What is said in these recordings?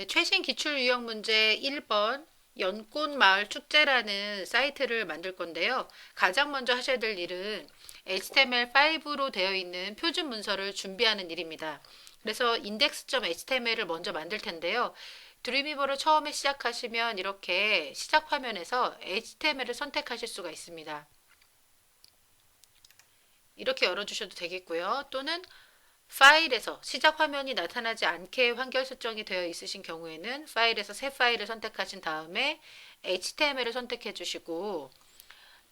네, 최신 기출 유형 문제 1번 연꽃마을 축제라는 사이트를 만들 건데요. 가장 먼저 하셔야 될 일은 HTML5로 되어 있는 표준 문서를 준비하는 일입니다. 그래서 index.html을 먼저 만들 텐데요. 드림위버를 처음에 시작하시면 이렇게 시작 화면에서 HTML을 선택하실 수가 있습니다. 이렇게 열어주셔도 되겠고요. 또는 파일에서 시작 화면이 나타나지 않게 환경 설정이 되어 있으신 경우에는 파일에서 새 파일을 선택하신 다음에 HTML을 선택해 주시고,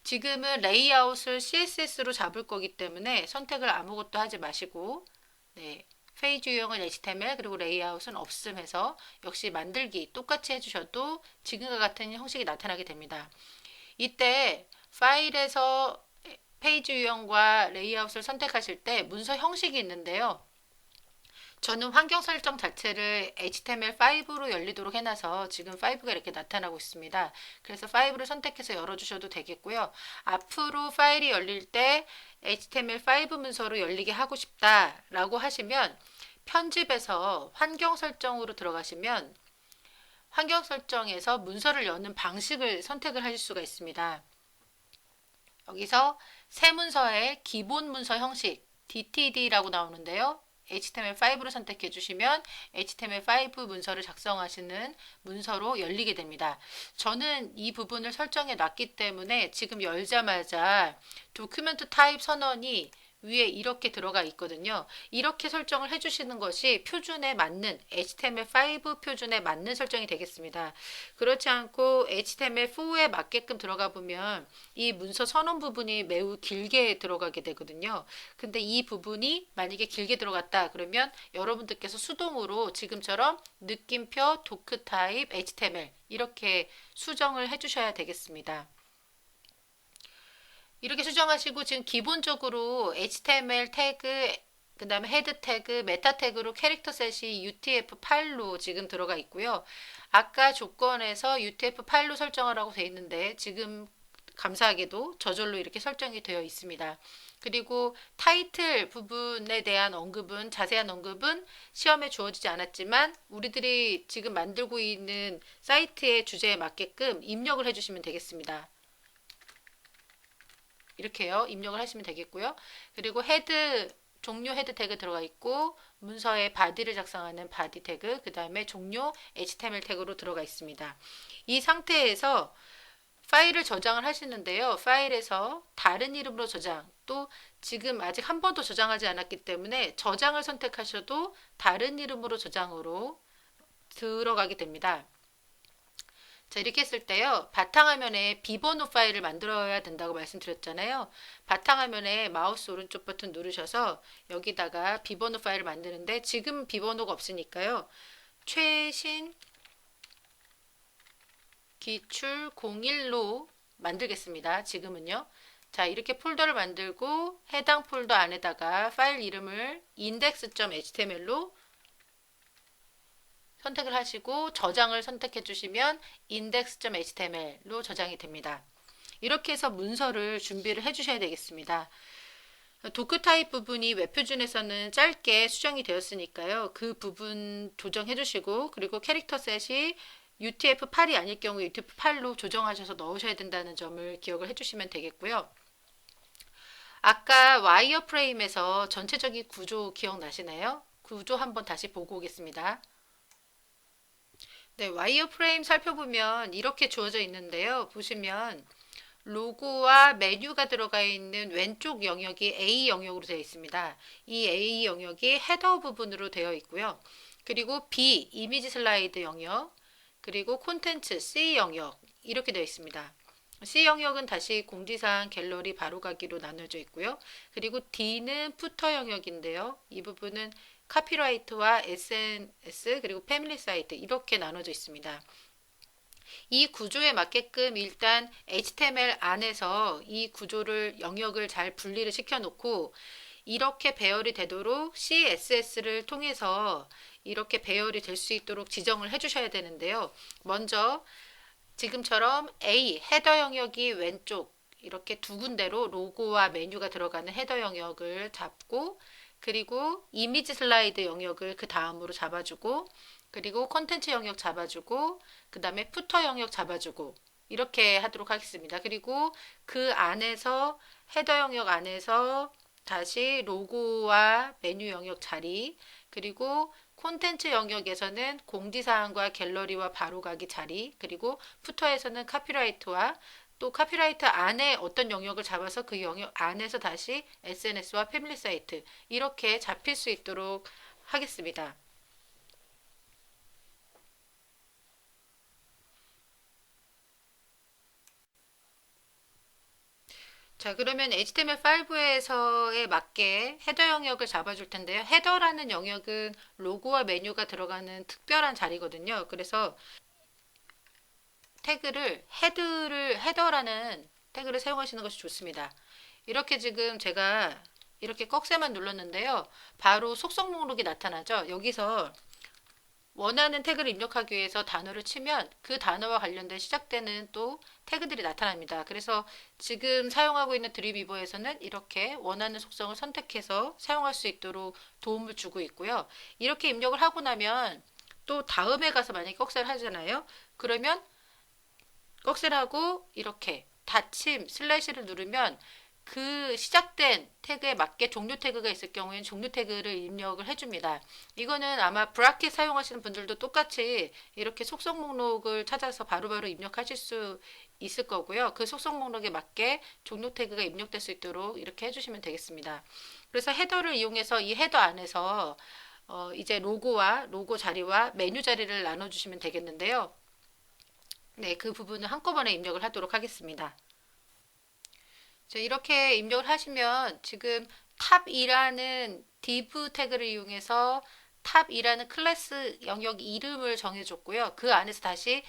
지금은 레이아웃을 CSS로 잡을 거기 때문에 선택을 아무것도 하지 마시고, 네, 페이지 유형은 HTML 그리고 레이아웃은 없음 해서 역시 만들기 똑같이 해주셔도 지금과 같은 형식이 나타나게 됩니다. 이때 파일에서 페이지 유형과 레이아웃을 선택하실 때 문서 형식이 있는데요. 저는 환경 설정 자체를 HTML5로 열리도록 해놔서 지금 5가 이렇게 나타나고 있습니다. 그래서 5를 선택해서 열어주셔도 되겠고요. 앞으로 파일이 열릴 때 HTML5 문서로 열리게 하고 싶다라고 하시면 편집에서 환경 설정으로 들어가시면 환경 설정에서 문서를 여는 방식을 선택을 하실 수가 있습니다. 여기서 새 문서의 기본 문서 형식 DTD라고 나오는데요. HTML5를 선택해 주시면 HTML5 문서를 작성하시는 문서로 열리게 됩니다. 저는 이 부분을 설정해 놨기 때문에 지금 열자마자 도큐멘트 타입 선언이 위에 이렇게 들어가 있거든요. 이렇게 설정을 해주시는 것이 표준에 맞는 HTML5 표준에 맞는 설정이 되겠습니다. 그렇지 않고 HTML4에 맞게끔 들어가 보면 이 문서 선언 부분이 매우 길게 들어가게 되거든요. 근데 이 부분이 만약에 길게 들어갔다 그러면 여러분들께서 수동으로 지금처럼 느낌표 도크 타입 HTML 이렇게 수정을 해주셔야 되겠습니다. 이렇게 수정하시고 지금 기본적으로 HTML 태그, 그 다음에 헤드 태그, 메타 태그로 캐릭터 셋이 UTF-8로 지금 들어가 있고요. 아까 조건에서 UTF-8로 설정하라고 되어 있는데 지금 감사하게도 저절로 이렇게 설정이 되어 있습니다. 그리고 타이틀 부분에 대한 언급은, 자세한 언급은 시험에 주어지지 않았지만 우리들이 지금 만들고 있는 사이트의 주제에 맞게끔 입력을 해주시면 되겠습니다. 이렇게요. 입력을 하시면 되겠고요. 그리고 헤드 종료 헤드 태그 들어가 있고 문서의 바디를 작성하는 바디 태그, 그 다음에 종료 HTML 태그로 들어가 있습니다. 이 상태에서 파일을 저장을 하시는데요. 파일에서 다른 이름으로 저장, 또 지금 아직 한 번도 저장하지 않았기 때문에 저장을 선택하셔도 다른 이름으로 저장으로 들어가게 됩니다. 자, 이렇게 했을 때요. 바탕화면에 비번호 파일을 만들어야 된다고 말씀드렸잖아요. 바탕화면에 마우스 오른쪽 버튼 누르셔서 여기다가 비번호 파일을 만드는데 지금 비번호가 없으니까요. 최신 기출 01로 만들겠습니다. 지금은요. 자, 이렇게 폴더를 만들고 해당 폴더 안에다가 파일 이름을 index.html로 선택을 하시고 저장을 선택해 주시면 index.html로 저장이 됩니다. 이렇게 해서 문서를 준비를 해 주셔야 되겠습니다. 도크 타입 부분이 웹표준에서는 짧게 수정이 되었으니까요. 그 부분 조정해 주시고 그리고 캐릭터 셋이 UTF-8이 아닐 경우 UTF-8로 조정하셔서 넣으셔야 된다는 점을 기억을 해주시면 되겠고요. 아까 와이어 프레임에서 전체적인 구조 기억나시나요? 구조 한번 다시 보고 오겠습니다. 네, 와이어 프레임 살펴보면 이렇게 주어져 있는데요. 보시면 로고와 메뉴가 들어가 있는 왼쪽 영역이 A 영역으로 되어 있습니다. 이 A 영역이 헤더 부분으로 되어 있고요. 그리고 B, 이미지 슬라이드 영역, 그리고 콘텐츠 C 영역 이렇게 되어 있습니다. C 영역은 다시 공지사항, 갤러리, 바로가기로 나눠져 있고요. 그리고 D는 푸터 영역인데요. 이 부분은 카피라이트와 SNS 그리고 패밀리 사이트 이렇게 나눠져 있습니다. 이 구조에 맞게끔 일단 HTML 안에서 이 구조를 영역을 잘 분리를 시켜 놓고 이렇게 배열이 되도록 CSS를 통해서 이렇게 배열이 될 수 있도록 지정을 해 주셔야 되는데요. 먼저 지금처럼 A 헤더 영역이 왼쪽 이렇게 두 군데로 로고와 메뉴가 들어가는 헤더 영역을 잡고 그리고 이미지 슬라이드 영역을 그 다음으로 잡아주고 그리고 콘텐츠 영역 잡아주고 그 다음에 푸터 영역 잡아주고 이렇게 하도록 하겠습니다. 그리고 그 안에서 헤더 영역 안에서 다시 로고와 메뉴 영역 자리 그리고 콘텐츠 영역에서는 공지사항과 갤러리와 바로가기 자리 그리고 푸터에서는 카피라이트와 또 카피라이트 안에 어떤 영역을 잡아서 그 영역 안에서 다시 SNS와 패밀리 사이트 이렇게 잡힐 수 있도록 하겠습니다. 자, 그러면 HTML5에서에 맞게 헤더 영역을 잡아줄 텐데요. 헤더라는 영역은 로고와 메뉴가 들어가는 특별한 자리거든요. 그래서 헤더라는 태그를 사용하시는 것이 좋습니다. 이렇게 지금 제가 이렇게 꺽쇠만 눌렀는데요. 바로 속성 목록이 나타나죠. 여기서 원하는 태그를 입력하기 위해서 단어를 치면 그 단어와 관련된 시작되는 또 태그들이 나타납니다. 그래서 지금 사용하고 있는 드림위버에서는 이렇게 원하는 속성을 선택해서 사용할 수 있도록 도움을 주고 있고요. 이렇게 입력을 하고 나면 또 다음에 가서 만약에 꺽쇠를 하잖아요. 그러면 꺽쇠를 하고 이렇게 닫힘 슬래시를 누르면 그 시작된 태그에 맞게 종료 태그가 있을 경우에는 종료 태그를 입력을 해줍니다. 이거는 아마 브라켓 사용하시는 분들도 똑같이 이렇게 속성 목록을 찾아서 바로바로 입력하실 수 있을 거고요. 그 속성 목록에 맞게 종료 태그가 입력될 수 있도록 이렇게 해주시면 되겠습니다. 그래서 헤더를 이용해서 이 헤더 안에서 이제 로고와 로고 자리와 메뉴 자리를 나눠주시면 되겠는데요. 네, 그 부분을 한꺼번에 입력을 하도록 하겠습니다. 자, 이렇게 입력을 하시면 지금 탑2라는 div 태그를 이용해서 탑2라는 클래스 영역 이름을 정해줬고요. 그 안에서 다시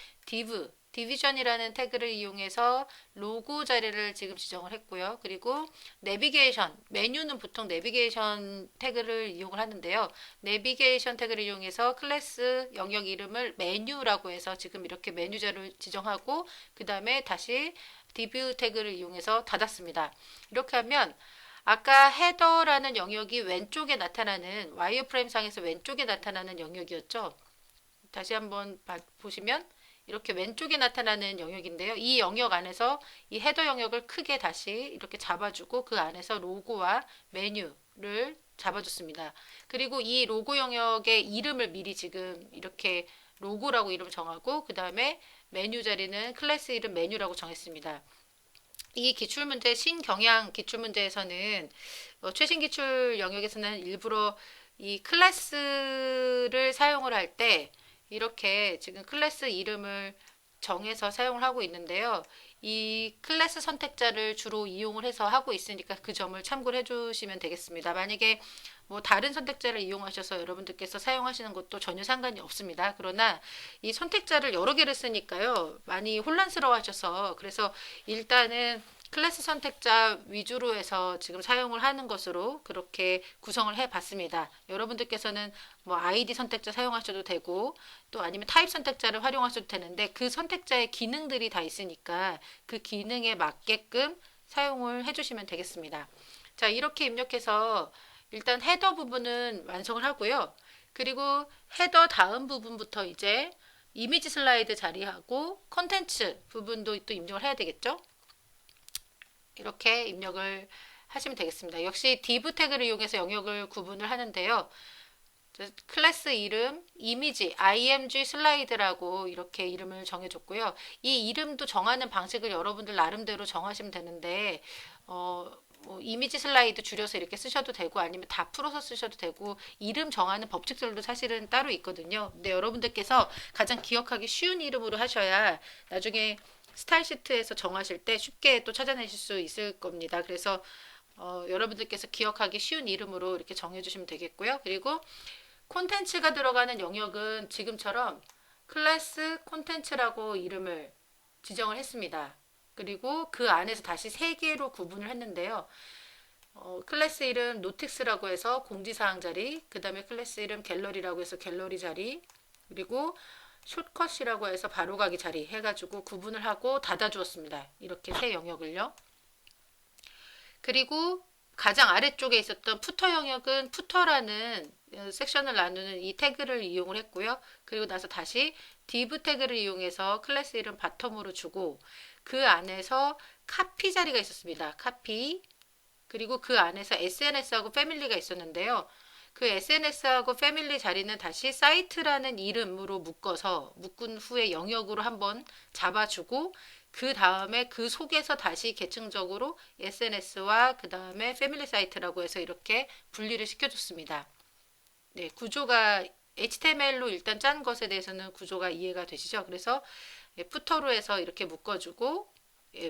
디비전이라는 태그를 이용해서 로고 자리를 지금 지정을 했고요. 그리고 내비게이션, 메뉴는 보통 내비게이션 태그를 이용을 하는데요. 내비게이션 태그를 이용해서 클래스 영역 이름을 메뉴라고 해서 지금 이렇게 메뉴 자리를 지정하고 그 다음에 다시 div 태그를 이용해서 닫았습니다. 이렇게 하면 아까 헤더라는 영역이 왼쪽에 나타나는 와이어프레임 상에서 왼쪽에 나타나는 영역이었죠. 다시 한번 보시면 이렇게 왼쪽에 나타나는 영역인데요. 이 영역 안에서 이 헤더 영역을 크게 다시 이렇게 잡아주고 그 안에서 로고와 메뉴를 잡아줬습니다. 그리고 이 로고 영역의 이름을 미리 지금 이렇게 로고라고 이름 정하고 그 다음에 메뉴 자리는 클래스 이름 메뉴라고 정했습니다. 이 기출문제 신경향 기출문제에서는 최신 기출 영역에서는 일부러 이 클래스를 사용을 할 때 이렇게 지금 클래스 이름을 정해서 사용을 하고 있는데요. 이 클래스 선택자를 주로 이용을 해서 하고 있으니까 그 점을 참고를 해주시면 되겠습니다. 만약에 뭐 다른 선택자를 이용하셔서 여러분들께서 사용하시는 것도 전혀 상관이 없습니다. 그러나 이 선택자를 여러 개를 쓰니까요. 많이 혼란스러워 하셔서 그래서 일단은 클래스 선택자 위주로 해서 지금 사용을 하는 것으로 그렇게 구성을 해 봤습니다. 여러분들께서는 뭐 아이디 선택자 사용하셔도 되고 또 아니면 타입 선택자를 활용하셔도 되는데 그 선택자의 기능들이 다 있으니까 그 기능에 맞게끔 사용을 해주시면 되겠습니다. 자, 이렇게 입력해서 일단 헤더 부분은 완성을 하고요. 그리고 헤더 다음 부분부터 이제 이미지 슬라이드 자리하고 컨텐츠 부분도 또 입력을 해야 되겠죠. 이렇게 입력을 하시면 되겠습니다. 역시 div 태그를 이용해서 영역을 구분을 하는데요. 클래스 이름, 이미지, img 슬라이드라고 이렇게 이름을 정해줬고요. 이 이름도 정하는 방식을 여러분들 나름대로 정하시면 되는데 뭐 이미지 슬라이드 줄여서 이렇게 쓰셔도 되고 아니면 다 풀어서 쓰셔도 되고 이름 정하는 법칙들도 사실은 따로 있거든요. 근데 여러분들께서 가장 기억하기 쉬운 이름으로 하셔야 나중에 스타일 시트에서 정하실 때 쉽게 또 찾아내실 수 있을 겁니다. 그래서 여러분들께서 기억하기 쉬운 이름으로 이렇게 정해주시면 되겠고요. 그리고 콘텐츠가 들어가는 영역은 지금처럼 클래스 콘텐츠라고 이름을 지정을 했습니다. 그리고 그 안에서 다시 세 개로 구분을 했는데요. 클래스 이름 노틱스라고 해서 공지사항 자리, 그 다음에 클래스 이름 갤러리라고 해서 갤러리 자리, 그리고 숏컷이라고 해서 바로가기 자리 해가지고 구분을 하고 닫아주었습니다. 이렇게 세 영역을요. 그리고 가장 아래쪽에 있었던 푸터 영역은 푸터라는 섹션을 나누는 이 태그를 이용을 했고요. 그리고 나서 다시 div 태그를 이용해서 클래스 이름 바텀으로 주고 그 안에서 카피 자리가 있었습니다. 카피. 그리고 그 안에서 SNS하고 패밀리가 있었는데요. 그 SNS하고 패밀리 자리는 다시 사이트라는 이름으로 묶은 후에 영역으로 한번 잡아주고 그 다음에 그 속에서 다시 계층적으로 SNS와 그 다음에 패밀리 사이트라고 해서 이렇게 분리를 시켜줬습니다. 네, 구조가 HTML로 일단 짠 것에 대해서는 구조가 이해가 되시죠? 그래서 푸터로 해서 이렇게 묶어주고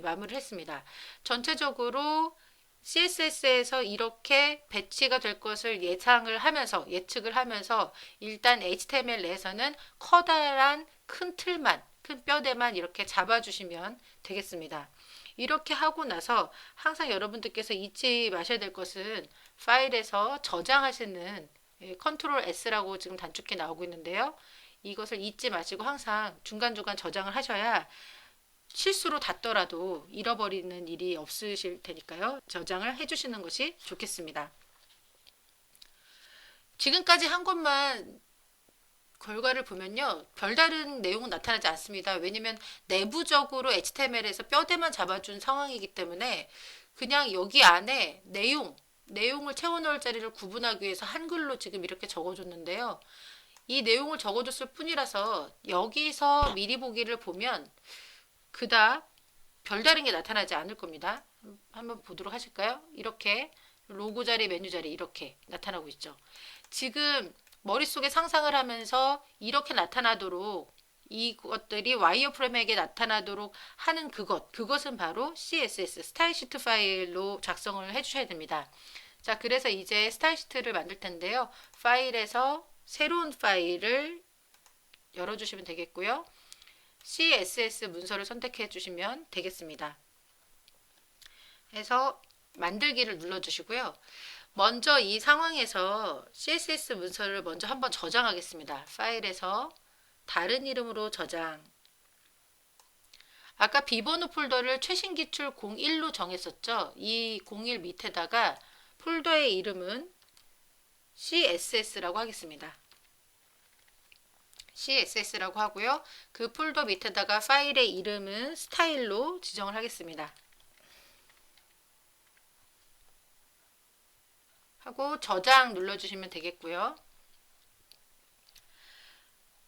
마무리를 했습니다. 전체적으로 CSS에서 이렇게 배치가 될 것을 예측을 하면서 일단 HTML 내에서는 커다란 큰 틀만, 큰 뼈대만 이렇게 잡아주시면 되겠습니다. 이렇게 하고 나서 항상 여러분들께서 잊지 마셔야 될 것은 파일에서 저장하시는 컨트롤 S라고 지금 단축키 나오고 있는데요. 이것을 잊지 마시고 항상 중간중간 저장을 하셔야 실수로 닿더라도 잃어버리는 일이 없으실 테니까요. 저장을 해주시는 것이 좋겠습니다. 지금까지 한 것만 결과를 보면요. 별다른 내용은 나타나지 않습니다. 왜냐면 내부적으로 HTML에서 뼈대만 잡아준 상황이기 때문에 그냥 여기 안에 내용을 채워넣을 자리를 구분하기 위해서 한글로 지금 이렇게 적어줬는데요. 이 내용을 적어줬을 뿐이라서 여기서 미리 보기를 보면 그닥 별다른 게 나타나지 않을 겁니다. 한번 보도록 하실까요? 이렇게 로고 자리, 메뉴 자리 이렇게 나타나고 있죠. 지금 머릿속에 상상을 하면서 이렇게 나타나도록 이것들이 와이어프레임에게 나타나도록 하는 그것은 바로 CSS, 스타일 시트 파일로 작성을 해주셔야 됩니다. 자, 그래서 이제 스타일 시트를 만들 텐데요. 파일에서 새로운 파일을 열어주시면 되겠고요. CSS 문서를 선택해 주시면 되겠습니다. 해서 만들기를 눌러주시고요. 먼저 이 상황에서 CSS 문서를 먼저 한번 저장하겠습니다. 파일에서 다른 이름으로 저장. 아까 비번호 폴더를 최신 기출 01로 정했었죠. 이 01 밑에다가 폴더의 이름은 CSS라고 하겠습니다. CSS라고 하고요. 그 폴더 밑에다가 파일의 이름은 스타일로 지정을 하겠습니다. 하고 저장 눌러주시면 되겠고요.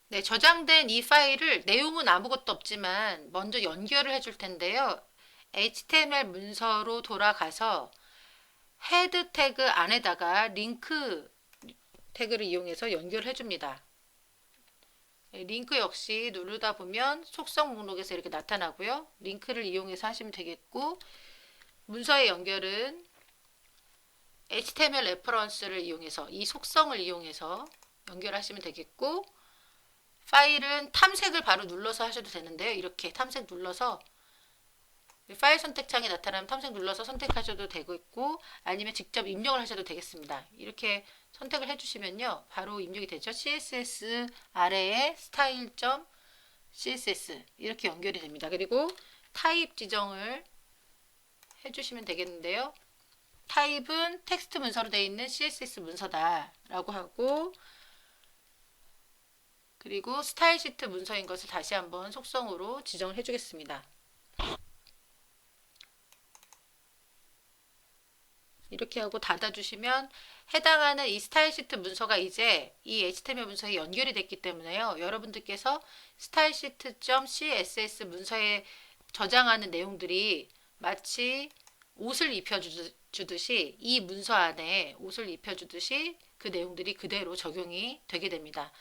네, 저장된 이 파일을 내용은 아무것도 없지만 먼저 연결을 해줄 텐데요. HTML 문서로 돌아가서 헤드 태그 안에다가 링크 태그를 이용해서 연결해 줍니다. 링크 역시 누르다 보면 속성 목록에서 이렇게 나타나고요. 링크를 이용해서 하시면 되겠고 문서의 연결은 HTML 레퍼런스를 이용해서 이 속성을 이용해서 연결하시면 되겠고 파일은 탐색을 바로 눌러서 하셔도 되는데요. 이렇게 탐색 눌러서 파일 선택창에 나타나면 탐색 눌러서 선택하셔도 되고 있고 아니면 직접 입력을 하셔도 되겠습니다. 이렇게 선택을 해주시면요. 바로 입력이 되죠. CSS 아래에 style.css 이렇게 연결이 됩니다. 그리고 타입 지정을 해주시면 되겠는데요. 타입은 텍스트 문서로 되어 있는 CSS 문서다 라고 하고 그리고 스타일 시트 문서인 것을 다시 한번 속성으로 지정을 해주겠습니다. 이렇게 하고 닫아주시면 해당하는 이 스타일 시트 문서가 이제 이 HTML 문서에 연결이 됐기 때문에요. 여러분들께서 스타일 시트.css 문서에 저장하는 내용들이 마치 옷을 입혀주듯이 이 문서 안에 옷을 입혀주듯이 그 내용들이 그대로 적용이 되게 됩니다.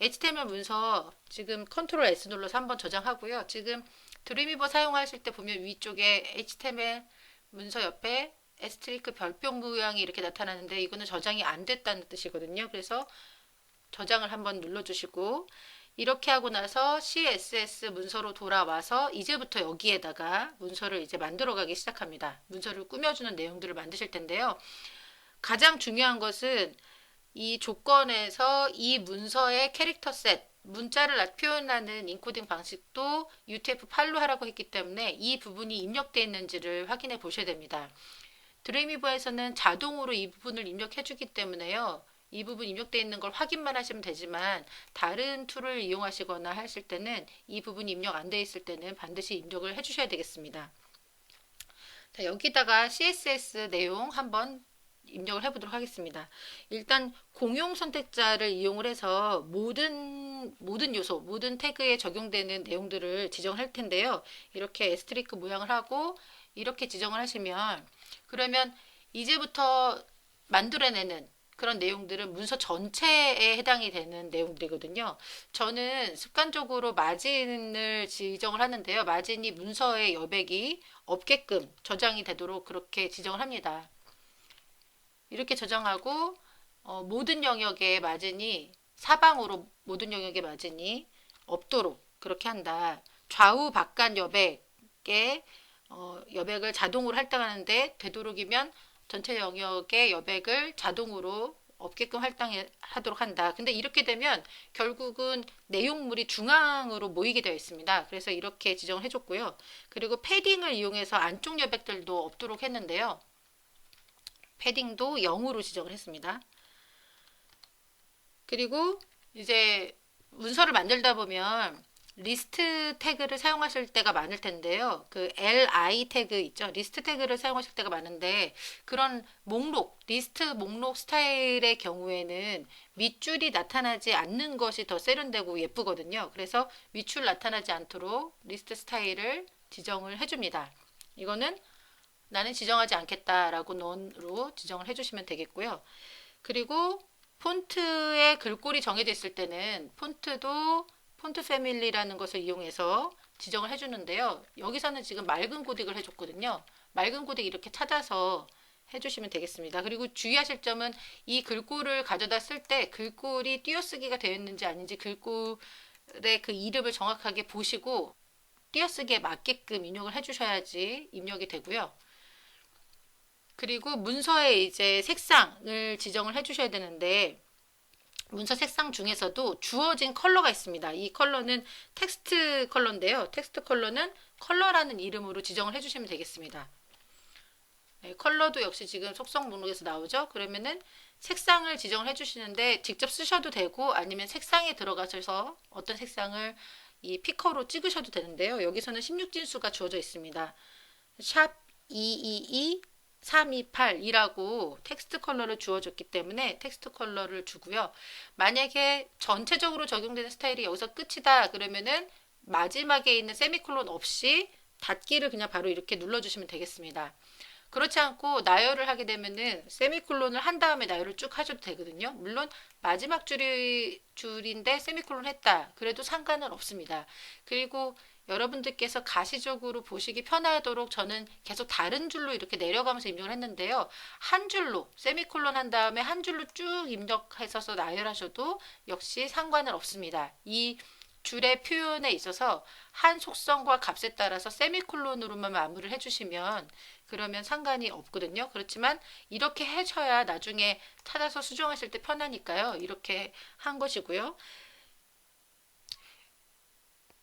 HTML 문서 지금 컨트롤 S 눌러서 한번 저장하고요. 지금 드림위버 사용하실 때 보면 위쪽에 HTML 문서 옆에 에스트리크 별표 모양이 이렇게 나타나는데 이거는 저장이 안 됐다는 뜻이거든요. 그래서 저장을 한번 눌러주시고 이렇게 하고 나서 CSS 문서로 돌아와서 이제부터 여기에다가 문서를 이제 만들어가기 시작합니다. 문서를 꾸며주는 내용들을 만드실 텐데요. 가장 중요한 것은 이 조건에서 이 문서의 캐릭터 셋, 문자를 표현하는 인코딩 방식도 UTF-8로 하라고 했기 때문에 이 부분이 입력되어 있는지를 확인해 보셔야 됩니다. 드림위버에서는 자동으로 이 부분을 입력해 주기 때문에요. 이 부분 입력되어 있는 걸 확인만 하시면 되지만 다른 툴을 이용하시거나 하실 때는 이 부분이 입력 안 되어 있을 때는 반드시 입력을 해주셔야 되겠습니다. 자, 여기다가 CSS 내용 한번 입력을 해보도록 하겠습니다. 일단 공용 선택자를 이용을 해서 모든 요소, 모든 태그에 적용되는 내용들을 지정할 텐데요. 이렇게 에스트리크 모양을 하고 이렇게 지정을 하시면 그러면 이제부터 만들어내는 그런 내용들은 문서 전체에 해당이 되는 내용들이거든요. 저는 습관적으로 마진을 지정을 하는데요. 마진이 문서의 여백이 없게끔 저장이 되도록 그렇게 지정을 합니다. 이렇게 저장하고 모든 영역의 마진이 사방으로 모든 영역의 마진이 없도록 그렇게 한다. 좌우 바깥 여백의 여백을 자동으로 할당하는데 되도록이면 전체 영역의 여백을 자동으로 없게끔 할당하도록 한다. 근데 이렇게 되면 결국은 내용물이 중앙으로 모이게 되어 있습니다. 그래서 이렇게 지정을 해줬고요. 그리고 패딩을 이용해서 안쪽 여백들도 없도록 했는데요. 패딩도 0으로 지정을 했습니다. 그리고 이제 문서를 만들다 보면 리스트 태그를 사용하실 때가 많을 텐데요. 그 li 태그 있죠. 리스트 태그를 사용하실 때가 많은데 그런 목록, 리스트 목록 스타일의 경우에는 밑줄이 나타나지 않는 것이 더 세련되고 예쁘거든요. 그래서 밑줄 나타나지 않도록 리스트 스타일을 지정을 해줍니다. 이거는 나는 지정하지 않겠다라고 넌으로 지정을 해주시면 되겠고요. 그리고 폰트의 글꼴이 정해져 있을 때는 폰트도 폰트 패밀리라는 것을 이용해서 지정을 해주는데요. 여기서는 지금 맑은 고딕을 해줬거든요. 맑은 고딕 이렇게 찾아서 해주시면 되겠습니다. 그리고 주의하실 점은 이 글꼴을 가져다 쓸 때 글꼴이 띄어쓰기가 되어 있는지 아닌지 글꼴의 그 이름을 정확하게 보시고 띄어쓰기에 맞게끔 입력을 해주셔야지 입력이 되고요. 그리고 문서에 이제 색상을 지정을 해주셔야 되는데 문서 색상 중에서도 주어진 컬러가 있습니다. 이 컬러는 텍스트 컬러인데요. 텍스트 컬러는 컬러라는 이름으로 지정을 해주시면 되겠습니다. 네, 컬러도 역시 지금 속성 목록에서 나오죠. 그러면은 색상을 지정을 해주시는데 직접 쓰셔도 되고 아니면 색상에 들어가셔서 어떤 색상을 이 피커로 찍으셔도 되는데요. 여기서는 16진수가 주어져 있습니다. 샵 222 328이라고 텍스트 컬러를 주어줬기 때문에 텍스트 컬러를 주고요. 만약에 전체적으로 적용되는 스타일이 여기서 끝이다 그러면은 마지막에 있는 세미콜론 없이 닫기를 그냥 바로 이렇게 눌러주시면 되겠습니다. 그렇지 않고 나열을 하게 되면은 세미콜론을 한 다음에 나열을 쭉 하셔도 되거든요. 물론 마지막 줄인데 세미콜론 했다. 그래도 상관은 없습니다. 그리고 여러분들께서 가시적으로 보시기 편하도록 저는 계속 다른 줄로 이렇게 내려가면서 입력을 했는데요. 한 줄로 세미콜론 한 다음에 한 줄로 쭉 입력해서 나열하셔도 역시 상관은 없습니다. 이 줄의 표현에 있어서 한 속성과 값에 따라서 세미콜론으로만 마무리를 해주시면 그러면 상관이 없거든요. 그렇지만 이렇게 해줘야 나중에 찾아서 수정하실 때 편하니까요. 이렇게 한 것이고요.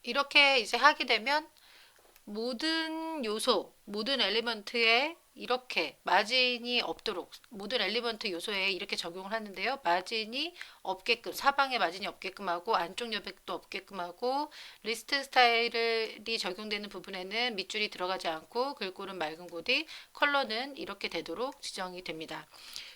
이렇게 이제 하게 되면 모든 요소, 모든 엘리먼트에 이렇게 마진이 없도록 모든 엘리먼트 요소에 이렇게 적용을 하는데요. 마진이 없게끔 사방에 마진이 없게끔 하고 안쪽 여백도 없게끔 하고 리스트 스타일이 적용되는 부분에는 밑줄이 들어가지 않고 글꼴은 맑은 고딕, 컬러는 이렇게 되도록 지정이 됩니다.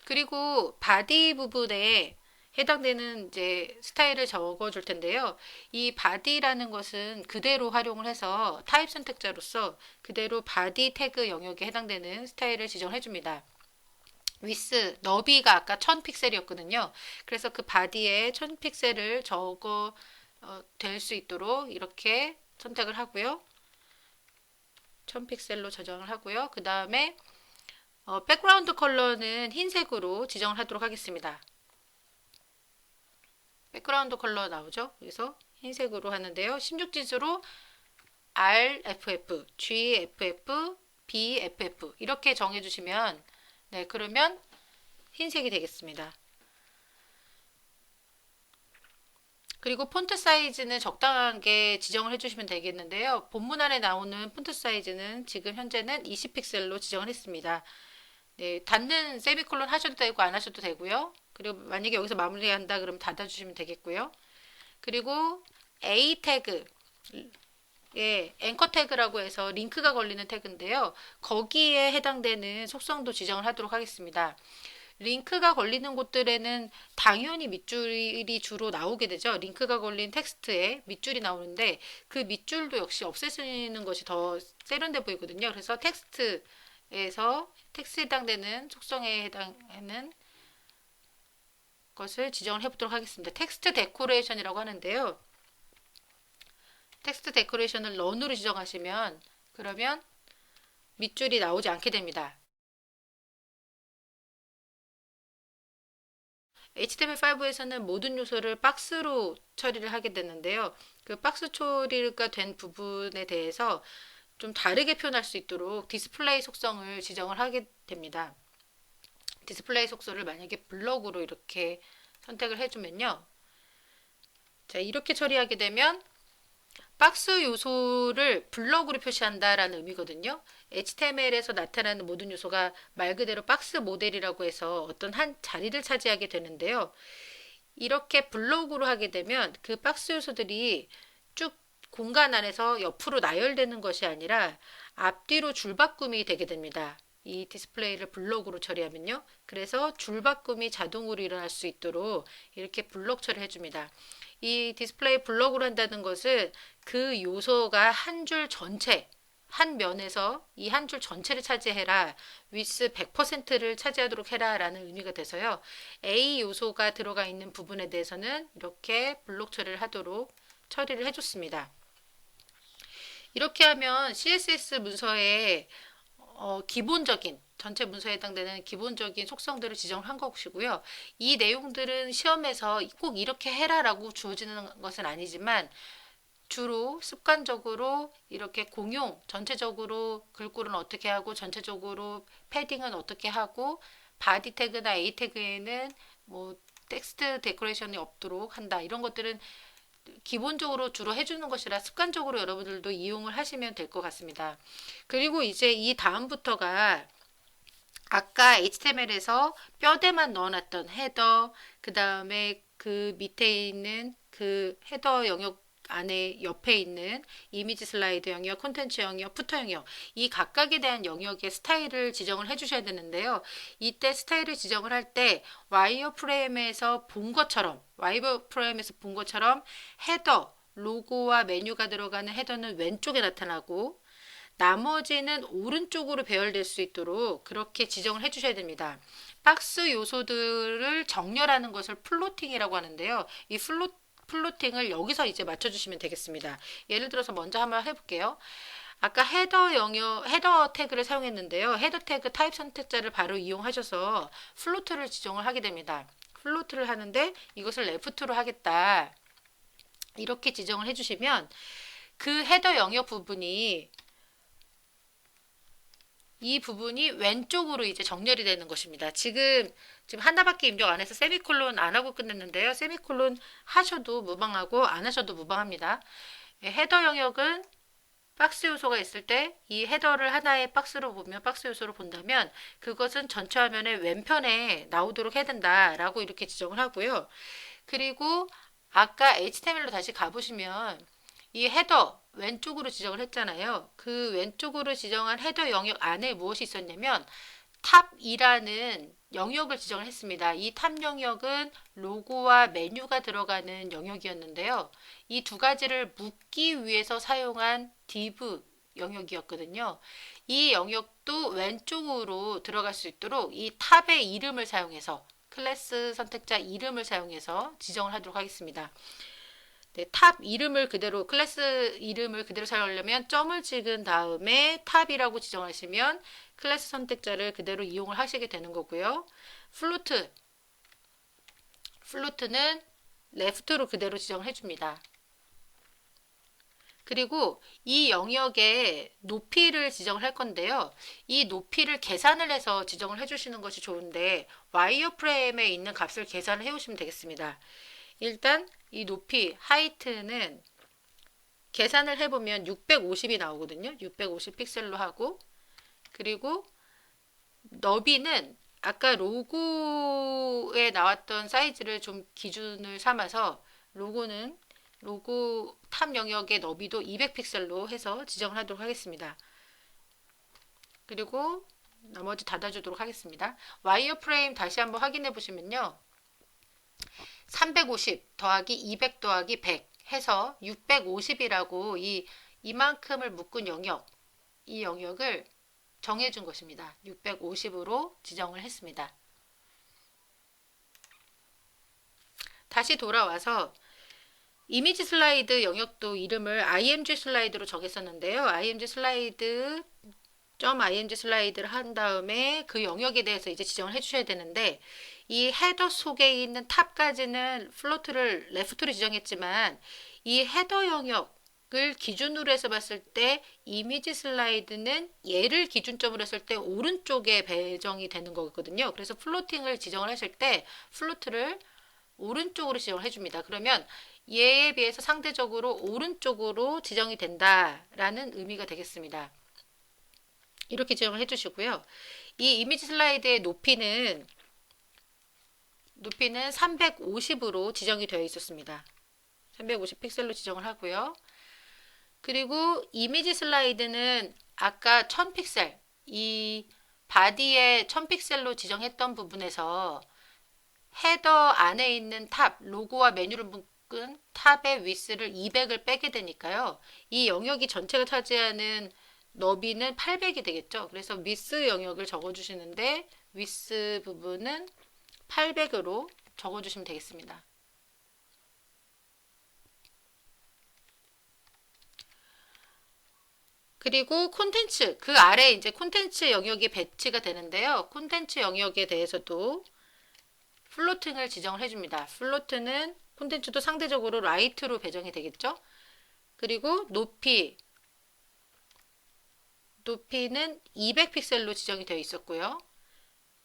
그리고 바디 부분에 해당되는 이제 스타일을 적어줄 텐데요. 이 바디라는 것은 그대로 활용을 해서 타입 선택자로서 그대로 바디 태그 영역에 해당되는 스타일을 지정해 줍니다. 위스, 너비가 아까 1000픽셀이었거든요. 그래서 그 바디에 1000픽셀을 적어 될 수 있도록 이렇게 선택을 하고요. 1000픽셀로 저장을 하고요. 그 다음에 백그라운드 컬러는 흰색으로 지정을 하도록 하겠습니다. 백그라운드 컬러 나오죠. 그래서 흰색으로 하는데요. 16진수로 RFF, GFF, BFF 이렇게 정해주시면 네 그러면 흰색이 되겠습니다. 그리고 폰트 사이즈는 적당하게 지정을 해주시면 되겠는데요. 본문 안에 나오는 폰트 사이즈는 지금 현재는 20픽셀로 지정을 했습니다. 네, 닫는 세미콜론 하셔도 되고 안 하셔도 되고요. 그리고 만약에 여기서 마무리한다 그러면 닫아주시면 되겠고요. 그리고 A 태그, 예, 앵커 태그라고 해서 링크가 걸리는 태그인데요. 거기에 해당되는 속성도 지정을 하도록 하겠습니다. 링크가 걸리는 곳들에는 당연히 밑줄이 주로 나오게 되죠. 링크가 걸린 텍스트에 밑줄이 나오는데 그 밑줄도 역시 없애시는 것이 더 세련돼 보이거든요. 그래서 텍스트에서 텍스트에 해당되는 속성에 해당하는 것을 지정을 해보도록 하겠습니다. 텍스트 데코레이션이라고 하는데요. 텍스트 데코레이션을 런으로 지정하시면 그러면 밑줄이 나오지 않게 됩니다. HTML5에서는 모든 요소를 박스로 처리를 하게 되는데요. 그 박스 처리가 된 부분에 대해서 좀 다르게 표현할 수 있도록 디스플레이 속성을 지정을 하게 됩니다. 디스플레이 속성을 만약에 블럭으로 이렇게 선택을 해주면요. 자, 이렇게 처리하게 되면 박스 요소를 블럭으로 표시한다라는 의미거든요. HTML에서 나타나는 모든 요소가 말 그대로 박스 모델이라고 해서 어떤 한 자리를 차지하게 되는데요. 이렇게 블록으로 하게 되면 그 박스 요소들이 쭉 공간 안에서 옆으로 나열되는 것이 아니라 앞뒤로 줄바꿈이 되게 됩니다. 이 디스플레이를 블록으로 처리하면요. 그래서 줄바꿈이 자동으로 일어날 수 있도록 이렇게 블록 처리해 줍니다. 이 디스플레이 블록으로 한다는 것은 그 요소가 한 줄 전체, 한 면에서 이 한 줄 전체를 차지해라, 위스 100%를 차지하도록 해라 라는 의미가 돼서요. A 요소가 들어가 있는 부분에 대해서는 이렇게 블록 처리를 하도록 처리를 해줬습니다. 이렇게 하면 CSS 문서에 기본적인 전체 문서에 해당되는 기본적인 속성들을 지정한 것이고요. 이 내용들은 시험에서 꼭 이렇게 해라라고 주어지는 것은 아니지만 주로 습관적으로 이렇게 공용 전체적으로 글꼴은 어떻게 하고 전체적으로 패딩은 어떻게 하고 바디 태그나 A 태그에는 뭐 텍스트 데코레이션이 없도록 한다. 이런 것들은 기본적으로 주로 해주는 것이라 습관적으로 여러분들도 이용을 하시면 될 것 같습니다. 그리고 이제 이 다음부터가 아까 HTML에서 뼈대만 넣어놨던 헤더, 그 다음에 그 밑에 있는 그 헤더 영역 안에 옆에 있는 이미지 슬라이드 영역, 콘텐츠 영역, 푸터 영역, 이 각각에 대한 영역의 스타일을 지정을 해주셔야 되는데요. 이때 스타일을 지정을 할 때 와이어프레임에서 본 것처럼 헤더, 로고와 메뉴가 들어가는 헤더는 왼쪽에 나타나고 나머지는 오른쪽으로 배열될 수 있도록 그렇게 지정을 해주셔야 됩니다. 박스 요소들을 정렬하는 것을 플로팅이라고 하는데요. 이 플로팅을 여기서 이제 맞춰주시면 되겠습니다. 예를 들어서 먼저 한번 해볼게요. 아까 헤더 태그를 사용했는데요. 헤더 태그 타입 선택자를 바로 이용하셔서 플로트를 지정을 하게 됩니다. 플로트를 하는데 이것을 레프트로 하겠다. 이렇게 지정을 해주시면 그 헤더 영역 부분이 이 부분이 왼쪽으로 이제 정렬이 되는 것입니다. 지금 하나밖에 입력 안 해서 세미콜론 안 하고 끝냈는데요. 세미콜론 하셔도 무방하고 안 하셔도 무방합니다. 헤더 영역은 박스 요소가 있을 때 이 헤더를 하나의 박스 요소로 본다면 그것은 전체 화면의 왼편에 나오도록 해야 된다라고 이렇게 지정을 하고요. 그리고 아까 HTML로 다시 가보시면 이 헤더 왼쪽으로 지정을 했잖아요. 그 왼쪽으로 지정한 헤더 영역 안에 무엇이 있었냐면 탑이라는 영역을 지정을 했습니다. 이 탑 영역은 로고와 메뉴가 들어가는 영역이었는데요. 이 두 가지를 묶기 위해서 사용한 div 영역이었거든요. 이 영역도 왼쪽으로 들어갈 수 있도록 이 탑의 이름을 사용해서 클래스 선택자 이름을 사용해서 지정을 하도록 하겠습니다. 네, 탑 이름을 그대로 클래스 이름을 그대로 사용하려면 점을 찍은 다음에 탑이라고 지정하시면 클래스 선택자를 그대로 이용을 하시게 되는 거고요. 플루트는 레프트로 그대로 지정을 해줍니다. 그리고 이 영역의 높이를 지정을 할 건데요. 이 높이를 계산을 해서 지정을 해주시는 것이 좋은데 와이어프레임에 있는 값을 계산을 해오시면 되겠습니다. 일단 이 높이 하이트는 계산을 해보면 650이 나오거든요. 650 픽셀로 하고 그리고 너비는 아까 로고에 나왔던 사이즈를 좀 기준을 삼아서 로고 탑 영역의 너비도 200픽셀로 해서 지정을 하도록 하겠습니다. 그리고 나머지 닫아주도록 하겠습니다. 와이어프레임 다시 한번 확인해 보시면요. 350 더하기 200 더하기 100 해서 650이라고 이만큼을 묶은 영역, 이 영역을 정해준 것입니다. 650으로 지정을 했습니다. 다시 돌아와서 이미지 슬라이드 영역도 이름을 img 슬라이드로 정했었는데요. img 슬라이드 .img 슬라이드를 한 다음에 그 영역에 대해서 이제 지정을 해주셔야 되는데, 이 헤더 속에 있는 탑까지는 플로트를 레프트로 지정했지만 이 헤더 영역을 기준으로 해서 봤을 때 이미지 슬라이드는 얘를 기준점으로 했을 때 오른쪽에 배정이 되는 거거든요. 그래서 플로팅을 지정을 하실 때 플로트를 오른쪽으로 지정을 해줍니다. 그러면 얘에 비해서 상대적으로 오른쪽으로 지정이 된다라는 의미가 되겠습니다. 이렇게 지정을 해주시고요. 이 이미지 슬라이드의 높이는 350으로 지정이 되어 있었습니다. 350 픽셀로 지정을 하고요. 그리고 이미지 슬라이드는 아까 1000픽셀, 이 바디에 1000픽셀로 지정했던 부분에서 헤더 안에 있는 탑, 로고와 메뉴를 묶은 탑의 위스를 200을 빼게 되니까요. 이 영역이 전체가 차지하는 너비는 800이 되겠죠. 그래서 위스 영역을 적어주시는데 위스 부분은 800으로 적어주시면 되겠습니다. 그리고 콘텐츠, 그 아래 이제 콘텐츠 영역이 배치가 되는데요. 콘텐츠 영역에 대해서도 플로팅을 지정을 해줍니다. 플로트는 콘텐츠도 상대적으로 라이트로 배정이 되겠죠. 그리고 높이는 200픽셀로 지정이 되어 있었고요.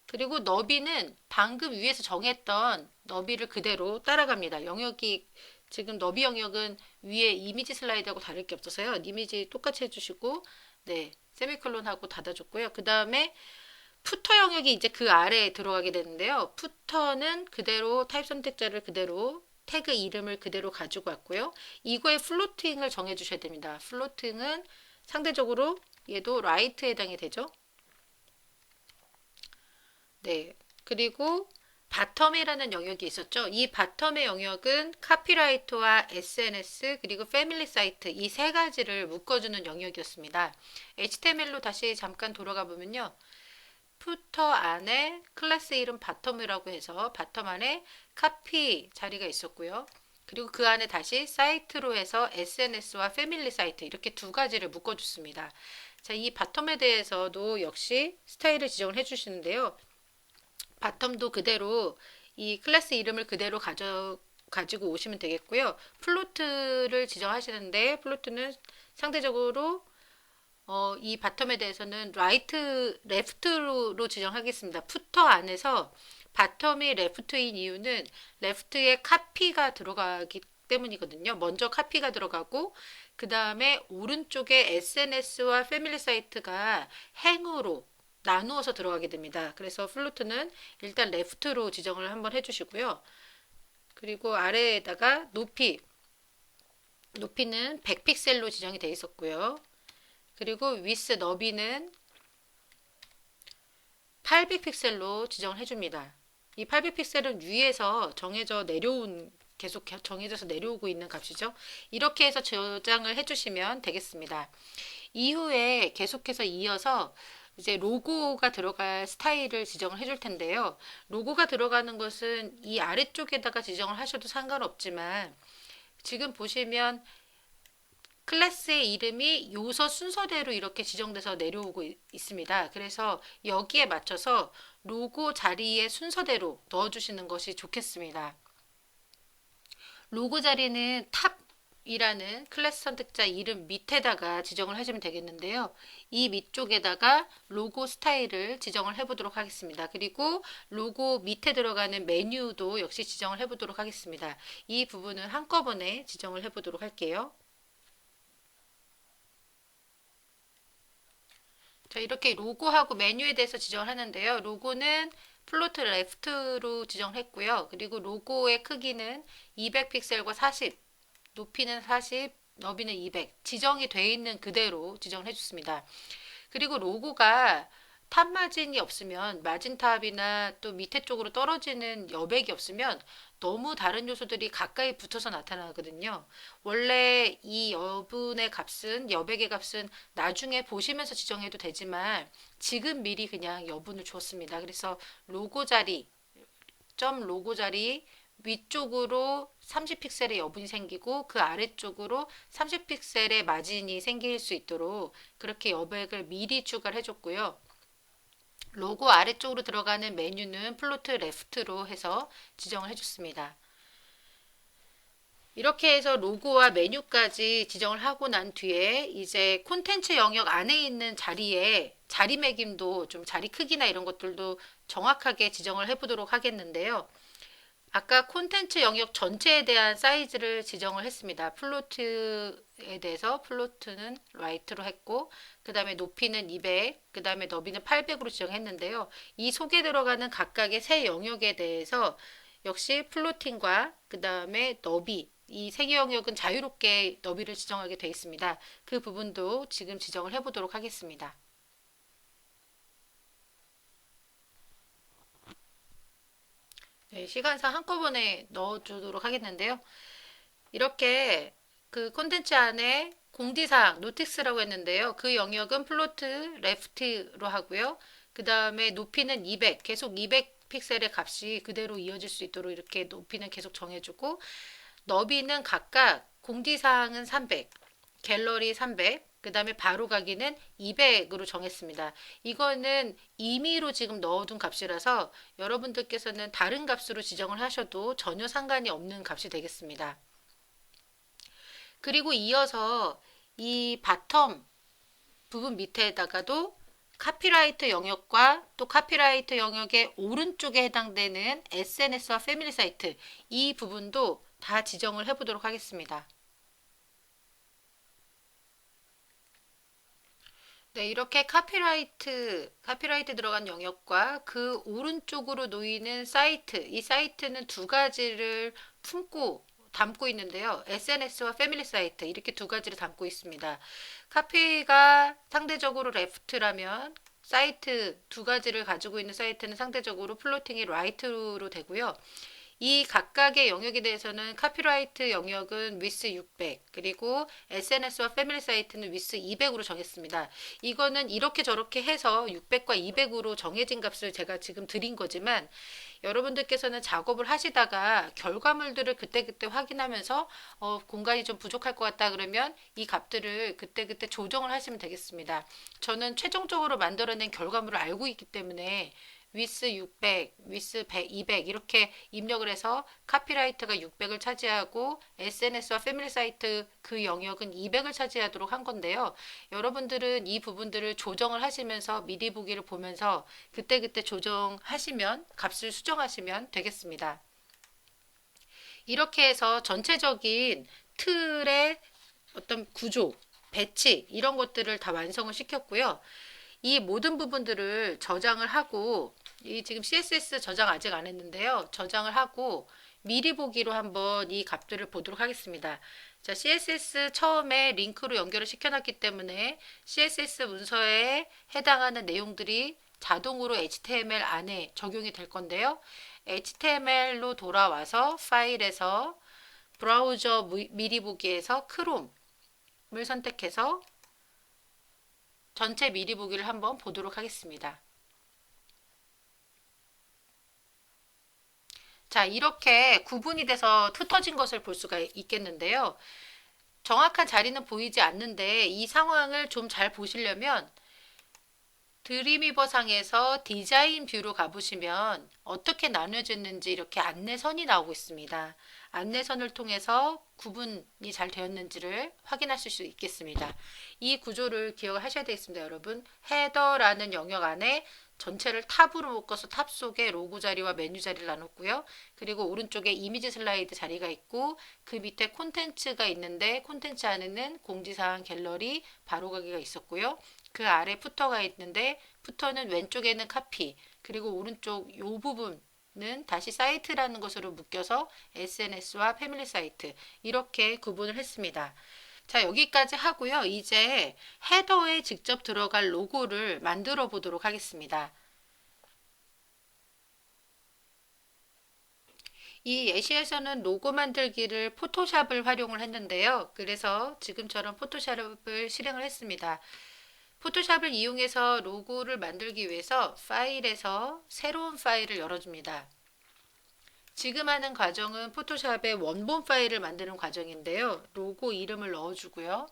그리고 너비는 방금 위에서 정했던 너비를 그대로 따라갑니다. 영역이 지금 너비 영역은 위에 이미지 슬라이드하고 다를 게 없어서요. 이미지 똑같이 해주시고, 네, 세미콜론하고 닫아줬고요. 그 다음에 푸터 영역이 이제 그 아래에 들어가게 되는데요. 푸터는 그대로 타입 선택자를 그대로 태그 이름을 그대로 가지고 왔고요. 이거의 플로팅을 정해 주셔야 됩니다. 플로팅은 상대적으로 얘도 라이트에 해당이 되죠. 네. 그리고 바텀이라는 영역이 있었죠. 이 바텀의 영역은 카피라이터와 SNS 그리고 패밀리 사이트 이 세 가지를 묶어주는 영역이었습니다. HTML로 다시 잠깐 돌아가 보면요. 푸터 안에 클래스 이름 바텀이라고 해서 바텀 안에 카피 자리가 있었고요. 그리고 그 안에 다시 사이트로 해서 SNS와 패밀리 사이트 이렇게 두 가지를 묶어줬습니다. 자, 이 바텀에 대해서도 역시 스타일을 지정을 해주시는데요. 바텀도 그대로 이 클래스 이름을 그대로 가지고 오시면 되겠고요. 플로트를 지정하시는데 플로트는 상대적으로 이 바텀에 대해서는 레프트로 지정하겠습니다. 푸터 안에서 바텀이 레프트인 이유는 레프트에 카피가 들어가기 때문이거든요. 먼저 카피가 들어가고 그 다음에 오른쪽에 SNS와 패밀리 사이트가 행으로 나누어서 들어가게 됩니다. 그래서 플루트는 일단 레프트로 지정을 한번 해주시고요. 그리고 아래에다가 높이는 100픽셀로 지정이 되어 있었고요. 그리고 위스 너비는 800픽셀로 지정을 해줍니다. 이 800픽셀은 위에서 계속 정해져서 내려오고 있는 값이죠. 이렇게 해서 저장을 해주시면 되겠습니다. 이후에 계속해서 이어서 이제 로고가 들어갈 스타일을 지정을 해줄 텐데요. 로고가 들어가는 것은 이 아래쪽에다가 지정을 하셔도 상관없지만 지금 보시면 클래스의 이름이 요소 순서대로 이렇게 지정돼서 내려오고 있습니다. 그래서 여기에 맞춰서 로고 자리에 순서대로 넣어주시는 것이 좋겠습니다. 로고 자리는 탑이라는 클래스 선택자 이름 밑에다가 지정을 하시면 되겠는데요. 이 밑쪽에다가 로고 스타일을 지정을 해보도록 하겠습니다. 그리고 로고 밑에 들어가는 메뉴도 역시 지정을 해보도록 하겠습니다. 이 부분은 한꺼번에 지정을 해보도록 할게요. 자, 이렇게 로고하고 메뉴에 대해서 지정을 하는데요. 로고는 플로트 레프트로 지정했고요. 그리고 로고의 크기는 200픽셀과 40, 높이는 40, 너비는 200 지정이 돼 있는 그대로 지정을 해줬습니다. 그리고 로고가 탑 마진이 없으면 마진탑이나 또 밑에 쪽으로 떨어지는 여백이 없으면 너무 다른 요소들이 가까이 붙어서 나타나거든요. 원래 이 여분의 값은 여백의 값은 나중에 보시면서 지정해도 되지만 지금 미리 그냥 여분을 줬습니다. 그래서 로고 자리 점 로고 자리 위쪽으로 30픽셀의 여분이 생기고 그 아래쪽으로 30픽셀의 마진이 생길 수 있도록 그렇게 여백을 미리 추가를 해줬고요. 로고 아래쪽으로 들어가는 메뉴는 플로트 레프트로 해서 지정을 해줬습니다. 이렇게 해서 로고와 메뉴까지 지정을 하고 난 뒤에 이제 콘텐츠 영역 안에 있는 자리에 자리매김도 좀 자리 크기나 이런 것들도 정확하게 지정을 해보도록 하겠는데요. 아까 콘텐츠 영역 전체에 대한 사이즈를 지정을 했습니다. 플로트에 대해서 플로트는 라이트로 했고 그 다음에 높이는 200, 그 다음에 너비는 800으로 지정했는데요. 이 속에 들어가는 각각의 세 영역에 대해서 역시 플로팅과 그 다음에 너비 이 세 개 영역은 자유롭게 너비를 지정하게 되어 있습니다. 그 부분도 지금 지정을 해보도록 하겠습니다. 네, 시간상 한꺼번에 넣어주도록 하겠는데요. 이렇게 그 콘텐츠 안에 공지사항, 노틱스라고 했는데요. 그 영역은 플로트, 레프트로 하고요. 그 다음에 높이는 200, 계속 200픽셀의 값이 그대로 이어질 수 있도록 이렇게 높이는 계속 정해주고 너비는 각각 공지사항은 300, 갤러리 300, 그 다음에 바로 가기는 200으로 정했습니다. 이거는 임의로 지금 넣어둔 값이라서 여러분들께서는 다른 값으로 지정을 하셔도 전혀 상관이 없는 값이 되겠습니다. 그리고 이어서 이 바텀 부분 밑에다가도 카피라이트 영역과 또 카피라이트 영역의 오른쪽에 해당되는 SNS와 패밀리 사이트 이 부분도 다 지정을 해보도록 하겠습니다. 네, 이렇게 카피라이트 들어간 영역과 그 오른쪽으로 놓이는 사이트, 이 사이트는 두 가지를 담고 있는데요. SNS와 패밀리 사이트, 이렇게 두 가지를 담고 있습니다. 카피가 상대적으로 레프트라면 사이트 두 가지를 가지고 있는 사이트는 상대적으로 플로팅이 라이트로 되고요. 이 각각의 영역에 대해서는 카피라이트 영역은 위스 600 그리고 SNS와 패밀리 사이트는 위스 200으로 정했습니다. 이거는 이렇게 저렇게 해서 600과 200으로 정해진 값을 제가 지금 드린 거지만 여러분들께서는 작업을 하시다가 결과물들을 그때그때 확인하면서 공간이 좀 부족할 것 같다 그러면 이 값들을 그때그때 조정을 하시면 되겠습니다. 저는 최종적으로 만들어낸 결과물을 알고 있기 때문에 위스 600, 위스 100, 200 이렇게 입력을 해서 카피라이트가 600을 차지하고 SNS와 패밀리 사이트 그 영역은 200을 차지하도록 한 건데요. 여러분들은 이 부분들을 조정을 하시면서 미리 보기를 보면서 그때그때 조정하시면 값을 수정하시면 되겠습니다. 이렇게 해서 전체적인 틀의 어떤 구조, 배치 이런 것들을 다 완성을 시켰고요. 이 모든 부분들을 저장을 하고 이 지금 CSS 저장 아직 안 했는데요. 저장을 하고 미리 보기로 한번 이 값들을 보도록 하겠습니다. 자, CSS 처음에 링크로 연결을 시켜놨기 때문에 CSS 문서에 해당하는 내용들이 자동으로 HTML 안에 적용이 될 건데요. HTML로 돌아와서 파일에서 브라우저 미리 보기에서 크롬을 선택해서 전체 미리 보기를 한번 보도록 하겠습니다. 자, 이렇게 구분이 돼서 흩어진 것을 볼 수가 있겠는데요. 정확한 자리는 보이지 않는데 이 상황을 좀 잘 보시려면 드림위버 상에서 디자인 뷰로 가보시면 어떻게 나눠졌는지 이렇게 안내선이 나오고 있습니다. 안내선을 통해서 구분이 잘 되었는지를 확인하실 수 있겠습니다. 이 구조를 기억하셔야 되겠습니다, 여러분. 헤더라는 영역 안에 전체를 탑으로 묶어서 탑 속에 로고 자리와 메뉴 자리를 나눴고요. 그리고 오른쪽에 이미지 슬라이드 자리가 있고 그 밑에 콘텐츠가 있는데 콘텐츠 안에는 공지사항 갤러리 바로 가기가 있었고요. 그 아래 푸터가 있는데 푸터는 왼쪽에는 카피 그리고 오른쪽 요 부분은 다시 사이트라는 것으로 묶여서 SNS와 패밀리 사이트 이렇게 구분을 했습니다. 자, 여기까지 하고요. 이제 헤더에 직접 들어갈 로고를 만들어 보도록 하겠습니다. 이 예시에서는 로고 만들기를 포토샵을 활용을 했는데요. 그래서 지금처럼 포토샵을 실행을 했습니다. 포토샵을 이용해서 로고를 만들기 위해서 파일에서 새로운 파일을 열어줍니다. 지금 하는 과정은 포토샵의 원본 파일을 만드는 과정인데요. 로고 이름을 넣어주고요.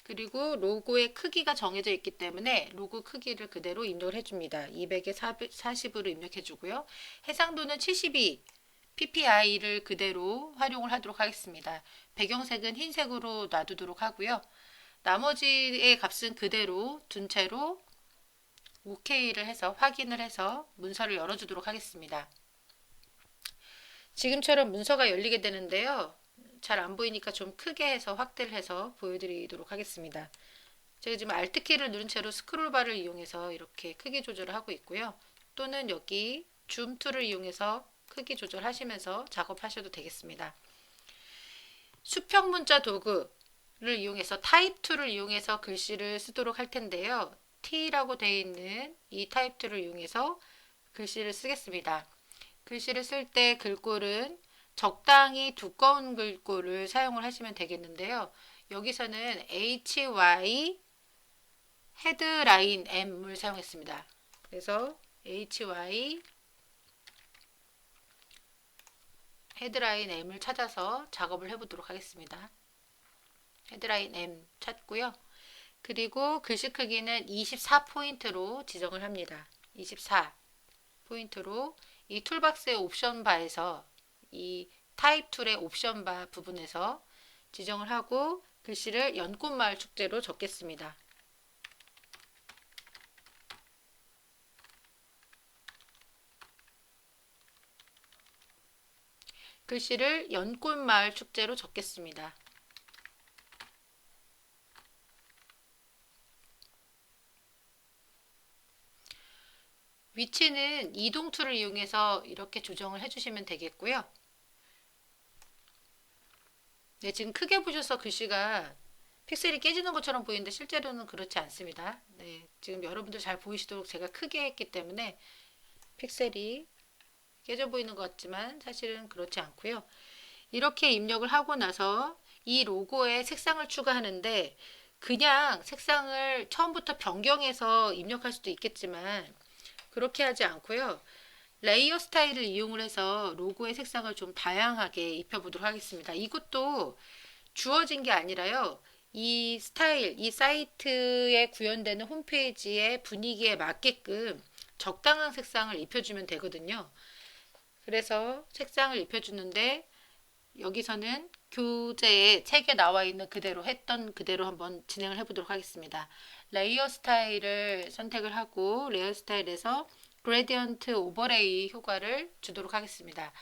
그리고 로고의 크기가 정해져 있기 때문에 로고 크기를 그대로 입력을 해줍니다. 200에 40으로 입력해주고요. 해상도는 72 PPI를 그대로 활용을 하도록 하겠습니다. 배경색은 흰색으로 놔두도록 하고요. 나머지의 값은 그대로 둔 채로 OK를 해서 확인을 해서 문서를 열어주도록 하겠습니다. 지금처럼 문서가 열리게 되는데요. 잘 안 보이니까 좀 크게 해서 확대를 해서 보여드리도록 하겠습니다. 제가 지금 Alt키를 누른 채로 스크롤바를 이용해서 이렇게 크기 조절을 하고 있고요. 또는 여기 줌 툴을 이용해서 크기 조절하시면서 작업하셔도 되겠습니다. 수평 문자 도구를 이용해서 타입 툴을 이용해서 글씨를 쓰도록 할 텐데요. T라고 되어 있는 이 타입 툴을 이용해서 글씨를 쓰겠습니다. 글씨를 쓸 때 글꼴은 적당히 두꺼운 글꼴을 사용을 하시면 되겠는데요. 여기서는 HY 헤드라인 M을 사용했습니다. 그래서 HY 헤드라인 M을 찾아서 작업을 해보도록 하겠습니다. 헤드라인 M 찾고요. 그리고 글씨 크기는 24포인트로 지정을 합니다. 24포인트로 이 툴박스의 옵션 바에서 이 타입 툴의 옵션 바 부분에서 지정을 하고 글씨를 연꽃마을 축제로 적겠습니다. 글씨를 연꽃마을 축제로 적겠습니다. 위치는 이동 툴을 이용해서 이렇게 조정을 해주시면 되겠고요. 네, 지금 크게 보셔서 글씨가 픽셀이 깨지는 것처럼 보이는데 실제로는 그렇지 않습니다. 네, 지금 여러분들 잘 보이시도록 제가 크게 했기 때문에 픽셀이 깨져 보이는 것 같지만 사실은 그렇지 않고요. 이렇게 입력을 하고 나서 이 로고에 색상을 추가하는데 그냥 색상을 처음부터 변경해서 입력할 수도 있겠지만 그렇게 하지 않고요. 레이어 스타일을 이용을 해서 로고의 색상을 좀 다양하게 입혀보도록 하겠습니다. 이것도 주어진 게 아니라요. 이 스타일, 이 사이트에 구현되는 홈페이지의 분위기에 맞게끔 적당한 색상을 입혀주면 되거든요. 그래서 색상을 입혀주는데 여기서는 교재에 책에 나와 있는 그대로 했던 그대로 한번 진행을 해보도록 하겠습니다. 레이어 스타일을 선택을 하고 레이어 스타일에서 그레디언트 오버레이 효과를 주도록 하겠습니다.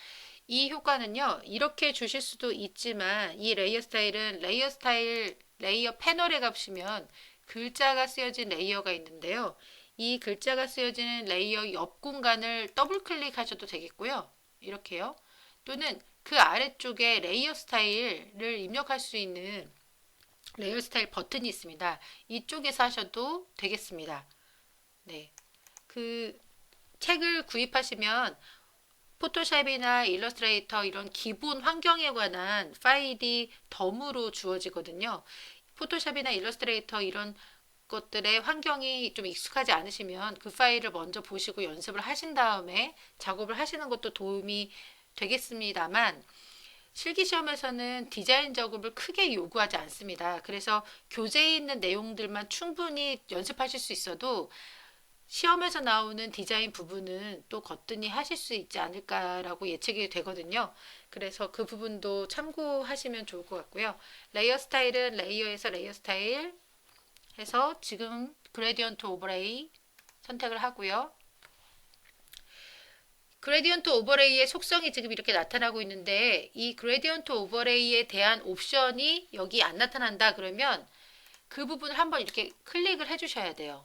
이 효과는요, 이렇게 주실 수도 있지만 이 레이어 스타일은 레이어 스타일 레이어 패널에 가보시면 글자가 쓰여진 레이어가 있는데요. 이 글자가 쓰여진 레이어 옆 공간을 더블 클릭하셔도 되겠고요. 이렇게요. 또는 그 아래쪽에 레이어 스타일을 입력할 수 있는 레이어 스타일 버튼이 있습니다. 이쪽에서 하셔도 되겠습니다. 네. 그 책을 구입하시면 포토샵이나 일러스트레이터 이런 기본 환경에 관한 파일이 덤으로 주어지거든요. 포토샵이나 일러스트레이터 이런 것들의 환경이 좀 익숙하지 않으시면 그 파일을 먼저 보시고 연습을 하신 다음에 작업을 하시는 것도 도움이 되겠습니다만 실기시험에서는 디자인 작업을 크게 요구하지 않습니다. 그래서 교재에 있는 내용들만 충분히 연습하실 수 있어도 시험에서 나오는 디자인 부분은 또 거뜬히 하실 수 있지 않을까라고 예측이 되거든요. 그래서 그 부분도 참고하시면 좋을 것 같고요. 레이어 스타일은 레이어에서 레이어 스타일 해서 지금 그레디언트 오버레이 선택을 하고요. 그레디언트 오버레이의 속성이 지금 이렇게 나타나고 있는데 이 그레디언트 오버레이에 대한 옵션이 여기 안 나타난다 그러면 그 부분을 한번 이렇게 클릭을 해 주셔야 돼요.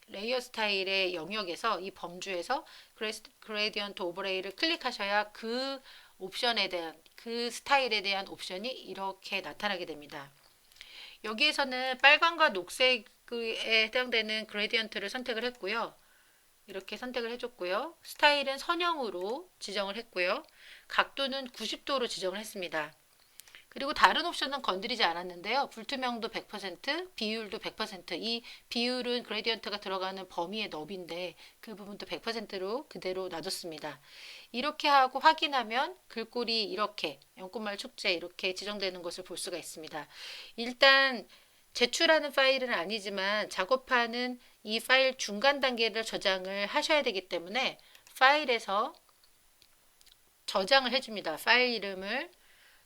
레이어 스타일의 영역에서 이 범주에서 그레디언트 오버레이를 클릭하셔야 그 옵션에 대한 그 스타일에 대한 옵션이 이렇게 나타나게 됩니다. 여기에서는 빨강과 녹색에 해당되는 그레디언트를 선택을 했고요. 이렇게 선택을 해줬고요. 스타일은 선형으로 지정을 했고요. 각도는 90도로 지정을 했습니다. 그리고 다른 옵션은 건드리지 않았는데요. 불투명도 100%, 비율도 100%. 이 비율은 그레디언트가 들어가는 범위의 너비인데 그 부분도 100%로 그대로 놔뒀습니다. 이렇게 하고 확인하면 글꼴이 이렇게 연꽃마을 축제 이렇게 지정되는 것을 볼 수가 있습니다. 일단 제출하는 파일은 아니지만 작업하는 이 파일 중간 단계를 저장을 하셔야 되기 때문에 파일에서 저장을 해줍니다. 파일 이름을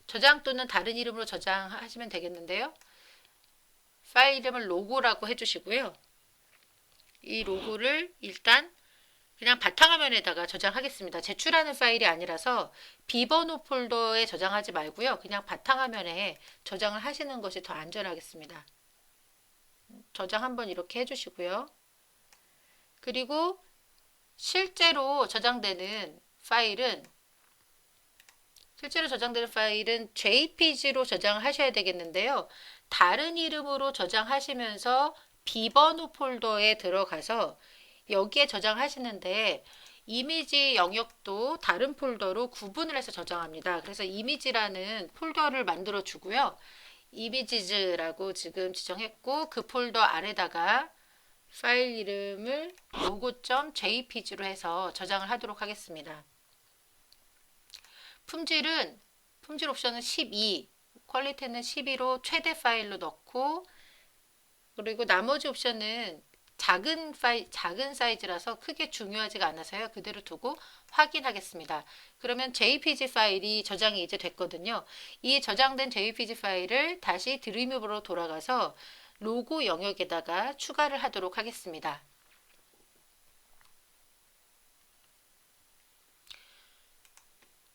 저장 또는 다른 이름으로 저장하시면 되겠는데요. 파일 이름을 로고라고 해주시고요. 이 로고를 일단 그냥 바탕화면에다가 저장하겠습니다. 제출하는 파일이 아니라서 비번호 폴더에 저장하지 말고요. 그냥 바탕화면에 저장을 하시는 것이 더 안전하겠습니다. 저장 한번 이렇게 해주시고요. 그리고 실제로 저장되는 파일은 JPG로 저장을 하셔야 되겠는데요. 다른 이름으로 저장하시면서 비번호 폴더에 들어가서 여기에 저장하시는데 이미지 영역도 다른 폴더로 구분을 해서 저장합니다. 그래서 이미지라는 폴더를 만들어 주고요. 이미지즈라고 지금 지정했고 그 폴더 아래다가 파일 이름을 logo.jpg로 해서 저장을 하도록 하겠습니다. 품질 옵션은 12, 퀄리티는 12로 최대 파일로 넣고 그리고 나머지 옵션은 작은 사이즈라서 크게 중요하지가 않아서요. 그대로 두고 확인하겠습니다. 그러면 JPG 파일이 저장이 이제 됐거든요. 이 저장된 JPG 파일을 다시 드림뷰로 돌아가서 로고 영역에다가 추가를 하도록 하겠습니다.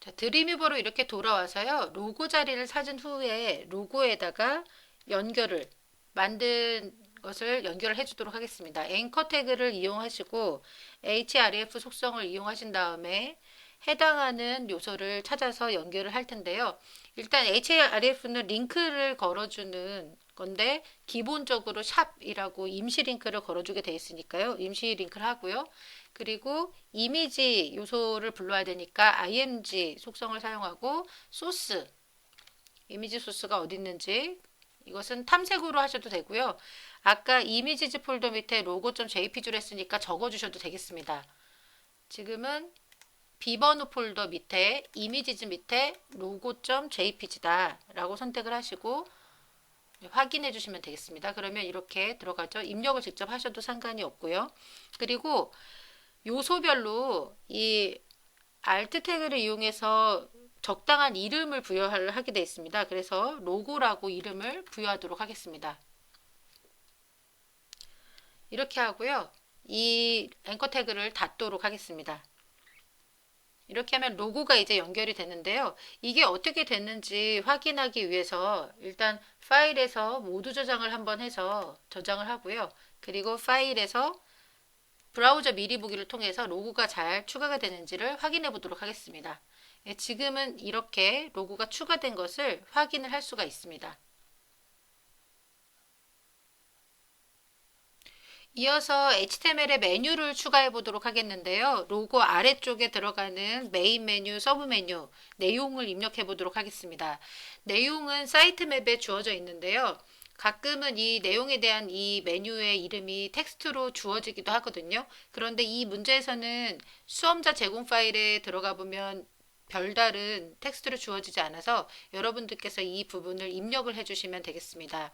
자, 드림뷰로 이렇게 돌아와서요. 로고 자리를 찾은 후에 로고에다가 연결을 만든 것을 연결을 해주도록 하겠습니다. 앵커 태그를 이용하시고 href 속성을 이용하신 다음에 해당하는 요소를 찾아서 연결을 할 텐데요. 일단 href는 링크를 걸어주는 건데 기본적으로 샵이라고 임시 링크를 걸어주게 되어 있으니까요. 임시 링크를 하고요. 그리고 이미지 요소를 불러야 되니까 img 속성을 사용하고 소스, 이미지 소스가 어디 있는지 이것은 탐색으로 하셔도 되고요. 아까 이미지즈 폴더 밑에 logo.jpg로 했으니까 적어주셔도 되겠습니다. 지금은 비번호 폴더 밑에 이미지즈 밑에 logo.jpg다 라고 선택을 하시고 확인해 주시면 되겠습니다. 그러면 이렇게 들어가죠. 입력을 직접 하셔도 상관이 없고요. 그리고 요소별로 이 Alt 태그를 이용해서 적당한 이름을 부여하게 되어 있습니다. 그래서 로고라고 이름을 부여하도록 하겠습니다. 이렇게 하고요. 이 앵커 태그를 닫도록 하겠습니다. 이렇게 하면 로고가 이제 연결이 되는데요. 이게 어떻게 됐는지 확인하기 위해서 일단 파일에서 모두 저장을 한번 해서 저장을 하고요. 그리고 파일에서 브라우저 미리 보기를 통해서 로고가 잘 추가가 되는지를 확인해 보도록 하겠습니다. 지금은 이렇게 로고가 추가된 것을 확인을 할 수가 있습니다. 이어서 HTML에 메뉴를 추가해 보도록 하겠는데요. 로고 아래쪽에 들어가는 메인 메뉴, 서브 메뉴, 내용을 입력해 보도록 하겠습니다. 내용은 사이트 맵에 주어져 있는데요. 가끔은 이 내용에 대한 이 메뉴의 이름이 텍스트로 주어지기도 하거든요. 그런데 이 문제에서는 수험자 제공 파일에 들어가 보면 별다른 텍스트로 주어지지 않아서 여러분들께서 이 부분을 입력을 해주시면 되겠습니다.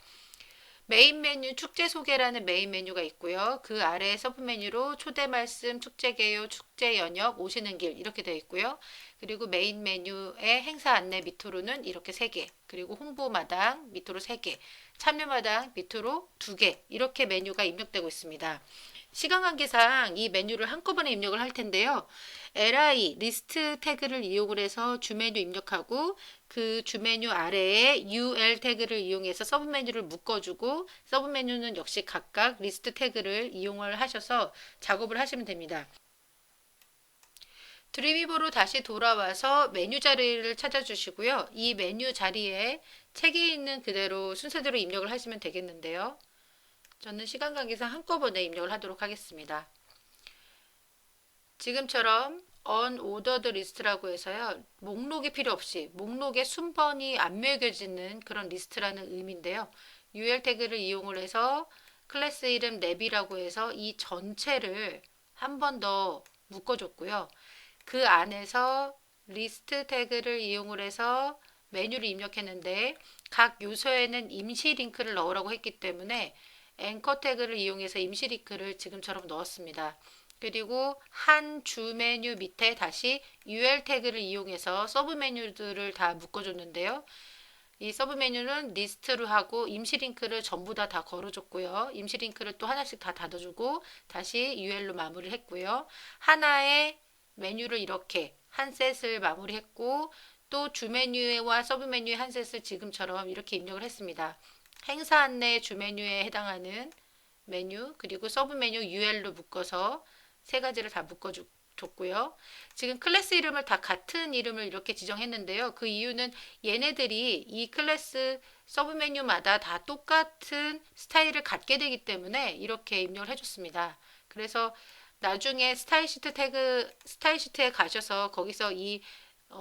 메인 메뉴 축제 소개라는 메인 메뉴가 있고요. 그 아래 서브 메뉴로 초대 말씀, 축제 개요, 축제 연역, 오시는 길 이렇게 되어 있고요. 그리고 메인 메뉴의 행사 안내 밑으로는 이렇게 3개, 그리고 홍보 마당 밑으로 3개, 참여 마당 밑으로 2개 이렇게 메뉴가 입력되고 있습니다. 시간 관계상 이 메뉴를 한꺼번에 입력을 할 텐데요. li 리스트 태그를 이용을 해서 주메뉴 입력하고 그 주메뉴 아래에 ul 태그를 이용해서 서브 메뉴를 묶어주고 서브 메뉴는 역시 각각 리스트 태그를 이용을 하셔서 작업을 하시면 됩니다. 드림위버로 다시 돌아와서 메뉴 자리를 찾아주시고요. 이 메뉴 자리에 책이 있는 그대로 순서대로 입력을 하시면 되겠는데요. 저는 시간 관계상 한꺼번에 입력을 하도록 하겠습니다. 지금처럼 unordered list라고 해서요. 목록이 필요 없이 목록의 순번이 안 매겨지는 그런 리스트라는 의미인데요. ul 태그를 이용을 해서 클래스 이름 랩이라고 해서 이 전체를 한 번 더 묶어줬고요. 그 안에서 리스트 태그를 이용을 해서 메뉴를 입력했는데 각 요소에는 임시 링크를 넣으라고 했기 때문에 앵커 태그를 이용해서 임시 링크를 지금처럼 넣었습니다. 그리고 한 주 메뉴 밑에 다시 ul 태그를 이용해서 서브 메뉴들을 다 묶어줬는데요. 이 서브 메뉴는 리스트로 하고 임시 링크를 전부 다 걸어줬고요. 임시 링크를 또 하나씩 다 닫아주고 다시 ul로 마무리를 했고요. 하나의 메뉴를 이렇게 한 셋을 마무리했고 또 주 메뉴와 서브 메뉴의 한 셋을 지금처럼 이렇게 입력을 했습니다. 행사 안내 주 메뉴에 해당하는 메뉴 그리고 서브 메뉴 ul로 묶어서 세 가지를 다 묶어줬고요. 지금 클래스 이름을 다 같은 이름을 이렇게 지정했는데요. 그 이유는 얘네들이 이 클래스 서브 메뉴마다 다 똑같은 스타일을 갖게 되기 때문에 이렇게 입력을 해줬습니다. 그래서 나중에 스타일 시트에 가셔서 거기서 이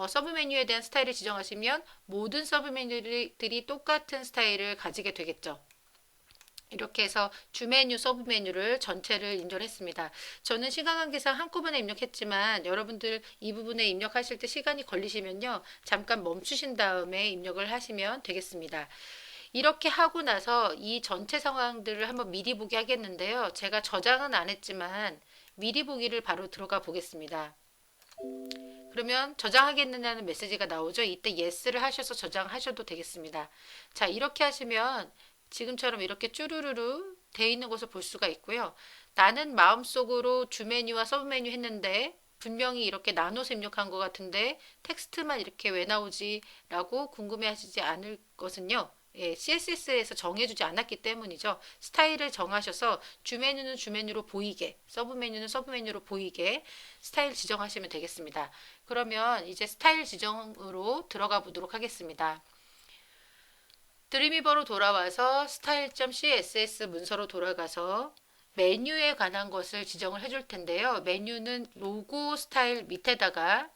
서브 메뉴에 대한 스타일을 지정하시면 모든 서브 메뉴들이 똑같은 스타일을 가지게 되겠죠. 이렇게 해서 주 메뉴, 서브 메뉴를 전체를 입력했습니다. 저는 시간 관계상 한꺼번에 입력했지만 여러분들 이 부분에 입력하실 때 시간이 걸리시면요. 잠깐 멈추신 다음에 입력을 하시면 되겠습니다. 이렇게 하고 나서 이 전체 상황들을 한번 미리 보기 하겠는데요. 제가 저장은 안 했지만 미리 보기를 바로 들어가 보겠습니다. 그러면 저장하겠느냐는 메시지가 나오죠. 이때 yes를 하셔서 저장하셔도 되겠습니다. 자, 이렇게 하시면 지금처럼 이렇게 쭈루루루 돼 있는 것을 볼 수가 있고요. 나는 마음속으로 주 메뉴와 서브 메뉴 했는데 분명히 이렇게 나눠서 입력한 것 같은데 텍스트만 이렇게 왜 나오지? 라고 궁금해 하시지 않을 것은요. 예, CSS에서 정해주지 않았기 때문이죠. 스타일을 정하셔서 주 메뉴는 주 메뉴로 보이게, 서브 메뉴는 서브 메뉴로 보이게 스타일 지정하시면 되겠습니다. 그러면 이제 스타일 지정으로 들어가 보도록 하겠습니다. 드림위버로 돌아와서 style.css 문서로 돌아가서 메뉴에 관한 것을 지정을 해줄 텐데요. 메뉴는 로고 스타일 밑에다가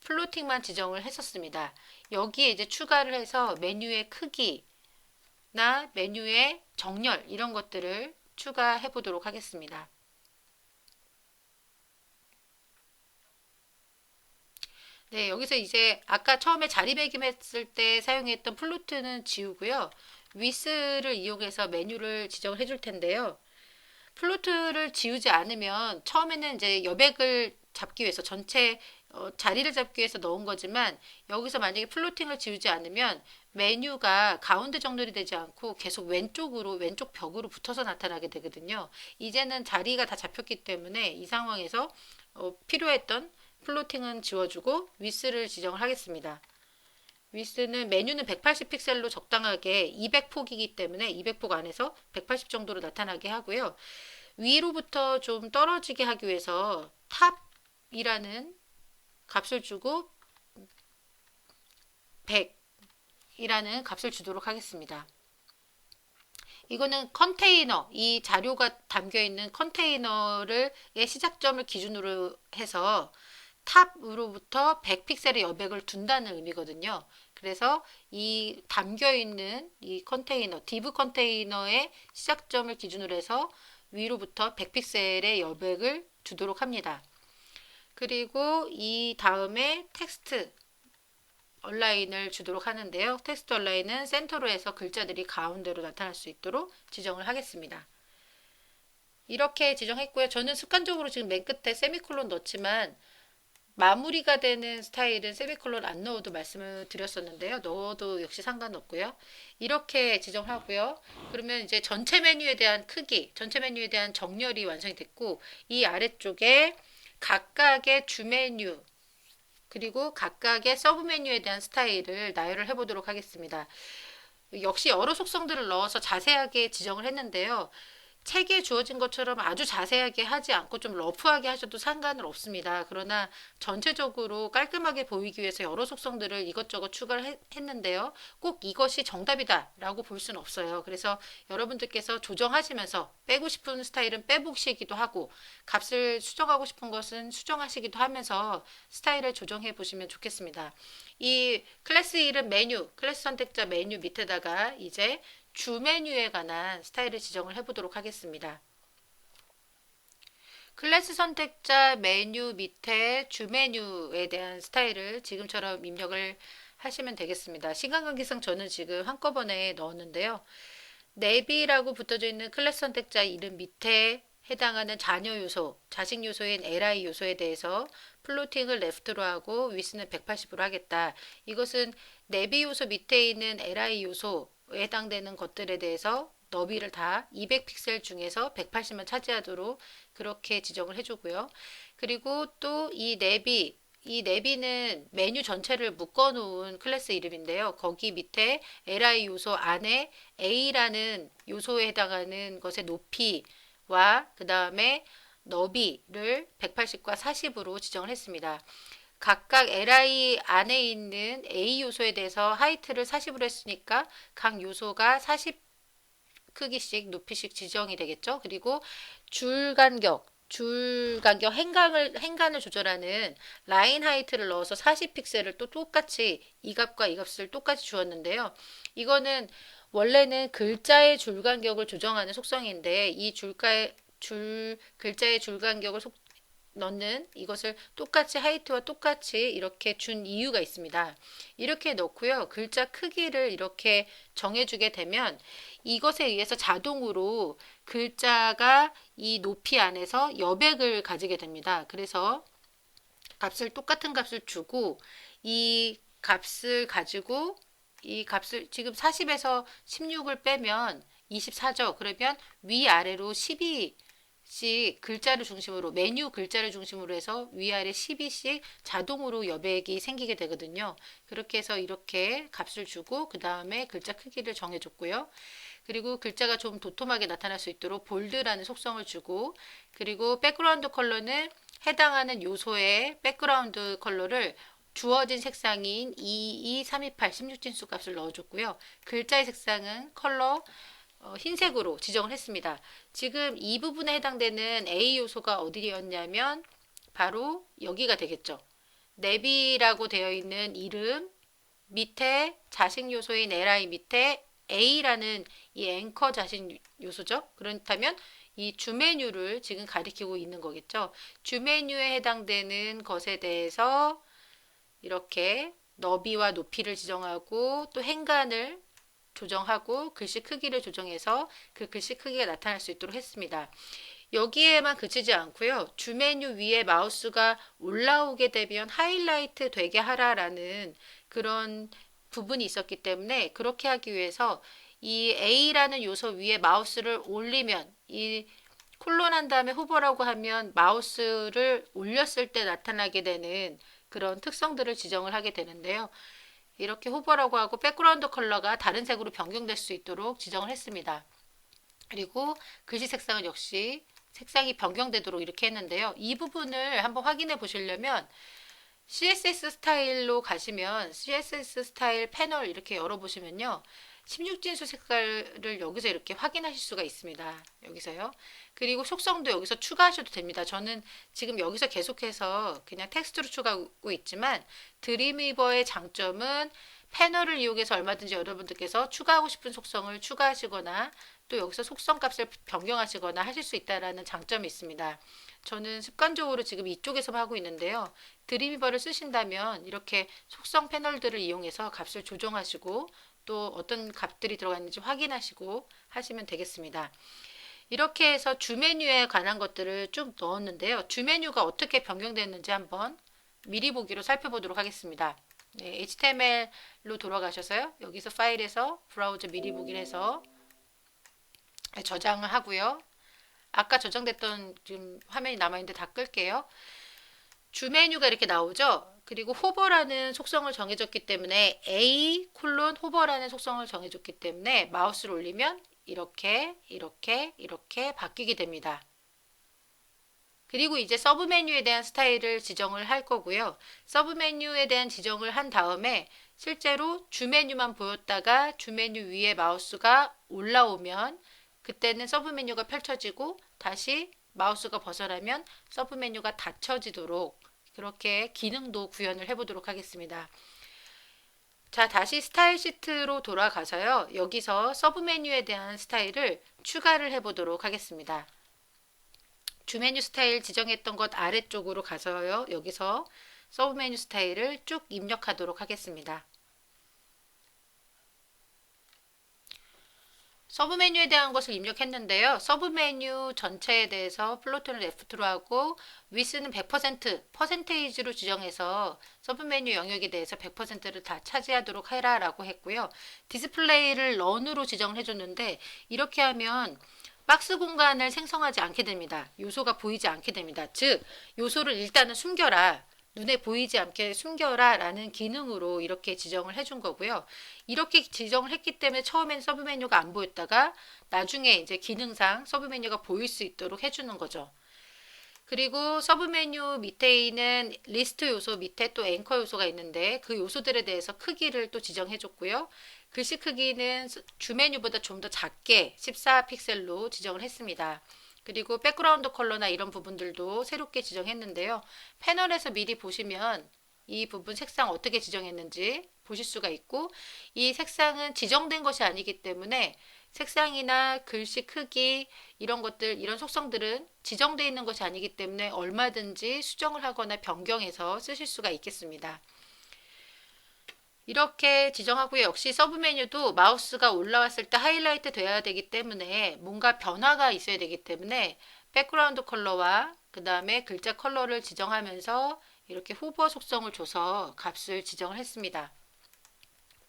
플로팅만 지정을 했었습니다. 여기에 이제 추가를 해서 메뉴의 크기나 메뉴의 정렬 이런 것들을 추가해 보도록 하겠습니다. 네, 여기서 이제 아까 처음에 자리매김했을 때 사용했던 플로트는 지우고요. 위스를 이용해서 메뉴를 지정을 해줄 텐데요. 플로트를 지우지 않으면 처음에는 이제 여백을 잡기 위해서 전체 자리를 잡기 위해서 넣은 거지만 여기서 만약에 플로팅을 지우지 않으면 메뉴가 가운데 정렬이 되지 않고 계속 왼쪽 벽으로 붙어서 나타나게 되거든요. 이제는 자리가 다 잡혔기 때문에 이 상황에서 필요했던 플로팅은 지워주고 위스를 지정을 하겠습니다. 위스는 메뉴는 180 픽셀로 적당하게 200폭이기 때문에 200폭 안에서 180 정도로 나타나게 하고요. 위로부터 좀 떨어지게 하기 위해서 탑이라는 값을 주고 100이라는 값을 주도록 하겠습니다. 이거는 컨테이너, 이 자료가 담겨있는 컨테이너의 시작점을 기준으로 해서 탑으로부터 100픽셀의 여백을 둔다는 의미거든요. 그래서 이 담겨있는 이 컨테이너, div 컨테이너의 시작점을 기준으로 해서 위로부터 100픽셀의 여백을 주도록 합니다. 그리고 이 다음에 텍스트 얼라인을 주도록 하는데요. 텍스트 얼라인은 센터로 해서 글자들이 가운데로 나타날 수 있도록 지정을 하겠습니다. 이렇게 지정했고요. 저는 습관적으로 지금 맨 끝에 세미콜론 넣지만 마무리가 되는 스타일은 세미콜론 안 넣어도 말씀을 드렸었는데요. 넣어도 역시 상관없고요. 이렇게 지정하고요. 그러면 이제 전체 메뉴에 대한 크기, 전체 메뉴에 대한 정렬이 완성이 됐고, 이 아래쪽에 각각의 주 메뉴, 그리고 각각의 서브 메뉴에 대한 스타일을 나열을 해보도록 하겠습니다. 역시 여러 속성들을 넣어서 자세하게 지정을 했는데요. 책에 주어진 것처럼 아주 자세하게 하지 않고 좀 러프하게 하셔도 상관은 없습니다. 그러나 전체적으로 깔끔하게 보이기 위해서 여러 속성들을 이것저것 추가를 했는데요. 꼭 이것이 정답이다라고 볼 수는 없어요. 그래서 여러분들께서 조정하시면서 빼고 싶은 스타일은 빼보시기도 하고 값을 수정하고 싶은 것은 수정하시기도 하면서 스타일을 조정해 보시면 좋겠습니다. 이 클래스 이름 메뉴, 클래스 선택자 메뉴 밑에다가 이제 주 메뉴에 관한 스타일을 지정을 해보도록 하겠습니다. 클래스 선택자 메뉴 밑에 주 메뉴에 대한 스타일을 지금처럼 입력을 하시면 되겠습니다. 시간 관계상 저는 지금 한꺼번에 넣었는데요. 내비라고 붙어져 있는 클래스 선택자 이름 밑에 해당하는 자녀 요소, 자식 요소인 li 요소에 대해서 플로팅을 레프트로 하고 위스는 180으로 하겠다. 이것은 내비 요소 밑에 있는 li 요소에 해당되는 것들에 대해서 너비를 다 200픽셀 중에서 180만 차지하도록 그렇게 지정을 해주고요. 그리고 또 이 내비는 메뉴 전체를 묶어놓은 클래스 이름인데요. 거기 밑에 li 요소 안에 a라는 요소에 해당하는 것의 높이와 그 다음에 너비를 180과 40으로 지정을 했습니다. 각각 li 안에 있는 a 요소에 대해서 하이트를 40으로 했으니까 각 요소가 40 크기씩 높이씩 지정이 되겠죠. 그리고 줄 간격 행간을 조절하는 라인 하이트를 넣어서 40픽셀을 또 똑같이 이 값과 이 값을 똑같이 주었는데요. 이거는 원래는 글자의 줄 간격을 조정하는 속성인데 이 글자의 줄 간격을 넣는 이것을 똑같이 하이트와 똑같이 이렇게 준 이유가 있습니다. 이렇게 넣고요. 글자 크기를 이렇게 정해주게 되면 이것에 의해서 자동으로 글자가 이 높이 안에서 여백을 가지게 됩니다. 그래서 똑같은 값을 주고 이 값을 가지고 이 값을 지금 40에서 16을 빼면 24죠. 그러면 위아래로 12씩 글자를 중심으로 메뉴 글자를 중심으로 해서 위아래 12씩 자동으로 여백이 생기게 되거든요. 그렇게 해서 이렇게 값을 주고 그 다음에 글자 크기를 정해줬고요. 그리고 글자가 좀 도톰하게 나타날 수 있도록 볼드라는 속성을 주고 그리고 백그라운드 컬러는 해당하는 요소의 백그라운드 컬러를 주어진 색상인 22328 16진수 값을 넣어줬고요. 글자의 색상은 컬러 흰색으로 지정을 했습니다. 지금 이 부분에 해당되는 A 요소가 어디였냐면 바로 여기가 되겠죠. 내비라고 되어 있는 이름 밑에 자식 요소인 li 밑에 A라는 이 앵커 자식 요소죠. 그렇다면 이 주 메뉴를 지금 가리키고 있는 거겠죠. 주 메뉴에 해당되는 것에 대해서 이렇게 너비와 높이를 지정하고 또 행간을 조정하고 글씨 크기를 조정해서 그 글씨 크기가 나타날 수 있도록 했습니다. 여기에만 그치지 않고요. 주 메뉴 위에 마우스가 올라오게 되면 하이라이트 되게 하라라는 그런 부분이 있었기 때문에 그렇게 하기 위해서 이 A라는 요소 위에 마우스를 올리면 이 콜론한 다음에 후보라고 하면 마우스를 올렸을 때 나타나게 되는 그런 특성들을 지정을 하게 되는데요. 이렇게 후보라고 하고 백그라운드 컬러가 다른 색으로 변경될 수 있도록 지정을 했습니다. 그리고 글씨 색상은 역시 색상이 변경되도록 이렇게 했는데요. 이 부분을 한번 확인해 보시려면 CSS 스타일로 가시면 CSS 스타일 패널 이렇게 열어보시면요. 16진수 색깔을 여기서 이렇게 확인하실 수가 있습니다. 여기서요. 그리고 속성도 여기서 추가하셔도 됩니다. 저는 지금 여기서 계속해서 그냥 텍스트로 추가하고 있지만 드림위버의 장점은 패널을 이용해서 얼마든지 여러분들께서 추가하고 싶은 속성을 추가하시거나 또 여기서 속성 값을 변경하시거나 하실 수 있다는 장점이 있습니다. 저는 습관적으로 지금 이쪽에서 하고 있는데요. 드림위버를 쓰신다면 이렇게 속성 패널들을 이용해서 값을 조정하시고 또 어떤 값들이 들어가 있는지 확인하시고 하시면 되겠습니다. 이렇게 해서 주 메뉴에 관한 것들을 쭉 넣었는데요. 주 메뉴가 어떻게 변경됐는지 한번 미리 보기로 살펴보도록 하겠습니다. 네, HTML로 돌아가셔서요. 여기서 파일에서 브라우저 미리 보기를 해서 저장을 하고요. 아까 저장됐던 지금 화면이 남아있는데 다 끌게요. 주 메뉴가 이렇게 나오죠. 그리고 호버라는 속성을 정해줬기 때문에 A 콜론 호버라는 속성을 정해줬기 때문에 마우스를 올리면 이렇게 바뀌게 됩니다. 그리고 이제 서브 메뉴에 대한 스타일을 지정을 할 거고요. 서브 메뉴에 대한 지정을 한 다음에 실제로 주 메뉴만 보였다가 주 메뉴 위에 마우스가 올라오면 그때는 서브 메뉴가 펼쳐지고 다시 마우스가 벗어나면 서브 메뉴가 닫혀지도록 그렇게 기능도 구현을 해보도록 하겠습니다. 자, 다시 스타일 시트로 돌아가서요. 여기서 서브 메뉴에 대한 스타일을 추가를 해보도록 하겠습니다. 주 메뉴 스타일 지정했던 것 아래쪽으로 가서요. 여기서 서브 메뉴 스타일을 쭉 입력하도록 하겠습니다. 서브 메뉴에 대한 것을 입력했는데요. 서브 메뉴 전체에 대해서 플로트는 레프트로 하고 위스는 100% 퍼센테이지로 지정해서 서브 메뉴 영역에 대해서 100%를 다 차지하도록 해라 라고 했고요. 디스플레이를 런으로 지정을 해줬는데 이렇게 하면 박스 공간을 생성하지 않게 됩니다. 요소가 보이지 않게 됩니다. 즉 요소를 일단은 숨겨라. 눈에 보이지 않게 숨겨라 라는 기능으로 이렇게 지정을 해준 거고요. 이렇게 지정을 했기 때문에 처음엔 서브 메뉴가 안 보였다가 나중에 이제 기능상 서브 메뉴가 보일 수 있도록 해주는 거죠. 그리고 서브 메뉴 밑에 있는 리스트 요소 밑에 또 앵커 요소가 있는데 그 요소들에 대해서 크기를 또 지정해 줬고요. 글씨 크기는 주 메뉴보다 좀 더 작게 14픽셀로 지정을 했습니다. 그리고 백그라운드 컬러나 이런 부분들도 새롭게 지정했는데요. 패널에서 미리 보시면 이 부분 색상 어떻게 지정했는지 보실 수가 있고 이 색상은 지정된 것이 아니기 때문에 색상이나 글씨 크기 이런 것들 이런 속성들은 지정되어 있는 것이 아니기 때문에 얼마든지 수정을 하거나 변경해서 쓰실 수가 있겠습니다. 이렇게 지정하고요. 역시 서브 메뉴도 마우스가 올라왔을 때 하이라이트 돼야 되기 때문에 뭔가 변화가 있어야 되기 때문에 백그라운드 컬러와 그 다음에 글자 컬러를 지정하면서 이렇게 호버 속성을 줘서 값을 지정을 했습니다.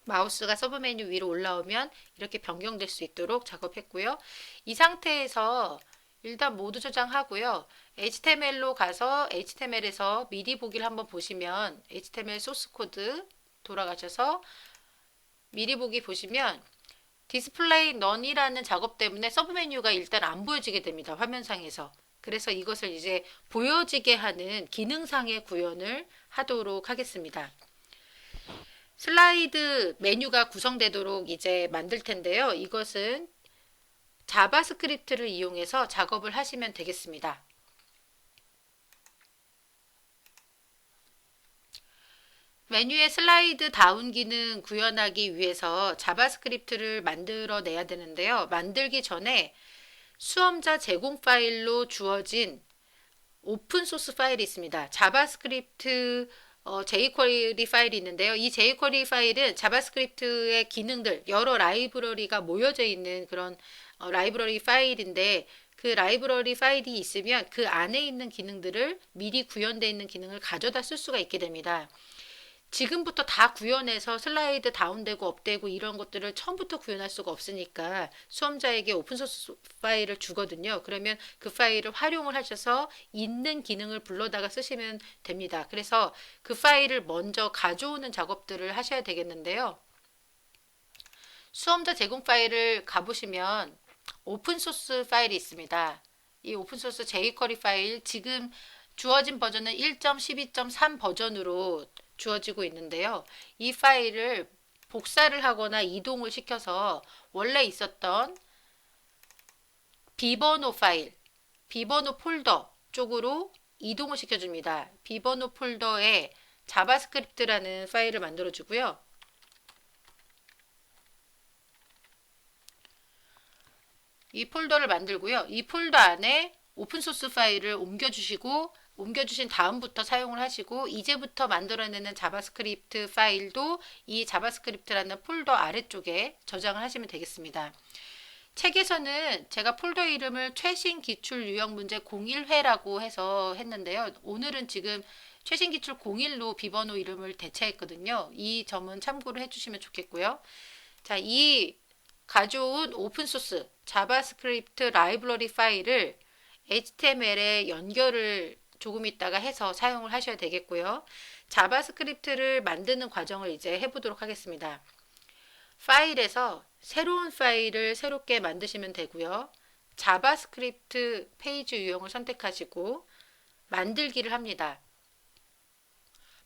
마우스가 서브 메뉴 위로 올라오면 이렇게 변경될 수 있도록 작업했고요. 이 상태에서 일단 모두 저장하고요. HTML로 가서 HTML에서 미리 보기를 한번 보시면 HTML 소스 코드 돌아가셔서 미리 보기 보시면 디스플레이 넌이라는 작업 때문에 서브 메뉴가 일단 안 보여지게 됩니다. 화면상에서. 그래서 이것을 이제 보여지게 하는 기능상의 구현을 하도록 하겠습니다. 슬라이드 메뉴가 구성되도록 이제 만들 텐데요. 이것은 자바스크립트를 이용해서 작업을 하시면 되겠습니다. 메뉴의 슬라이드 다운 기능 구현하기 위해서 자바스크립트를 만들어내야 되는데요. 만들기 전에 수험자 제공 파일로 주어진 오픈소스 파일이 있습니다. 자바스크립트 jQuery 파일이 있는데요. 이 jQuery 파일은 자바스크립트의 기능들, 여러 라이브러리가 모여져 있는 그런 라이브러리 파일인데 그 라이브러리 파일이 있으면 그 안에 있는 기능들을 미리 구현되어 있는 기능을 가져다 쓸 수가 있게 됩니다. 지금부터 다 구현해서 슬라이드 다운되고 업되고 이런 것들을 처음부터 구현할 수가 없으니까 수험자에게 오픈소스 파일을 주거든요. 그러면 그 파일을 활용을 하셔서 있는 기능을 불러다가 쓰시면 됩니다. 그래서 그 파일을 먼저 가져오는 작업들을 하셔야 되겠는데요. 수험자 제공 파일을 가보시면 오픈소스 파일이 있습니다. 이 오픈소스 jQuery 파일 지금 주어진 버전은 1.12.3 버전으로 주어지고 있는데요. 이 파일을 복사를 하거나 이동을 시켜서 원래 있었던 비번호 파일, 비번호 폴더 쪽으로 이동을 시켜줍니다. 비번호 폴더에 자바스크립트라는 파일을 만들어주고요. 이 폴더를 만들고요. 이 폴더 안에 오픈소스 파일을 옮겨주신 다음부터 사용을 하시고 이제부터 만들어내는 자바스크립트 파일도 이 자바스크립트라는 폴더 아래쪽에 저장을 하시면 되겠습니다. 책에서는 제가 폴더 이름을 최신 기출 유형 문제 01회라고 해서 했는데요. 오늘은 지금 최신 기출 01로 비번호 이름을 대체했거든요. 이 점은 참고를 해주시면 좋겠고요. 자, 이 가져온 오픈소스 자바스크립트 라이브러리 파일을 HTML에 연결을 조금 있다가 해서 사용을 하셔야 되겠고요. 자바스크립트를 만드는 과정을 이제 해보도록 하겠습니다. 파일에서 새로운 파일을 새롭게 만드시면 되고요. 자바스크립트 페이지 유형을 선택하시고 만들기를 합니다.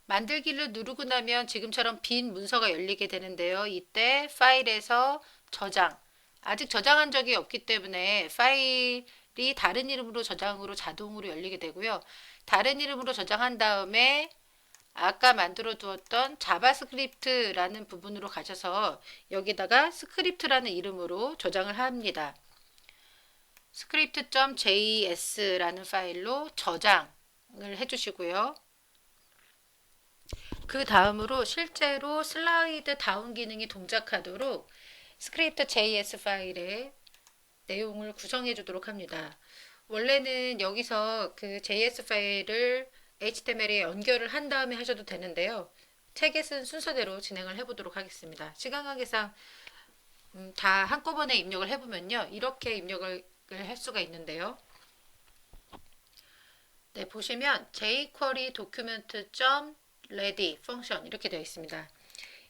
만들기를 누르고 나면 지금처럼 빈 문서가 열리게 되는데요. 이때 파일에서 저장, 아직 저장한 적이 없기 때문에 파일이 다른 이름으로 저장으로 자동으로 열리게 되고요. 다른 이름으로 저장한 다음에 아까 만들어 두었던 자바스크립트라는 부분으로 가셔서 여기다가 스크립트라는 이름으로 저장을 합니다. script.js라는 파일로 저장을 해주시고요. 그 다음으로 실제로 슬라이드 다운 기능이 동작하도록 script.js 파일에 내용을 구성해 주도록 합니다. 원래는 여기서 그 JS 파일을 HTML에 연결을 한 다음에 하셔도 되는데요. 책에 쓴 순서대로 진행을 해보도록 하겠습니다. 시간 관계상 다 한꺼번에 입력을 해보면요. 이렇게 입력을 할 수가 있는데요. 네, 보시면 jQuery document.ready 펑션 이렇게 되어 있습니다.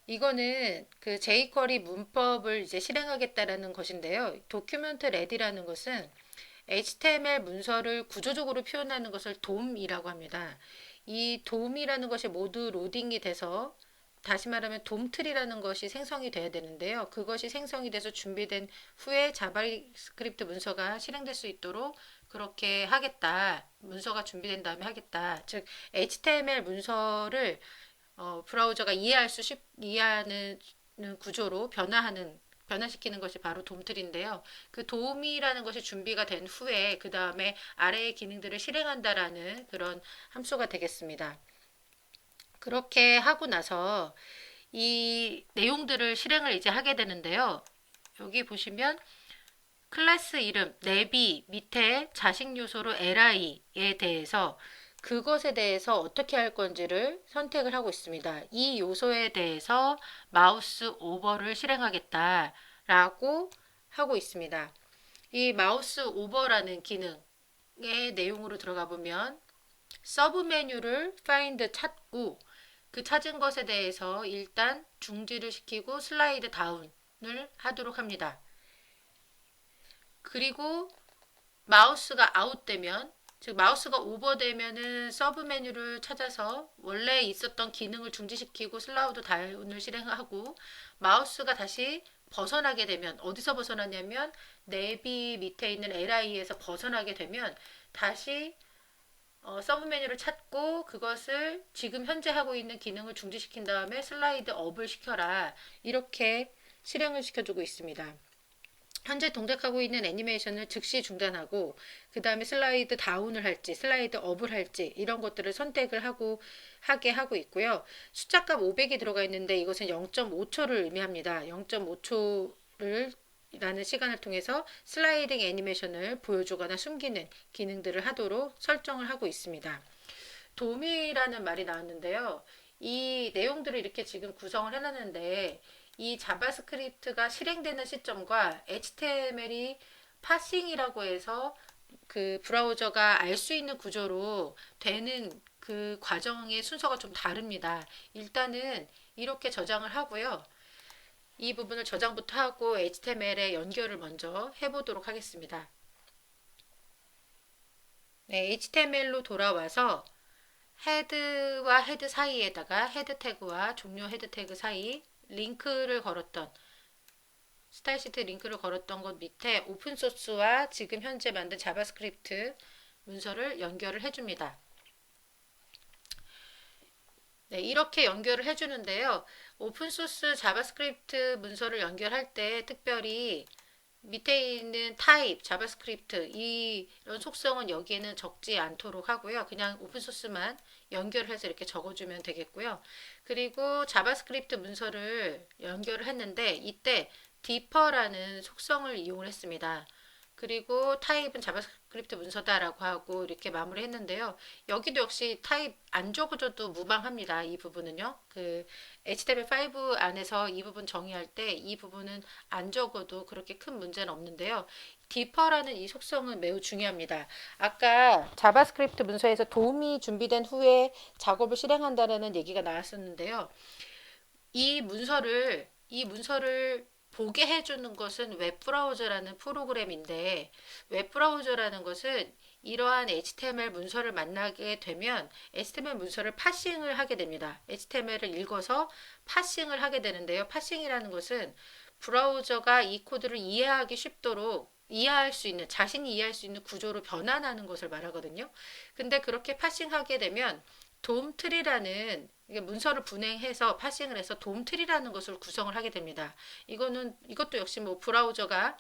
이거는 그 jQuery 문법을 이제 실행하겠다라는 것인데요. document ready라는 것은 HTML 문서를 구조적으로 표현하는 것을 DOM이라고 합니다. 이 DOM이라는 것이 모두 로딩이 돼서 다시 말하면 돔트리라는 것이 생성이 돼야 되는데요. 그것이 생성이 돼서 준비된 후에 자바스크립트 문서가 실행될 수 있도록 그렇게 하겠다. 문서가 준비된 다음에 하겠다. 즉 HTML 문서를 브라우저가 이해하는 구조로 변화시키는 것이 바로 돔틀인데요. 그 돔이라는 것이 준비가 된 후에 그 다음에 아래의 기능들을 실행한다라는 그런 함수가 되겠습니다. 그렇게 하고 나서 이 내용들을 실행을 이제 하게 되는데요. 여기 보시면 클래스 이름, 내비 밑에 자식 요소로 li에 대해서 그것에 대해서 어떻게 할 건지를 선택을 하고 있습니다. 이 요소에 대해서 마우스 오버를 실행하겠다라고 하고 있습니다. 이 마우스 오버라는 기능의 내용으로 들어가 보면 서브 메뉴를 find 찾고 그 찾은 것에 대해서 일단 중지를 시키고 슬라이드 다운을 하도록 합니다. 그리고 마우스가 아웃되면 즉 마우스가 오버되면은 서브 메뉴를 찾아서 원래 있었던 기능을 중지시키고 슬라이드 다운을 실행하고 마우스가 다시 벗어나게 되면 어디서 벗어나냐면 내비 밑에 있는 li에서 벗어나게 되면 다시 서브 메뉴를 찾고 그것을 지금 현재 하고 있는 기능을 중지시킨 다음에 슬라이드 업을 시켜라 이렇게 실행을 시켜주고 있습니다. 현재 동작하고 있는 애니메이션을 즉시 중단하고 그 다음에 슬라이드 다운을 할지 슬라이드 업을 할지 이런 것들을 선택을 하게 하고 있고요. 숫자값 500이 들어가 있는데 이것은 0.5초를 의미합니다. 0.5초를 라는 시간을 통해서 슬라이딩 애니메이션을 보여주거나 숨기는 기능들을 하도록 설정을 하고 있습니다. 도미라는 말이 나왔는데요. 이 내용들을 이렇게 지금 구성을 해놨는데 이 자바스크립트가 실행되는 시점과 HTML이 파싱이라고 해서 그 브라우저가 알 수 있는 구조로 되는 그 과정의 순서가 좀 다릅니다. 일단은 이렇게 저장을 하고요. 이 부분을 저장부터 하고 HTML에 연결을 먼저 해보도록 하겠습니다. 네, HTML로 돌아와서 헤드와 헤드 사이에다가 헤드 태그와 종료 헤드 태그 사이 링크를 걸었던 스타일 시트 링크를 걸었던 것 밑에 오픈소스와 지금 현재 만든 자바스크립트 문서를 연결을 해줍니다. 네, 이렇게 연결을 해주는데요. 오픈소스 자바스크립트 문서를 연결할 때 특별히 밑에 있는 타입, 자바스크립트 이런 속성은 여기에는 적지 않도록 하고요. 그냥 오픈소스만 연결해서 이렇게 적어주면 되겠고요. 그리고 자바스크립트 문서를 연결을 했는데 이때 디퍼라는 속성을 이용을 했습니다. 그리고 타입은 자바스크립트 문서다라고 하고 이렇게 마무리했는데요. 여기도 역시 타입 안 적어줘도 무방합니다. 이 부분은요. 그 HTML5 안에서 이 부분 정의할 때 이 부분은 안 적어도 그렇게 큰 문제는 없는데요. 디퍼라는 이 속성은 매우 중요합니다. 아까 자바스크립트 문서에서 도움이 준비된 후에 작업을 실행한다는 얘기가 나왔었는데요. 이 문서를 보게 해주는 것은 웹브라우저라는 프로그램인데, 웹브라우저라는 것은 이러한 HTML 문서를 만나게 되면 HTML 문서를 파싱을 하게 됩니다. HTML을 읽어서 파싱을 하게 되는데요. 파싱이라는 것은 브라우저가 이 코드를 이해하기 쉽도록 이해할 수 있는, 자신이 이해할 수 있는 구조로 변환하는 것을 말하거든요. 근데 그렇게 파싱하게 되면 돔트리라는 문서를 분해해서 파싱을 해서 돔트리라는 것을 구성을 하게 됩니다. 이것도 역시 뭐 브라우저가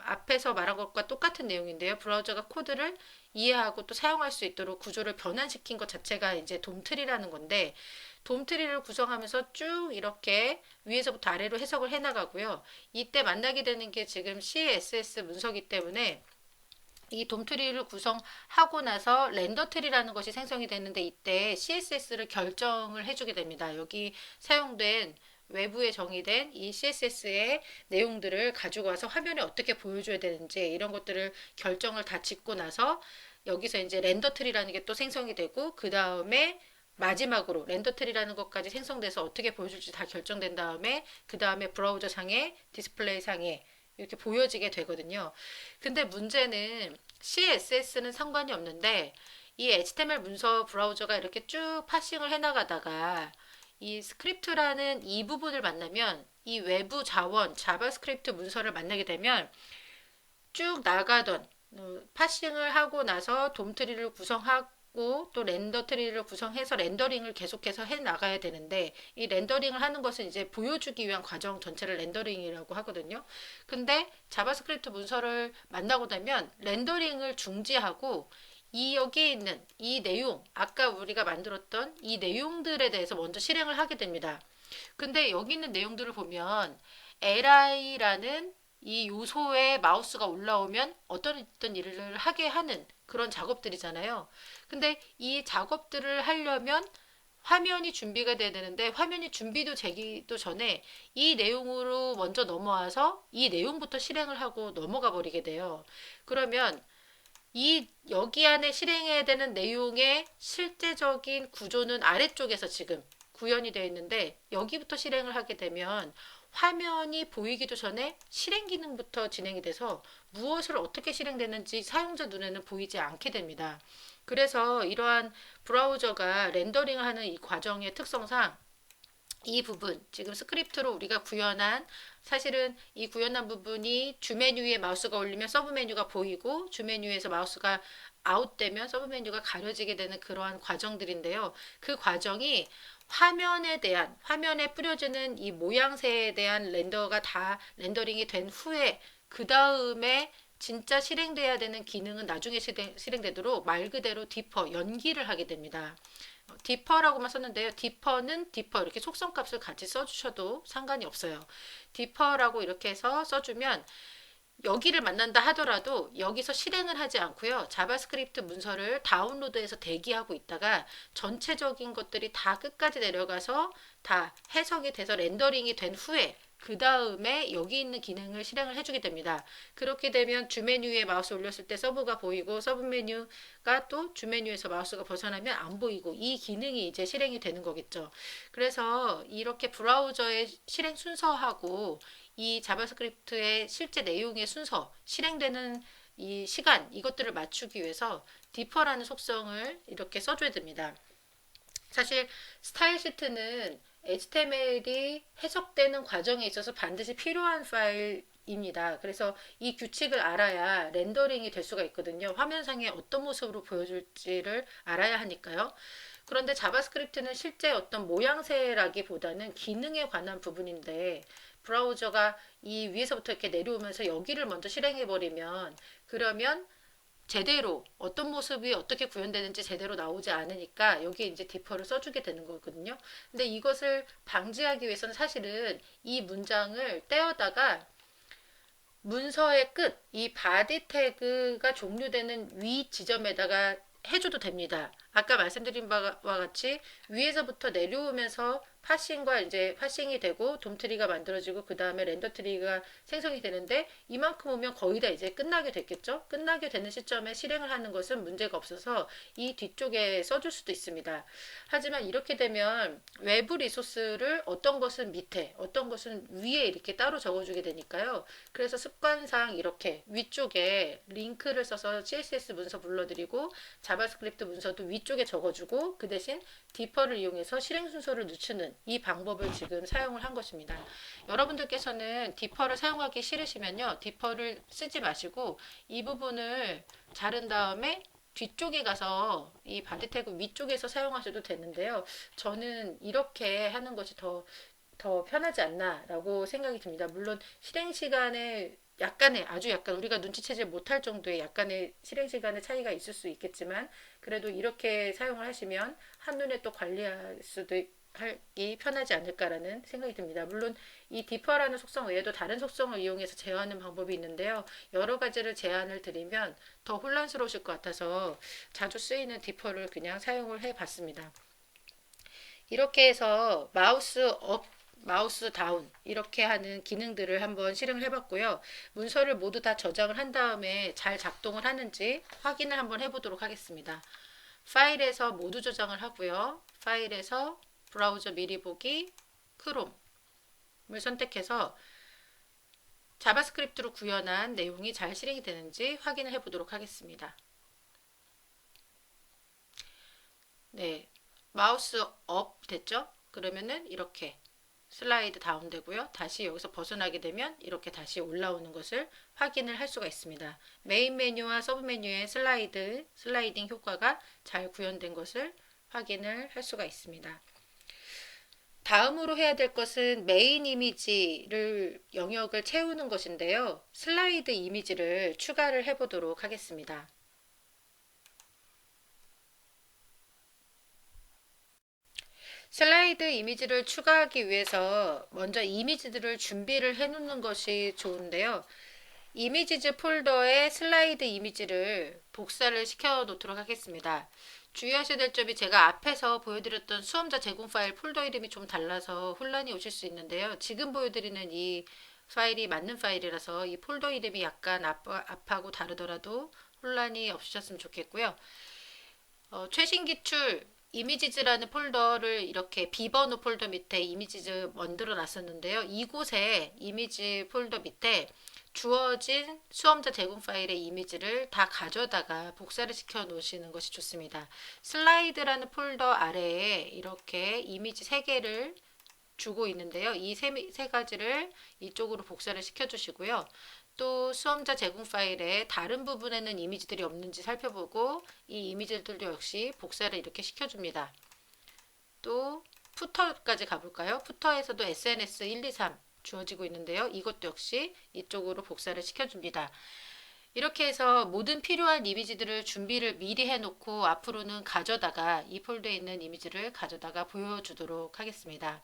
앞에서 말한 것과 똑같은 내용인데요. 브라우저가 코드를 이해하고 또 사용할 수 있도록 구조를 변환시킨 것 자체가 이제 돔트리라는 건데, 돔트리를 구성하면서 쭉 이렇게 위에서부터 아래로 해석을 해나가고요. 이때 만나게 되는 게 지금 CSS 문서기 때문에 이 돔트리를 구성하고 나서 렌더트리라는 것이 생성이 되는데, 이때 CSS를 결정을 해주게 됩니다. 여기 사용된 외부에 정의된 이 CSS의 내용들을 가지고 와서 화면에 어떻게 보여줘야 되는지 이런 것들을 결정을 다 짓고 나서 여기서 이제 렌더트리라는 게 또 생성이 되고, 그 다음에 마지막으로 렌더트리라는 것까지 생성돼서 어떻게 보여줄지 다 결정된 다음에 그 다음에 브라우저 상에 디스플레이 상에 이렇게 보여지게 되거든요. 근데 문제는 CSS는 상관이 없는데 이 HTML 문서 브라우저가 이렇게 쭉 파싱을 해나가다가 이 스크립트라는 이 부분을 만나면, 이 외부 자원 자바스크립트 문서를 만나게 되면 쭉 나가던 파싱을 하고 나서 돔트리를 구성하고 또 렌더 트리를 구성해서 렌더링을 계속해서 해 나가야 되는데, 이 렌더링을 하는 것은 이제 보여주기 위한 과정 전체를 렌더링이라고 하거든요. 근데 자바스크립트 문서를 만나고 나면 렌더링을 중지하고 이 여기에 있는 이 내용, 아까 우리가 만들었던 이 내용들에 대해서 먼저 실행을 하게 됩니다. 근데 여기 있는 내용들을 보면 li라는 이 요소에 마우스가 올라오면 어떤 일을 하게 하는 그런 작업들이잖아요. 근데 이 작업들을 하려면 화면이 준비가 돼야 되는데, 화면이 준비도 되기도 전에 이 내용으로 먼저 넘어와서 이 내용부터 실행을 하고 넘어가 버리게 돼요. 그러면 이 여기 안에 실행해야 되는 내용의 실제적인 구조는 아래쪽에서 지금 구현이 되어 있는데, 여기부터 실행을 하게 되면 화면이 보이기도 전에 실행 기능부터 진행이 돼서 무엇을 어떻게 실행되는지 사용자 눈에는 보이지 않게 됩니다. 그래서 이러한 브라우저가 렌더링을 하는 이 과정의 특성상 이 부분, 지금 스크립트로 우리가 구현한, 사실은 이 구현한 부분이 주 메뉴에 마우스가 올리면 서브 메뉴가 보이고, 주 메뉴에서 마우스가 아웃되면 서브 메뉴가 가려지게 되는 그러한 과정들인데요. 그 과정이 화면에 뿌려지는 이 모양새에 대한 렌더가 다 렌더링이 된 후에 그 다음에 진짜 실행돼야 되는 기능은 나중에 실행되도록 말 그대로 디퍼, 연기를 하게 됩니다. 디퍼라고만 썼는데요. 디퍼는 디퍼 이렇게 속성값을 같이 써주셔도 상관이 없어요. 디퍼라고 이렇게 해서 써주면 여기를 만난다 하더라도 여기서 실행을 하지 않고요. 자바스크립트 문서를 다운로드해서 대기하고 있다가 전체적인 것들이 다 끝까지 내려가서 다 해석이 돼서 렌더링이 된 후에 그 다음에 여기 있는 기능을 실행을 해주게 됩니다. 그렇게 되면 주 메뉴에 마우스 올렸을 때 서브가 보이고, 서브 메뉴가 또 주 메뉴에서 마우스가 벗어나면 안 보이고, 이 기능이 이제 실행이 되는 거겠죠. 그래서 이렇게 브라우저의 실행 순서하고 이 자바스크립트의 실제 내용의 순서, 실행되는 이 시간, 이것들을 맞추기 위해서 디퍼라는 속성을 이렇게 써줘야 됩니다. 사실 스타일 시트는 HTML이 해석되는 과정에 있어서 반드시 필요한 파일입니다. 그래서 이 규칙을 알아야 렌더링이 될 수가 있거든요. 화면상에 어떤 모습으로 보여줄지를 알아야 하니까요. 그런데 자바스크립트는 실제 어떤 모양새라기보다는 기능에 관한 부분인데, 브라우저가 이 위에서부터 이렇게 내려오면서 여기를 먼저 실행해 버리면, 그러면 제대로 어떤 모습이 어떻게 구현되는지 제대로 나오지 않으니까 여기에 이제 디퍼를 써주게 되는 거거든요. 근데 이것을 방지하기 위해서는 사실은 이 문장을 떼어다가 문서의 끝, 이 바디 태그가 종료되는 위 지점에다가 해줘도 됩니다. 아까 말씀드린 바와 같이 위에서부터 내려오면서 파싱과 이제 파싱이 되고 돔트리가 만들어지고 그 다음에 렌더 트리가 생성이 되는데 이만큼 오면 거의 다 이제 끝나게 됐겠죠? 끝나게 되는 시점에 실행을 하는 것은 문제가 없어서 이 뒤쪽에 써줄 수도 있습니다. 하지만 이렇게 되면 외부 리소스를 어떤 것은 밑에, 어떤 것은 위에 이렇게 따로 적어주게 되니까요. 그래서 습관상 이렇게 위쪽에 링크를 써서 CSS 문서 불러드리고 자바스크립트 문서도 위쪽에 적어주고 그 대신 디퍼를 이용해서 실행 순서를 늦추는 이 방법을 지금 사용을 한 것입니다. 여러분들께서는 디퍼를 사용하기 싫으시면요. 디퍼를 쓰지 마시고 이 부분을 자른 다음에 뒤쪽에 가서 이 바디 태그 위쪽에서 사용하셔도 되는데요. 저는 이렇게 하는 것이 더 편하지 않나라고 생각이 듭니다. 물론 실행 시간에 약간의 아주 약간 우리가 눈치채지 못할 정도의 약간의 실행 시간의 차이가 있을 수 있겠지만 그래도 이렇게 사용을 하시면 한눈에 또 관리할 수도 하기 편하지 않을까라는 생각이 듭니다. 물론 이 디퍼라는 속성 외에도 다른 속성을 이용해서 제어하는 방법이 있는데요. 여러 가지를 제안을 드리면 더 혼란스러우실 것 같아서 자주 쓰이는 디퍼를 그냥 사용을 해 봤습니다. 이렇게 해서 마우스 업 마우스 다운 이렇게 하는 기능들을 한번 실행을 해봤고요. 문서를 모두 다 저장을 한 다음에 잘 작동을 하는지 확인을 한번 해보도록 하겠습니다. 파일에서 모두 저장을 하고요. 파일에서 브라우저 미리 보기 크롬을 선택해서 자바스크립트로 구현한 내용이 잘 실행이 되는지 확인을 해보도록 하겠습니다. 네, 마우스 업 됐죠? 그러면은 이렇게 슬라이드 다운 되고요. 다시 여기서 벗어나게 되면 이렇게 다시 올라오는 것을 확인을 할 수가 있습니다. 메인 메뉴와 서브 메뉴의 슬라이딩 효과가 잘 구현된 것을 확인을 할 수가 있습니다. 다음으로 해야 될 것은 메인 이미지를 영역을 채우는 것인데요. 슬라이드 이미지를 추가를 해 보도록 하겠습니다. 슬라이드 이미지를 추가하기 위해서 먼저 이미지들을 준비를 해 놓는 것이 좋은데요. 이미지즈 폴더에 슬라이드 이미지를 복사를 시켜 놓도록 하겠습니다. 주의하셔야 될 점이 제가 앞에서 보여드렸던 수험자 제공 파일 폴더 이름이 좀 달라서 혼란이 오실 수 있는데요. 지금 보여드리는 이 파일이 맞는 파일이라서 이 폴더 이름이 약간 앞하고 다르더라도 혼란이 없으셨으면 좋겠고요. 최신 기출 이미지즈라는 폴더를 이렇게 비번호 폴더 밑에 이미지즈 만들어 놨었는데요. 이곳에 이미지 폴더 밑에 주어진 수험자 제공 파일의 이미지를 다 가져다가 복사를 시켜 놓으시는 것이 좋습니다. 슬라이드라는 폴더 아래에 이렇게 이미지 3개를 주고 있는데요. 이 세 가지를 이쪽으로 복사를 시켜 주시고요. 또 수험자 제공 파일에 다른 부분에는 이미지들이 없는지 살펴보고 이 이미지들도 역시 복사를 이렇게 시켜줍니다. 또 푸터까지 가볼까요? 푸터에서도 SNS 1, 2, 3 주어지고 있는데요. 이것도 역시 이쪽으로 복사를 시켜줍니다. 이렇게 해서 모든 필요한 이미지들을 준비를 미리 해놓고 앞으로는 가져다가 이 폴더에 있는 이미지를 가져다가 보여주도록 하겠습니다.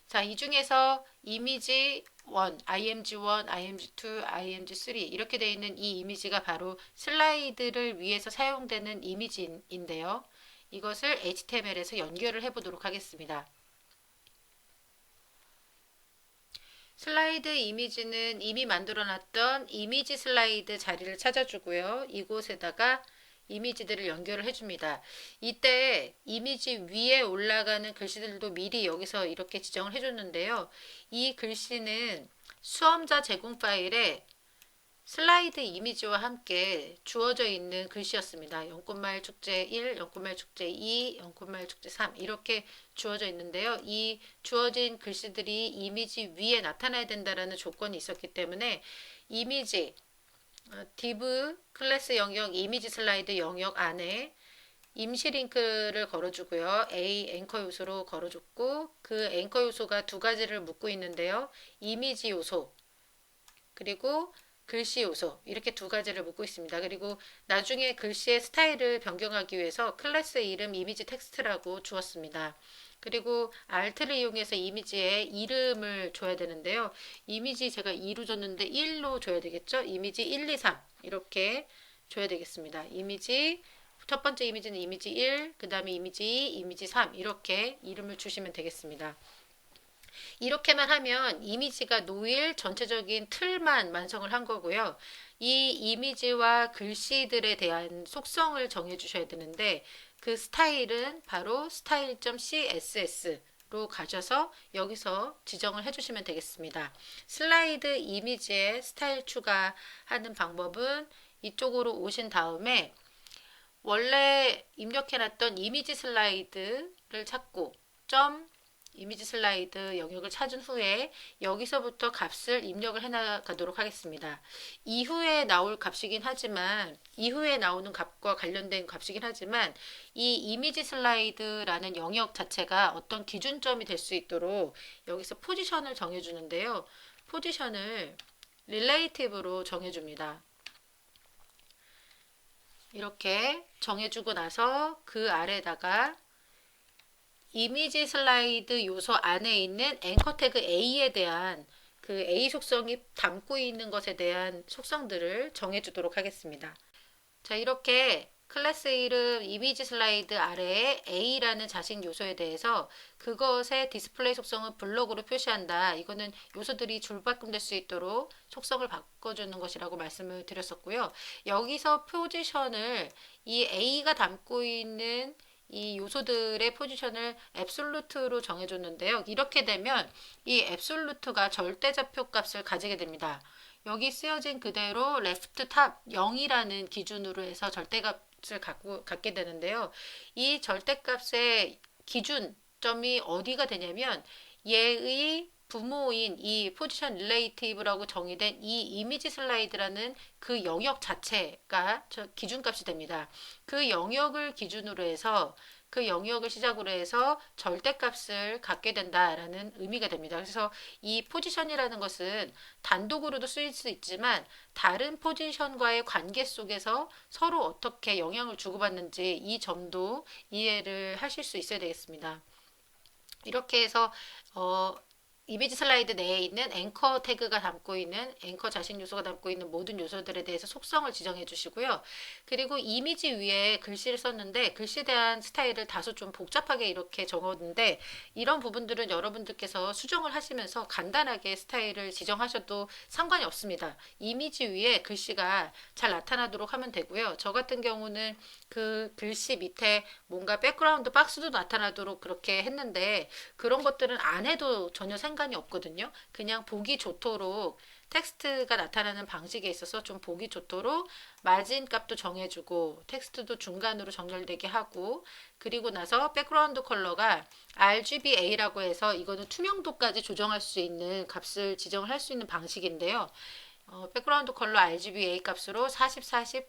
자, 이 중에서 이미지 1, img1, img2, img3 이렇게 되어 있는 이 이미지가 바로 슬라이드를 위해서 사용되는 이미지인데요. 이것을 HTML에서 연결을 해 보도록 하겠습니다. 슬라이드 이미지는 이미 만들어 놨던 이미지 슬라이드 자리를 찾아주고요. 이곳에다가 이미지들을 연결을 해줍니다. 이때 이미지 위에 올라가는 글씨들도 미리 여기서 이렇게 지정을 해줬는데요. 이 글씨는 수험자 제공 파일에 슬라이드 이미지와 함께 주어져 있는 글씨였습니다. 연꽃마을 축제 1, 연꽃마을 축제 2, 연꽃마을 축제 3 이렇게 주어져 있는데요. 이 주어진 글씨들이 이미지 위에 나타나야 된다는 조건이 있었기 때문에 이미지 div 클래스 영역 이미지 슬라이드 영역 안에 임시 링크를 걸어주고요. A 앵커 요소로 걸어줬고 그 앵커 요소가 두 가지를 묻고 있는데요. 이미지 요소 그리고 글씨 요소 이렇게 두 가지를 묻고 있습니다. 그리고 나중에 글씨의 스타일을 변경하기 위해서 클래스 이름 이미지 텍스트라고 주었습니다. 그리고 alt를 이용해서 이미지에 이름을 줘야 되는데요. 이미지 제가 2로 줬는데 1로 줘야 되겠죠? 이미지 1, 2, 3 이렇게 줘야 되겠습니다. 이미지 첫 번째 이미지는 이미지 1, 그 다음에 이미지 2, 이미지 3 이렇게 이름을 주시면 되겠습니다. 이렇게만 하면 이미지가 놓일 전체적인 틀만 완성을 한 거고요. 이 이미지와 글씨들에 대한 속성을 정해 주셔야 되는데 그 스타일은 바로 style.css로 가셔서 여기서 지정을 해주시면 되겠습니다. 슬라이드 이미지에 스타일 추가하는 방법은 이쪽으로 오신 다음에 원래 입력해놨던 이미지 슬라이드를 찾고 이미지 슬라이드 영역을 찾은 후에 여기서부터 값을 입력을 해 나가도록 하겠습니다. 이후에 나올 값이긴 하지만 이후에 나오는 값과 관련된 값이긴 하지만 이 이미지 슬라이드라는 영역 자체가 어떤 기준점이 될 수 있도록 여기서 포지션을 정해주는데요. 포지션을 릴레이티브로 정해줍니다. 이렇게 정해주고 나서 그 아래다가 이미지 슬라이드 요소 안에 있는 앵커 태그 A에 대한 그 A 속성이 담고 있는 것에 대한 속성들을 정해주도록 하겠습니다. 자, 이렇게 클래스 이름 이미지 슬라이드 아래에 A라는 자식 요소에 대해서 그것의 디스플레이 속성을 블록으로 표시한다. 이거는 요소들이 줄바꿈될 수 있도록 속성을 바꿔주는 것이라고 말씀을 드렸었고요. 여기서 포지션을 이 A가 담고 있는 이 요소들의 포지션을 앱솔루트로 정해줬는데요. 이렇게 되면 이 앱솔루트가 절대좌표 값을 가지게 됩니다. 여기 쓰여진 그대로 레프트 탑 0이라는 기준으로 해서 절대값을 갖게 되는데요. 이 절대값의 기준점이 어디가 되냐면 얘의 부모인 이 포지션 릴레이티브라고 정의된 이 이미지 슬라이드라는 그 영역 자체가 기준값이 됩니다. 그 영역을 기준으로 해서 그 영역을 시작으로 해서 절대값을 갖게 된다라는 의미가 됩니다. 그래서 이 포지션이라는 것은 단독으로도 쓰일 수 있지만 다른 포지션과의 관계 속에서 서로 어떻게 영향을 주고받는지 이 점도 이해를 하실 수 있어야 되겠습니다. 이렇게 해서 이미지 슬라이드 내에 있는 앵커 태그가 담고 있는 앵커 자식 요소가 담고 있는 모든 요소들에 대해서 속성을 지정해 주시고요. 그리고 이미지 위에 글씨를 썼는데 글씨에 대한 스타일을 다소 좀 복잡하게 이렇게 적었는데 이런 부분들은 여러분들께서 수정을 하시면서 간단하게 스타일을 지정하셔도 상관이 없습니다. 이미지 위에 글씨가 잘 나타나도록 하면 되고요. 저 같은 경우는 그 글씨 밑에 뭔가 백그라운드 박스도 나타나도록 그렇게 했는데 그런 것들은 안 해도 전혀 상관이 없거든요. 그냥 보기 좋도록 텍스트가 나타나는 방식에 있어서 좀 보기 좋도록 마진 값도 정해주고 텍스트도 중간으로 정렬되게 하고 그리고 나서 백그라운드 컬러가 RGBA라고 해서 이거는 투명도까지 조정할 수 있는 값을 지정을 할 수 있는 방식인데요. 백그라운드 컬러 RGBA 값으로 40, 40,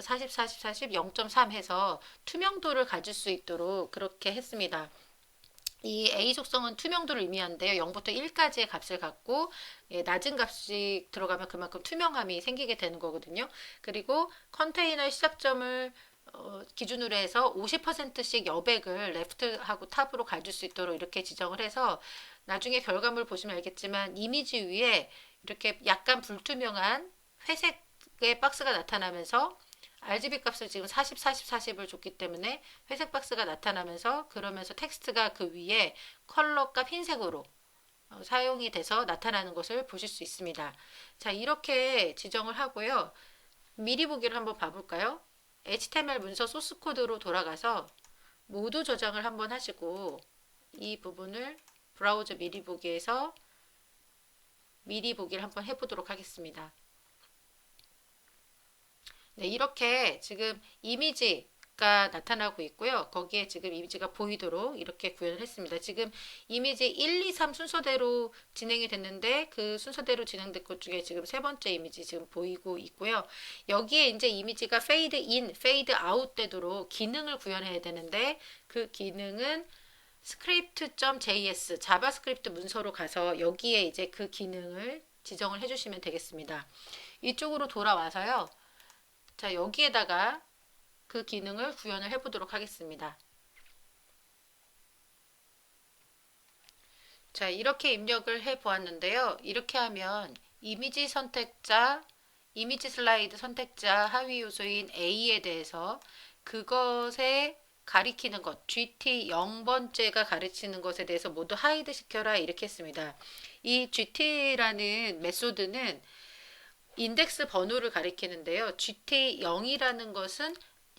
40, 40, 40, 0.3 해서 투명도를 가질 수 있도록 그렇게 했습니다. 이 A 속성은 투명도를 의미하는데요. 0부터 1까지의 값을 갖고 낮은 값이 들어가면 그만큼 투명함이 생기게 되는 거거든요. 그리고 컨테이너의 시작점을 기준으로 해서 50%씩 여백을 레프트하고 탑으로 가질 수 있도록 이렇게 지정을 해서 나중에 결과물 보시면 알겠지만 이미지 위에 이렇게 약간 불투명한 회색의 박스가 나타나면서 RGB 값을 지금 40, 40, 40을 줬기 때문에 회색 박스가 나타나면서 그러면서 텍스트가 그 위에 컬러 값 흰색으로 사용이 돼서 나타나는 것을 보실 수 있습니다. 자, 이렇게 지정을 하고요. 미리 보기를 한번 봐볼까요? HTML 문서 소스 코드로 돌아가서 모두 저장을 한번 하시고 이 부분을 브라우저 미리 보기에서 미리 보기를 한번 해보도록 하겠습니다. 네, 이렇게 지금 이미지가 나타나고 있고요. 거기에 지금 이미지가 보이도록 이렇게 구현을 했습니다. 지금 이미지 1, 2, 3 순서대로 진행이 됐는데 그 순서대로 진행된 것 중에 지금 세 번째 이미지 지금 보이고 있고요. 여기에 이제 이미지가 페이드 인, 페이드 아웃 되도록 기능을 구현해야 되는데 그 기능은 script.js 자바스크립트 문서로 가서 여기에 이제 그 기능을 지정을 해주시면 되겠습니다. 이쪽으로 돌아와서요. 자, 여기에다가 그 기능을 구현을 해보도록 하겠습니다. 자, 이렇게 입력을 해 보았는데요. 이렇게 하면 이미지 선택자, 이미지 슬라이드 선택자 하위 요소인 A에 대해서 그것에 가리키는 것, GT 0번째가 가르치는 것에 대해서 모두 하이드 시켜라 이렇게 했습니다. 이 GT라는 메소드는 인덱스 번호를 가리키는데요. GT 0이라는 것은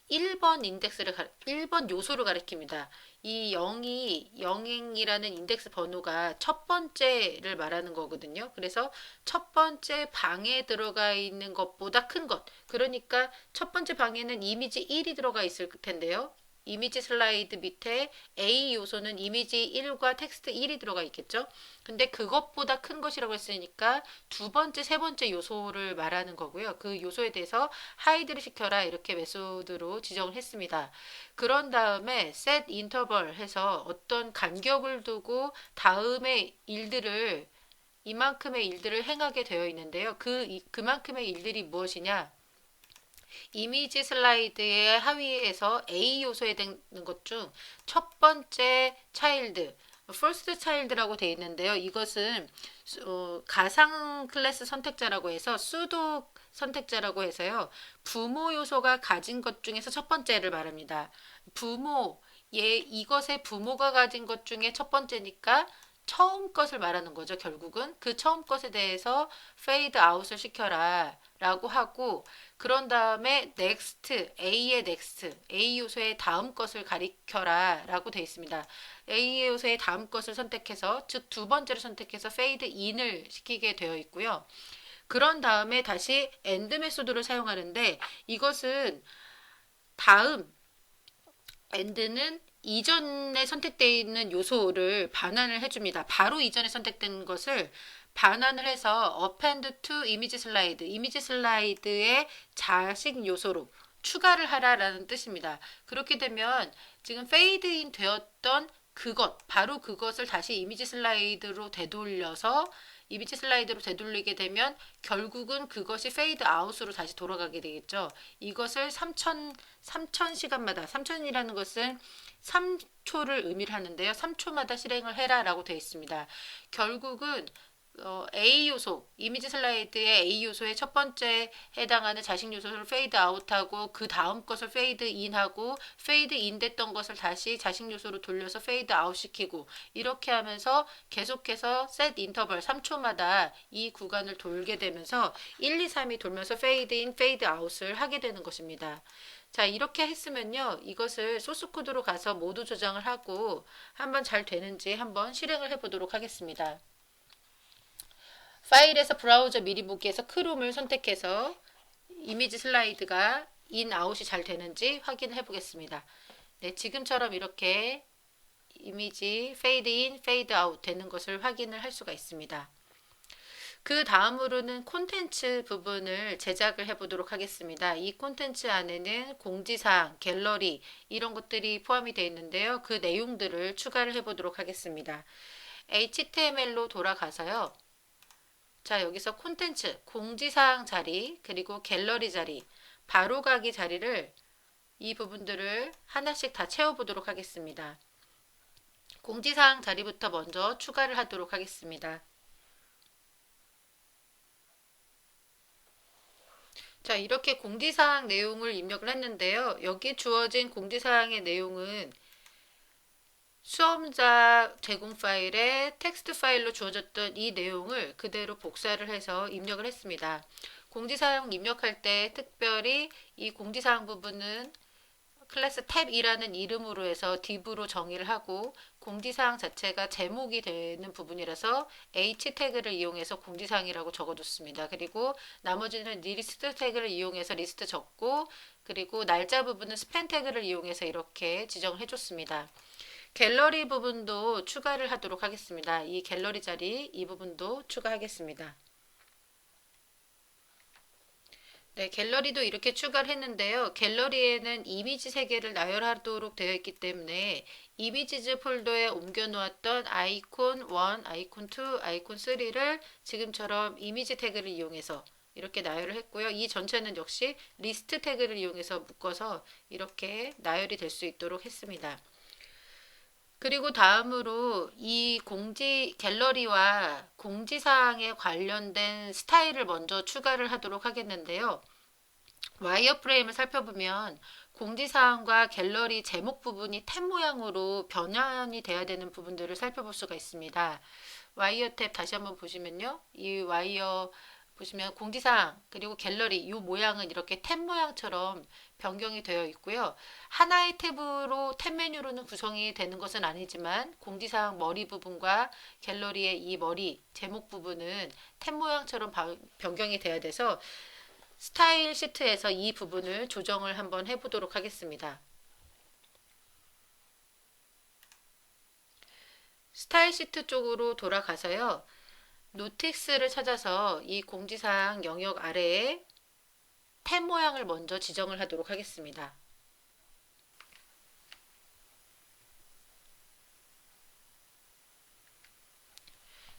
1번 인덱스를 1번 요소를 가리킵니다. 이 0이 영행이라는 인덱스 번호가 첫 번째를 말하는 거거든요. 그래서 첫 번째 방에 들어가 있는 것보다 큰 것. 그러니까 첫 번째 방에는 이미지 1이 들어가 있을 텐데요. 이미지 슬라이드 밑에 A 요소는 이미지 1과 텍스트 1이 들어가 있겠죠. 근데 그것보다 큰 것이라고 했으니까 두 번째, 세 번째 요소를 말하는 거고요. 그 요소에 대해서 하이드를 시켜라 이렇게 메소드로 지정을 했습니다. 그런 다음에 set interval 해서 어떤 간격을 두고 다음에 일들을 이만큼의 일들을 행하게 되어 있는데요. 그만큼의 일들이 무엇이냐? 이미지 슬라이드의 하위에서 A 요소에 되는 것 중 첫 번째 차일드, first child라고 되어 있는데요. 이것은 가상 클래스 선택자라고 해서 수도 선택자라고 해서요. 부모 요소가 가진 것 중에서 첫 번째를 말합니다. 부모, 이것의 부모가 가진 것 중에 첫 번째니까 처음 것을 말하는 거죠. 결국은 그 처음 것에 대해서 fade out을 시켜라 라고 하고 그런 다음에 next, A의 next, A 요소의 다음 것을 가리켜라 라고 되어 있습니다. A 요소의 다음 것을 선택해서 즉 두 번째를 선택해서 fade in을 시키게 되어 있고요. 그런 다음에 다시 end 메소드를 사용하는데 이것은 다음 end는 이전에 선택되어 있는 요소를 반환을 해줍니다. 바로 이전에 선택된 것을 반환을 해서 append to image slide, 이미지 슬라이드의 자식 요소로 추가를 하라라는 뜻입니다. 그렇게 되면 지금 fade in 되었던 그것, 바로 그것을 다시 이미지 슬라이드로 되돌리게 되면 결국은 그것이 페이드 아웃으로 다시 돌아가게 되겠죠. 이것을 3000시간마다 3000이라는 것은 3초를 의미를 하는데요. 3초마다 실행을 해라라고 되어 있습니다. 결국은 A 요소, 이미지 슬라이드의 A 요소의 첫 번째 해당하는 자식 요소를 페이드 아웃하고 그 다음 것을 페이드 인하고 페이드 인 됐던 것을 다시 자식 요소로 돌려서 페이드 아웃 시키고 이렇게 하면서 계속해서 셋 인터벌 3초마다 이 구간을 돌게 되면서 1, 2, 3이 돌면서 페이드 인, 페이드 아웃을 하게 되는 것입니다. 자, 이렇게 했으면요. 이것을 소스 코드로 가서 모두 저장을 하고 한번 잘 되는지 한번 실행을 해보도록 하겠습니다. 파일에서 브라우저 미리 보기에서 크롬을 선택해서 이미지 슬라이드가 인, 아웃이 잘 되는지 확인해 보겠습니다. 네, 지금처럼 이렇게 이미지 페이드 인, 페이드 아웃 되는 것을 확인을 할 수가 있습니다. 그 다음으로는 콘텐츠 부분을 제작을 해 보도록 하겠습니다. 이 콘텐츠 안에는 공지사항, 갤러리 이런 것들이 포함이 되어 있는데요. 그 내용들을 추가를 해 보도록 하겠습니다. HTML로 돌아가서요. 자, 여기서 콘텐츠, 공지사항 자리, 그리고 갤러리 자리, 바로가기 자리를 이 부분들을 하나씩 다 채워보도록 하겠습니다. 공지사항 자리부터 먼저 추가를 하도록 하겠습니다. 자, 이렇게 공지사항 내용을 입력을 했는데요. 여기 주어진 공지사항의 내용은 수험자 제공 파일에 텍스트 파일로 주어졌던 이 내용을 그대로 복사를 해서 입력을 했습니다. 공지사항 입력할 때 특별히 이 공지사항 부분은 클래스 탭이라는 이름으로 해서 div로 정의를 하고 공지사항 자체가 제목이 되는 부분이라서 h 태그를 이용해서 공지사항이라고 적어뒀습니다. 그리고 나머지는 리스트 태그를 이용해서 리스트 적고 그리고 날짜 부분은 스팬 태그를 이용해서 이렇게 지정을 해줬습니다. 갤러리 부분도 추가를 하도록 하겠습니다. 이 갤러리 자리 이 부분도 추가하겠습니다. 네, 갤러리도 이렇게 추가를 했는데요. 갤러리에는 이미지 3개를 나열하도록 되어 있기 때문에 이미지즈 폴더에 옮겨 놓았던 아이콘 1, 아이콘 2, 아이콘 3를 지금처럼 이미지 태그를 이용해서 이렇게 나열을 했고요. 이 전체는 역시 리스트 태그를 이용해서 묶어서 이렇게 나열이 될 수 있도록 했습니다. 그리고 다음으로 이 공지 갤러리와 공지사항에 관련된 스타일을 먼저 추가를 하도록 하겠는데요. 와이어프레임을 살펴보면 공지사항과 갤러리 제목 부분이 탭 모양으로 변환이 돼야 되는 부분들을 살펴볼 수가 있습니다. 와이어 탭 다시 한번 보시면요. 이 와이어 보시면 공지사항 그리고 갤러리 이 모양은 이렇게 탭 모양처럼 변경이 되어 있고요. 하나의 탭으로 탭 메뉴로는 구성이 되는 것은 아니지만 공지사항 머리 부분과 갤러리의 이 머리 제목 부분은 탭 모양처럼 변경이 돼야 돼서 스타일 시트에서 이 부분을 조정을 한번 해보도록 하겠습니다. 스타일 시트 쪽으로 돌아가서요. 노틱스를 찾아서 이 공지사항 영역 아래에 탭 모양을 먼저 지정을 하도록 하겠습니다.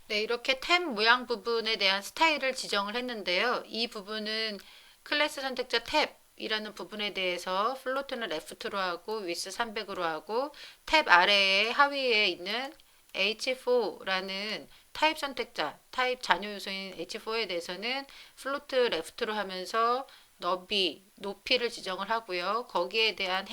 네, 이렇게 탭 모양 부분에 대한 스타일을 지정을 했는데요. 이 부분은 클래스 선택자 탭 이라는 부분에 대해서 플로트는 레프트로 하고 위스 300으로 하고 탭 아래에 하위에 있는 H4라는 타입 선택자, 타입 잔여 요소인 H4에 대해서는 플로트 레프트로 하면서 높이를 지정을 하고요. 거기에 대한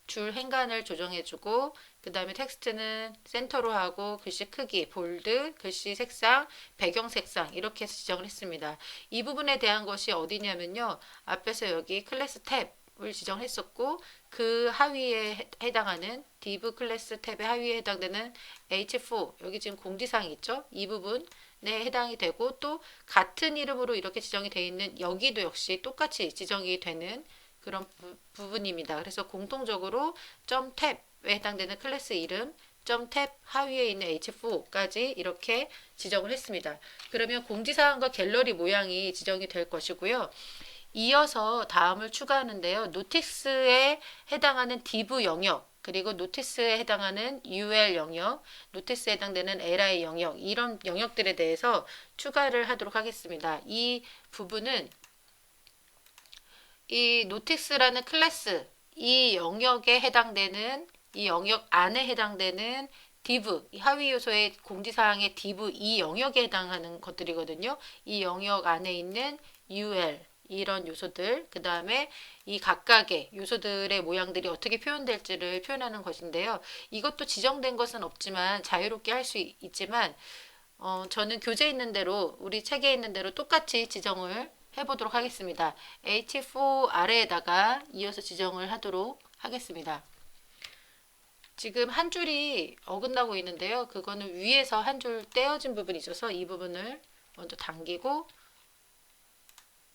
줄 행간을 조정해주고 그 다음에 텍스트는 센터로 하고 글씨 크기, 볼드, 글씨 색상, 배경 색상 이렇게 해서 지정을 했습니다. 이 부분에 대한 것이 어디냐면요. 앞에서 여기 클래스 탭을 지정했었고 그 하위에 해당하는 div 클래스 탭의 하위에 해당되는 h4 여기 지금 공지사항이 있죠. 이 부분 네, 해당이 되고 또 같은 이름으로 이렇게 지정이 되어 있는 여기도 역시 똑같이 지정이 되는 그런 부분입니다. 그래서 공통적으로 .탭에 해당되는 클래스 이름, .탭 하위에 있는 h4까지 이렇게 지정을 했습니다. 그러면 공지사항과 갤러리 모양이 지정이 될 것이고요. 이어서 다음을 추가하는데요. 노티스에 해당하는 div 영역 그리고 노티스에 해당하는 UL 영역, 노티스에 해당되는 LI 영역 이런 영역들에 대해서 추가를 하도록 하겠습니다. 이 부분은 이 노티스라는 클래스 이 영역에 해당되는 이 영역 안에 해당되는 div, 이 하위 요소의 공지사항의 div 이 영역에 해당하는 것들이거든요. 이 영역 안에 있는 UL 이런 요소들, 그 다음에 이 각각의 요소들의 모양들이 어떻게 표현될지를 표현하는 것인데요. 이것도 지정된 것은 없지만 자유롭게 할 수 있지만 저는 교재에 있는 대로 우리 책에 있는 대로 똑같이 지정을 해보도록 하겠습니다. H4 아래에다가 이어서 지정을 하도록 하겠습니다. 지금 한 줄이 어긋나고 있는데요. 그거는 위에서 한 줄 떼어진 부분이 있어서 이 부분을 먼저 당기고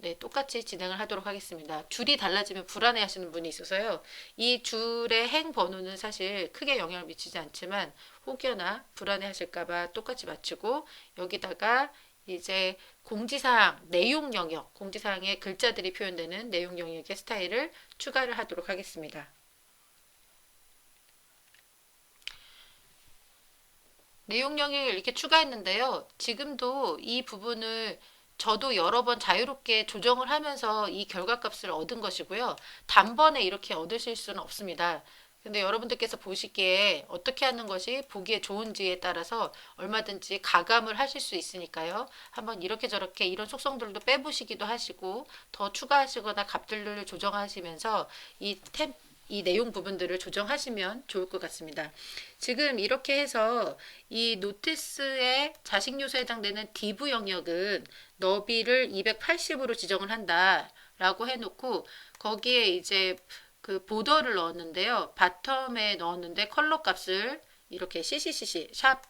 네, 똑같이 진행을 하도록 하겠습니다. 줄이 달라지면 불안해 하시는 분이 있어서요. 이 줄의 행 번호는 사실 크게 영향을 미치지 않지만 혹여나 불안해 하실까봐 똑같이 맞추고 여기다가 이제 공지사항, 내용 영역, 공지사항에 글자들이 표현되는 내용 영역의 스타일을 추가를 하도록 하겠습니다. 내용 영역을 이렇게 추가했는데요. 지금도 이 부분을 저도 여러 번 자유롭게 조정을 하면서 이 결과값을 얻은 것이고요. 단번에 이렇게 얻으실 수는 없습니다. 근데 여러분들께서 보시기에 어떻게 하는 것이 보기에 좋은지에 따라서 얼마든지 가감을 하실 수 있으니까요. 한번 이렇게 저렇게 이런 속성들도 빼보시기도 하시고 더 추가하시거나 값들을 조정하시면서 이 내용 부분들을 조정하시면 좋을 것 같습니다. 지금 이렇게 해서 이 노티스의 자식 요소에 해당되는 div 영역은 너비를 280으로 지정을 한다 라고 해놓고 거기에 이제 그 보더를 넣었는데요. 바텀에 넣었는데 컬러 값을 이렇게 샵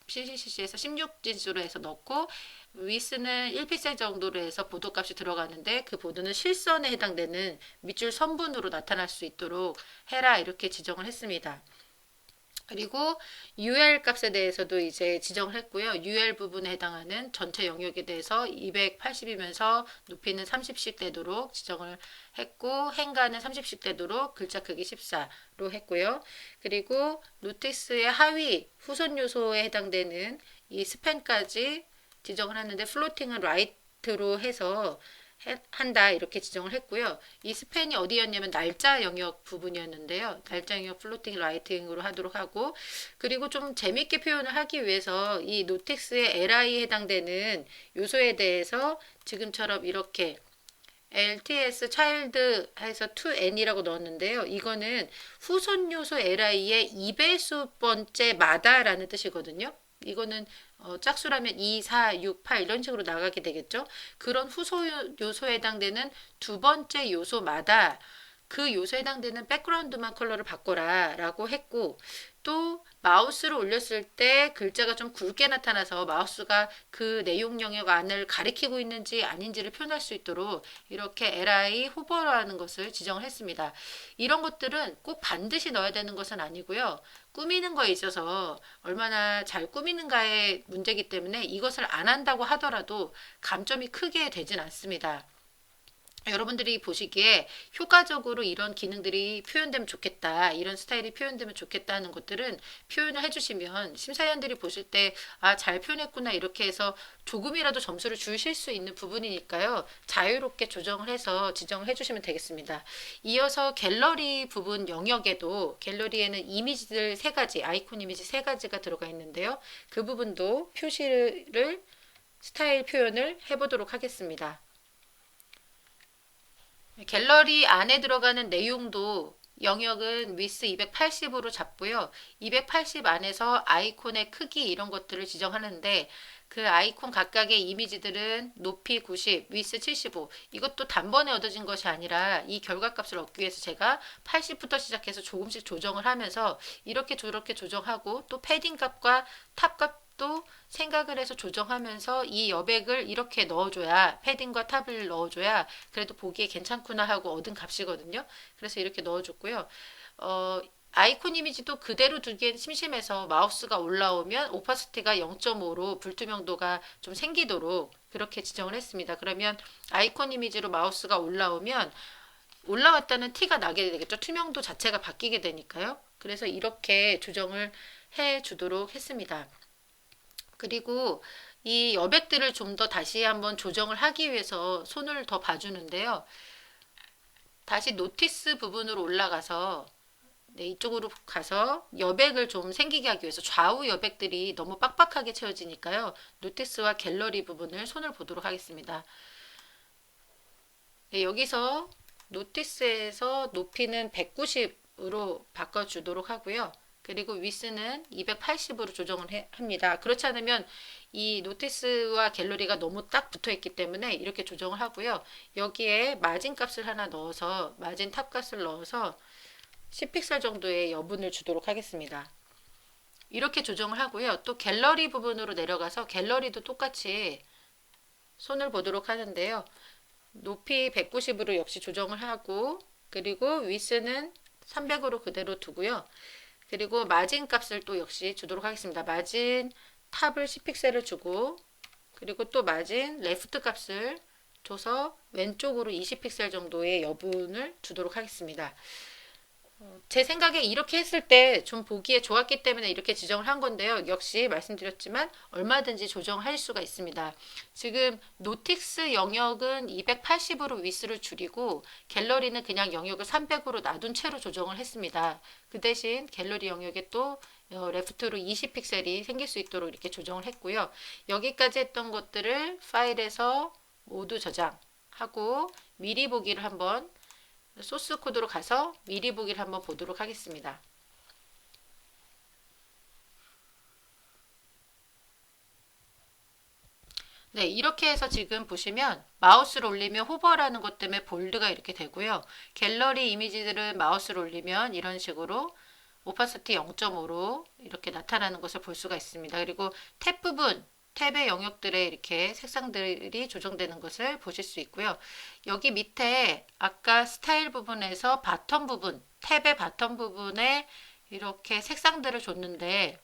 CCCC에서 16진수로 해서 넣고 위스는 1픽셀 정도로 해서 보도 값이 들어가는데 그 보도는 실선에 해당되는 밑줄 선분으로 나타날 수 있도록 해라 이렇게 지정을 했습니다. 그리고 UL 값에 대해서도 이제 지정을 했고요. UL 부분에 해당하는 전체 영역에 대해서 280이면서 높이는 30씩 되도록 지정을 했고 행간은 30씩 되도록 글자 크기 14로 했고요. 그리고 노티스의 하위 후손 요소에 해당되는 이 스팬까지 지정을 했는데 플로팅은 라이트 데이트로 해서 한다 이렇게 지정을 했고요. 이 스팬이 어디였냐면 날짜 영역 부분이었는데요. 날짜 영역 플로팅 라이팅으로 하도록 하고, 그리고 좀 재밌게 표현을 하기 위해서 이 노텍스의 LI에 해당되는 요소에 대해서 지금처럼 이렇게 LTS 차일드 해서 2n이라고 넣었는데요. 이거는 후손 요소 LI의 2배수 번째마다라는 뜻이거든요. 이거는 짝수라면 2, 4, 6, 8 이런 식으로 나가게 되겠죠. 그런 후소 요소에 해당되는 두 번째 요소마다 그 요소에 해당되는 백그라운드만 컬러를 바꿔라 라고 했고, 또 마우스를 올렸을 때 글자가 좀 굵게 나타나서 마우스가 그 내용 영역 안을 가리키고 있는지 아닌지를 표현할 수 있도록 이렇게 li 호버라는 것을 지정을 했습니다. 이런 것들은 꼭 반드시 넣어야 되는 것은 아니고요. 꾸미는 거에 있어서 얼마나 잘 꾸미는가의 문제이기 때문에 이것을 안 한다고 하더라도 감점이 크게 되진 않습니다. 여러분들이 보시기에 효과적으로 이런 기능들이 표현되면 좋겠다, 이런 스타일이 표현되면 좋겠다 하는 것들은 표현을 해주시면 심사위원들이 보실 때 아, 잘 표현했구나 이렇게 해서 조금이라도 점수를 주실 수 있는 부분이니까요. 자유롭게 조정을 해서 지정을 해주시면 되겠습니다. 이어서 갤러리 부분 영역에도 갤러리에는 이미지들 세 가지, 아이콘 이미지 세 가지가 들어가 있는데요. 그 부분도 표시를 스타일 표현을 해보도록 하겠습니다. 갤러리 안에 들어가는 내용도 영역은 위스 280으로 잡고요. 280 안에서 아이콘의 크기 이런 것들을 지정하는데 그 아이콘 각각의 이미지들은 높이 90, 위스 75 이것도 단번에 얻어진 것이 아니라 이 결과값을 얻기 위해서 제가 80부터 시작해서 조금씩 조정을 하면서 이렇게 저렇게 조정하고 또 패딩 값과 탑 값도 생각을 해서 조정하면서 이 여백을 이렇게 넣어줘야 패딩과 탑을 넣어줘야 그래도 보기에 괜찮구나 하고 얻은 값이거든요. 그래서 이렇게 넣어줬고요. 아이콘 이미지도 그대로 두기엔 심심해서 마우스가 올라오면 오파시티가 0.5로 불투명도가 좀 생기도록 그렇게 지정을 했습니다. 그러면 아이콘 이미지로 마우스가 올라오면 올라왔다는 티가 나게 되겠죠. 투명도 자체가 바뀌게 되니까요. 그래서 이렇게 조정을 해 주도록 했습니다. 그리고 이 여백들을 좀 더 다시 한번 조정을 하기 위해서 손을 더 봐주는데요. 다시 노티스 부분으로 올라가서 네, 이쪽으로 가서 여백을 좀 생기게 하기 위해서 좌우 여백들이 너무 빡빡하게 채워지니까요. 노티스와 갤러리 부분을 손을 보도록 하겠습니다. 네, 여기서 노티스에서 높이는 190으로 바꿔주도록 하고요. 그리고 위스는 280으로 조정을 합니다. 그렇지 않으면 이 노티스와 갤러리가 너무 딱 붙어 있기 때문에 이렇게 조정을 하고요. 여기에 마진 값을 하나 넣어서 마진 탑 값을 넣어서 10픽셀 정도의 여분을 주도록 하겠습니다. 이렇게 조정을 하고요. 또 갤러리 부분으로 내려가서 갤러리도 똑같이 손을 보도록 하는데요. 높이 190으로 역시 조정을 하고 그리고 위스는 300으로 그대로 두고요. 그리고 마진 값을 또 역시 주도록 하겠습니다. 마진 탑을 10픽셀을 주고 그리고 또 마진 레프트 값을 줘서 왼쪽으로 20픽셀 정도의 여분을 주도록 하겠습니다. 제 생각에 이렇게 했을 때 좀 보기에 좋았기 때문에 이렇게 지정을 한 건데요. 역시 말씀드렸지만 얼마든지 조정할 수가 있습니다. 지금 노틱스 영역은 280으로 위스를 줄이고 갤러리는 그냥 영역을 300으로 놔둔 채로 조정을 했습니다. 그 대신 갤러리 영역에 또 레프트로 20픽셀이 생길 수 있도록 이렇게 조정을 했고요. 여기까지 했던 것들을 파일에서 모두 저장하고 미리 보기를 한번 소스 코드로 가서 미리 보기를 한번 보도록 하겠습니다. 네, 이렇게 해서 지금 보시면 마우스를 올리면 호버라는 것 때문에 볼드가 이렇게 되고요. 갤러리 이미지들은 마우스를 올리면 이런 식으로 오파시티 0.5로 이렇게 나타나는 것을 볼 수가 있습니다. 그리고 탭 부분, 탭의 영역들에 이렇게 색상들이 조정되는 것을 보실 수 있고요. 여기 밑에 아까 스타일 부분에서 바텀 부분, 탭의 바텀 부분에 이렇게 색상들을 줬는데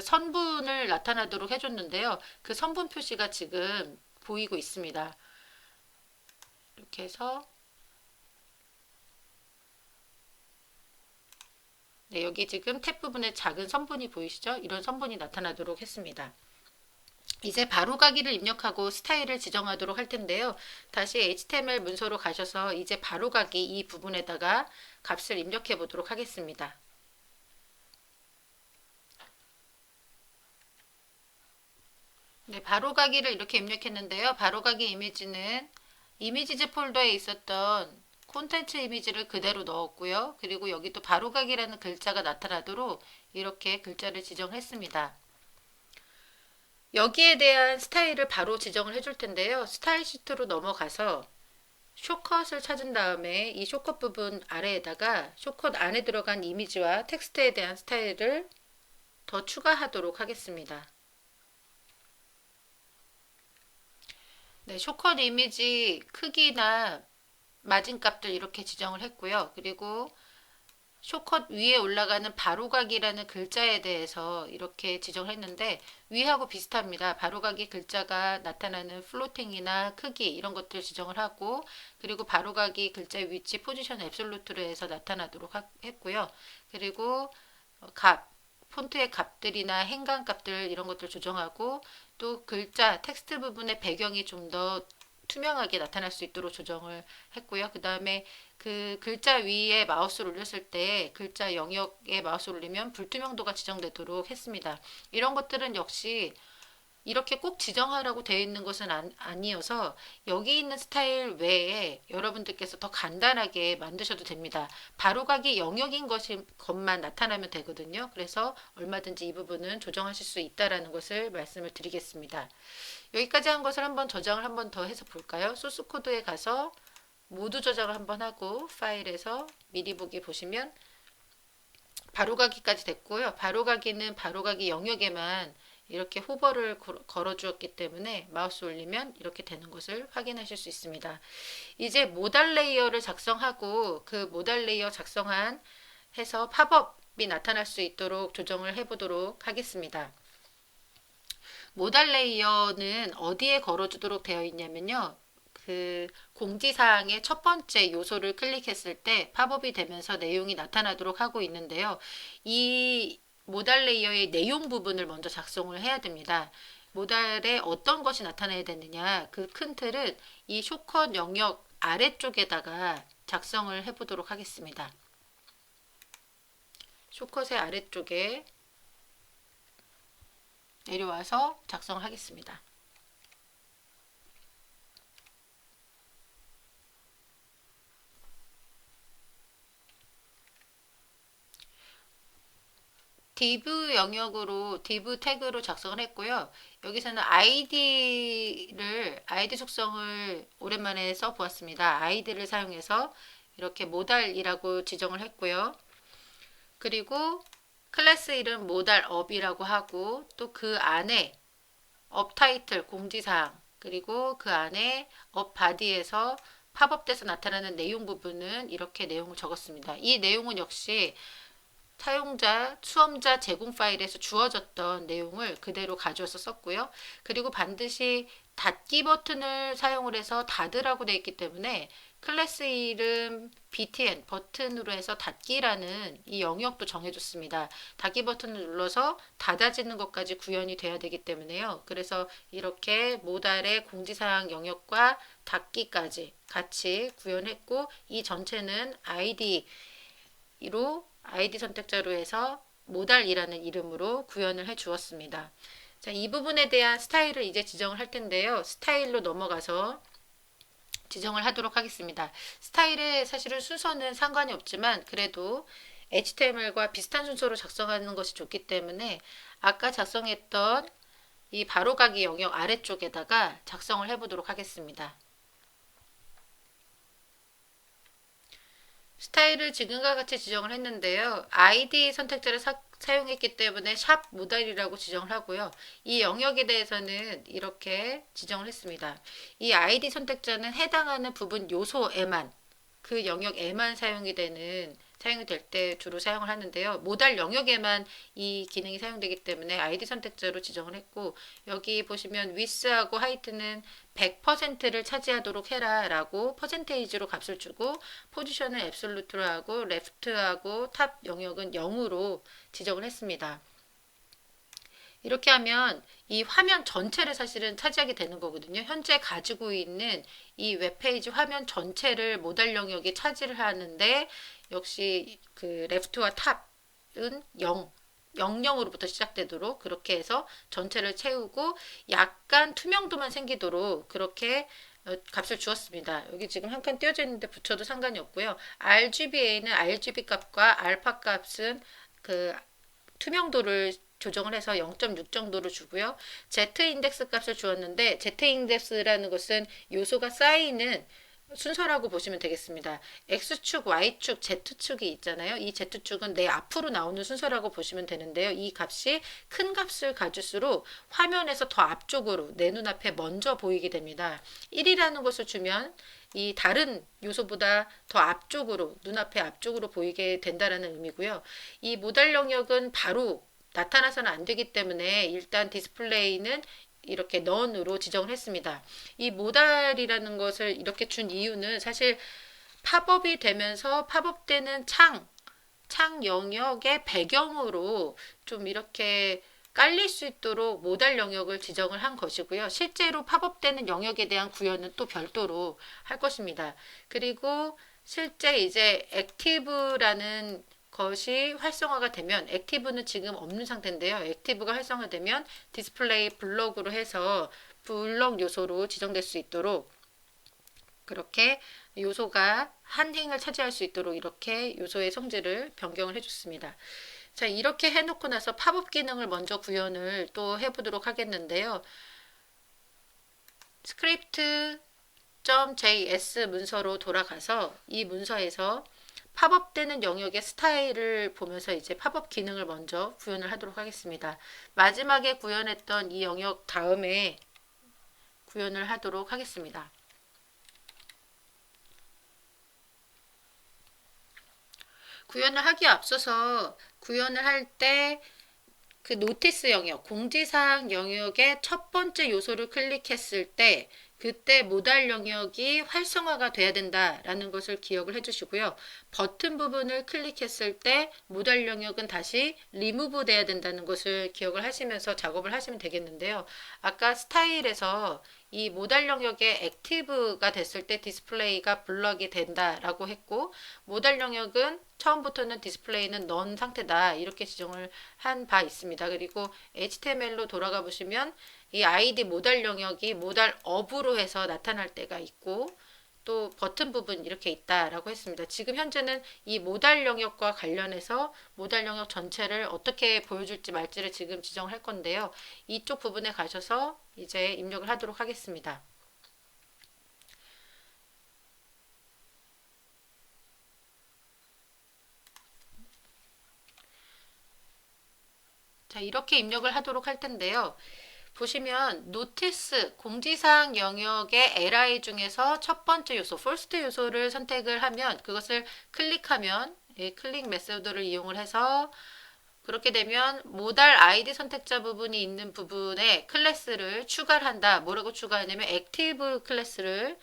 선분을 나타나도록 해줬는데요. 그 선분 표시가 지금 보이고 있습니다. 이렇게 해서 네, 여기 지금 탭 부분에 작은 선분이 보이시죠? 이런 선분이 나타나도록 했습니다. 이제 바로가기를 입력하고 스타일을 지정하도록 할 텐데요. 다시 HTML 문서로 가셔서 이제 바로가기 이 부분에다가 값을 입력해 보도록 하겠습니다. 네, 바로가기를 이렇게 입력했는데요. 바로가기 이미지는 이미지즈 폴더에 있었던 콘텐츠 이미지를 그대로 넣었고요. 그리고 여기 또 바로가기라는 글자가 나타나도록 이렇게 글자를 지정했습니다. 여기에 대한 스타일을 바로 지정을 해줄 텐데요. 스타일 시트로 넘어가서 숏컷을 찾은 다음에 이 숏컷 부분 아래에다가 숏컷 안에 들어간 이미지와 텍스트에 대한 스타일을 더 추가하도록 하겠습니다. 네, 숏컷 이미지 크기나 마진값들 이렇게 지정을 했고요. 그리고 숏컷 위에 올라가는 바로가기라는 글자에 대해서 이렇게 지정을 했는데 위하고 비슷합니다. 바로가기 글자가 나타나는 플로팅이나 크기 이런 것들 지정을 하고 그리고 바로가기 글자의 위치 포지션 앱솔루트로 해서 나타나도록 했고요. 그리고 값, 폰트의 값들이나 행간 값들 이런 것들 조정하고 또 글자 텍스트 부분의 배경이 좀 더 투명하게 나타날 수 있도록 조정을 했고요. 그 다음에 그 글자 위에 마우스를 올렸을 때 글자 영역에 마우스를 올리면 불투명도가 지정되도록 했습니다. 이런 것들은 역시 이렇게 꼭 지정하라고 되어 있는 것은 아니어서 여기 있는 스타일 외에 여러분들께서 더 간단하게 만드셔도 됩니다. 바로가기 영역인 것만 나타나면 되거든요. 그래서 얼마든지 이 부분은 조정하실 수 있다는 것을 말씀을 드리겠습니다. 여기까지 한 것을 한번 저장을 한번 더 해서 볼까요? 소스 코드에 가서 모두 저장을 한번 하고 파일에서 미리 보기 보시면 바로가기까지 됐고요. 바로가기는 바로가기 영역에만 이렇게 호버를 걸어 주었기 때문에 마우스 올리면 이렇게 되는 것을 확인하실 수 있습니다. 이제 모달 레이어를 작성하고 그 모달 레이어 작성한 해서 팝업이 나타날 수 있도록 조정을 해 보도록 하겠습니다. 모달 레이어는 어디에 걸어주도록 되어 있냐면요. 그 공지사항의 첫 번째 요소를 클릭했을 때 팝업이 되면서 내용이 나타나도록 하고 있는데요. 이 모달 레이어의 내용 부분을 먼저 작성을 해야 됩니다. 모달에 어떤 것이 나타나야 되느냐 그 큰 틀은 이 숏컷 영역 아래쪽에다가 작성을 해 보도록 하겠습니다. 숏컷의 아래쪽에 내려와서 작성을 하겠습니다. div 영역으로 div 태그로 작성을 했고요. 여기서는 ID 속성을 오랜만에 써 보았습니다. id를 사용해서 이렇게 모달이라고 지정을 했고요. 그리고 클래스 이름 모달 업이라고 하고 또 그 안에 업 타이틀 공지사항 그리고 그 안에 업 바디에서 팝업돼서 나타나는 내용 부분은 이렇게 내용을 적었습니다. 이 내용은 역시 사용자, 수험자 제공 파일에서 주어졌던 내용을 그대로 가져와서 썼고요. 그리고 반드시 닫기 버튼을 사용을 해서 닫으라고 되어 있기 때문에 클래스 이름 btn 버튼으로 해서 닫기라는 이 영역도 정해줬습니다. 닫기 버튼을 눌러서 닫아지는 것까지 구현이 돼야 되기 때문에요. 그래서 이렇게 모달의 공지사항 영역과 닫기까지 같이 구현했고 이 전체는 아이디 선택자로 해서 모달이라는 이름으로 구현을 해 주었습니다. 자, 이 부분에 대한 스타일을 이제 지정을 할 텐데요. 스타일로 넘어가서 지정을 하도록 하겠습니다. 스타일의 사실은 순서는 상관이 없지만 그래도 HTML과 비슷한 순서로 작성하는 것이 좋기 때문에 아까 작성했던 이 바로가기 영역 아래쪽에다가 작성을 해보도록 하겠습니다. 스타일을 지금과 같이 지정을 했는데요. ID 선택자를 사용했기 때문에 샵 모달이라고 지정을 하고요. 이 영역에 대해서는 이렇게 지정을 했습니다. 이 ID 선택자는 해당하는 부분 요소에만 그 영역에만 사용이 될 때 주로 사용을 하는데요. 모달 영역에만 이 기능이 사용되기 때문에 ID 선택자로 지정을 했고 여기 보시면 width하고 height는 100%를 차지하도록 해라 라고 퍼센테이지로 값을 주고 포지션은 앱솔루트로 하고 레프트하고 탑 영역은 0으로 지정을 했습니다. 이렇게 하면 이 화면 전체를 사실은 차지하게 되는 거거든요. 현재 가지고 있는 이 웹페이지 화면 전체를 모달 영역이 차지를 하는데 역시 그 레프트와 탑은 0, 00으로부터 시작되도록 그렇게 해서 전체를 채우고 약간 투명도만 생기도록 그렇게 값을 주었습니다. 여기 지금 한 칸 띄어져 있는데 붙여도 상관이 없고요. RGBA는 RGB 값과 알파 값은 그 투명도를 조정을 해서 0.6 정도로 주고요. Z 인덱스 값을 주었는데 Z 인덱스라는 것은 요소가 쌓이는 순서라고 보시면 되겠습니다. X축, Y축, Z축이 있잖아요. 이 Z축은 내 앞으로 나오는 순서라고 보시면 되는데요. 이 값이 큰 값을 가질수록 화면에서 더 앞쪽으로 내 눈앞에 먼저 보이게 됩니다. 1이라는 것을 주면 이 다른 요소보다 더 앞쪽으로 눈앞에 앞쪽으로 보이게 된다라는 의미고요. 이 모달 영역은 바로 나타나서는 안 되기 때문에 일단 디스플레이는 이렇게 넌으로 지정을 했습니다. 이 모달이라는 것을 이렇게 준 이유는 사실 팝업이 되면서 팝업되는 창 영역의 배경으로 좀 이렇게 깔릴 수 있도록 모달 영역을 지정을 한 것이고요. 실제로 팝업되는 영역에 대한 구현은 또 별도로 할 것입니다. 그리고 실제 이제 액티브라는 것이 활성화가 되면 액티브는 지금 없는 상태인데요. 액티브가 활성화되면 디스플레이 블럭으로 해서 블럭 요소로 지정될 수 있도록 그렇게 요소가 한 행을 차지할 수 있도록 이렇게 요소의 성질을 변경을 해줬습니다. 자, 이렇게 해놓고 나서 팝업 기능을 먼저 구현을 또 해보도록 하겠는데요. script.js 문서로 돌아가서 이 문서에서 팝업되는 영역의 스타일을 보면서 이제 팝업 기능을 먼저 구현을 하도록 하겠습니다. 마지막에 구현했던 이 영역 다음에 구현을 하도록 하겠습니다. 구현을 하기에 앞서서 구현을 할 때 그 노티스 영역, 공지사항 영역의 첫 번째 요소를 클릭했을 때 그때 모달 영역이 활성화가 돼야 된다라는 것을 기억을 해주시고요. 버튼 부분을 클릭했을 때 모달 영역은 다시 리무브 돼야 된다는 것을 기억을 하시면서 작업을 하시면 되겠는데요. 아까 스타일에서 이 모달 영역의 액티브가 됐을 때 디스플레이가 블럭이 된다라고 했고 모달 영역은 처음부터는 디스플레이는 넌 상태다 이렇게 지정을 한 바 있습니다. 그리고 HTML로 돌아가 보시면 이 ID 모달 영역이 모달 업으로 해서 나타날 때가 있고 또 버튼 부분 이렇게 있다라고 했습니다. 지금 현재는 이 모달 영역과 관련해서 모달 영역 전체를 어떻게 보여줄지 말지를 지금 지정을 할 건데요. 이쪽 부분에 가셔서 이제 입력을 하도록 하겠습니다. 자, 이렇게 입력을 하도록 할 텐데요. 보시면 노티스 공지사항 영역의 li 중에서 첫 번째 요소 first 요소를 선택을 하면 그것을 클릭하면 클릭 메소드를 이용을 해서 그렇게 되면 모달 아이디 선택자 부분이 있는 부분에 클래스를 추가를 한다. 뭐라고 추가하냐면 액티브 클래스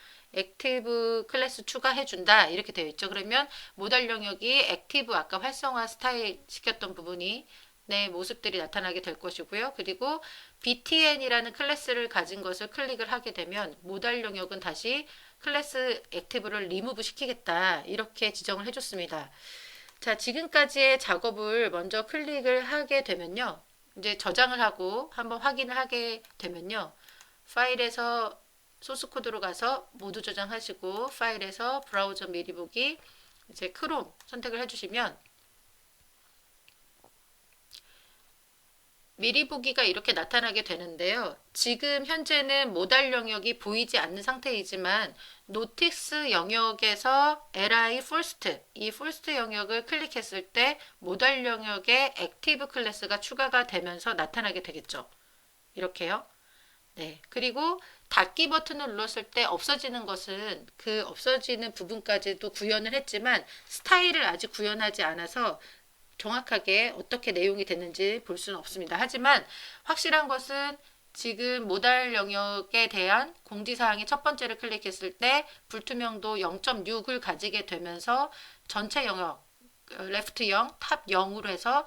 추가해 준다. 이렇게 되어 있죠. 그러면 모달 영역이 액티브 아까 활성화 스타일 시켰던 부분이 네, 모습들이 나타나게 될 것이고요. 그리고 btn이라는 클래스를 가진 것을 클릭을 하게 되면 모달 영역은 다시 클래스 액티브를 리무브 시키겠다. 이렇게 지정을 해줬습니다. 자, 지금까지의 작업을 먼저 클릭을 하게 되면요. 이제 저장을 하고 한번 확인을 하게 되면요. 파일에서 소스 코드로 가서 모두 저장하시고 파일에서 브라우저 미리 보기 이제 크롬 선택을 해주시면 미리 보기가 이렇게 나타나게 되는데요. 지금 현재는 모달 영역이 보이지 않는 상태이지만 노티스 영역에서 li first 이 first 영역을 클릭했을 때 모달 영역에 액티브 클래스가 추가가 되면서 나타나게 되겠죠. 이렇게요. 네. 그리고 닫기 버튼을 눌렀을 때 없어지는 것은 그 없어지는 부분까지도 구현을 했지만 스타일을 아직 구현하지 않아서 정확하게 어떻게 내용이 됐는지 볼 수는 없습니다. 하지만 확실한 것은 지금 모달 영역에 대한 공지사항의 첫 번째를 클릭했을 때 불투명도 0.6을 가지게 되면서 전체 영역 레프트 0, 탑 0으로 해서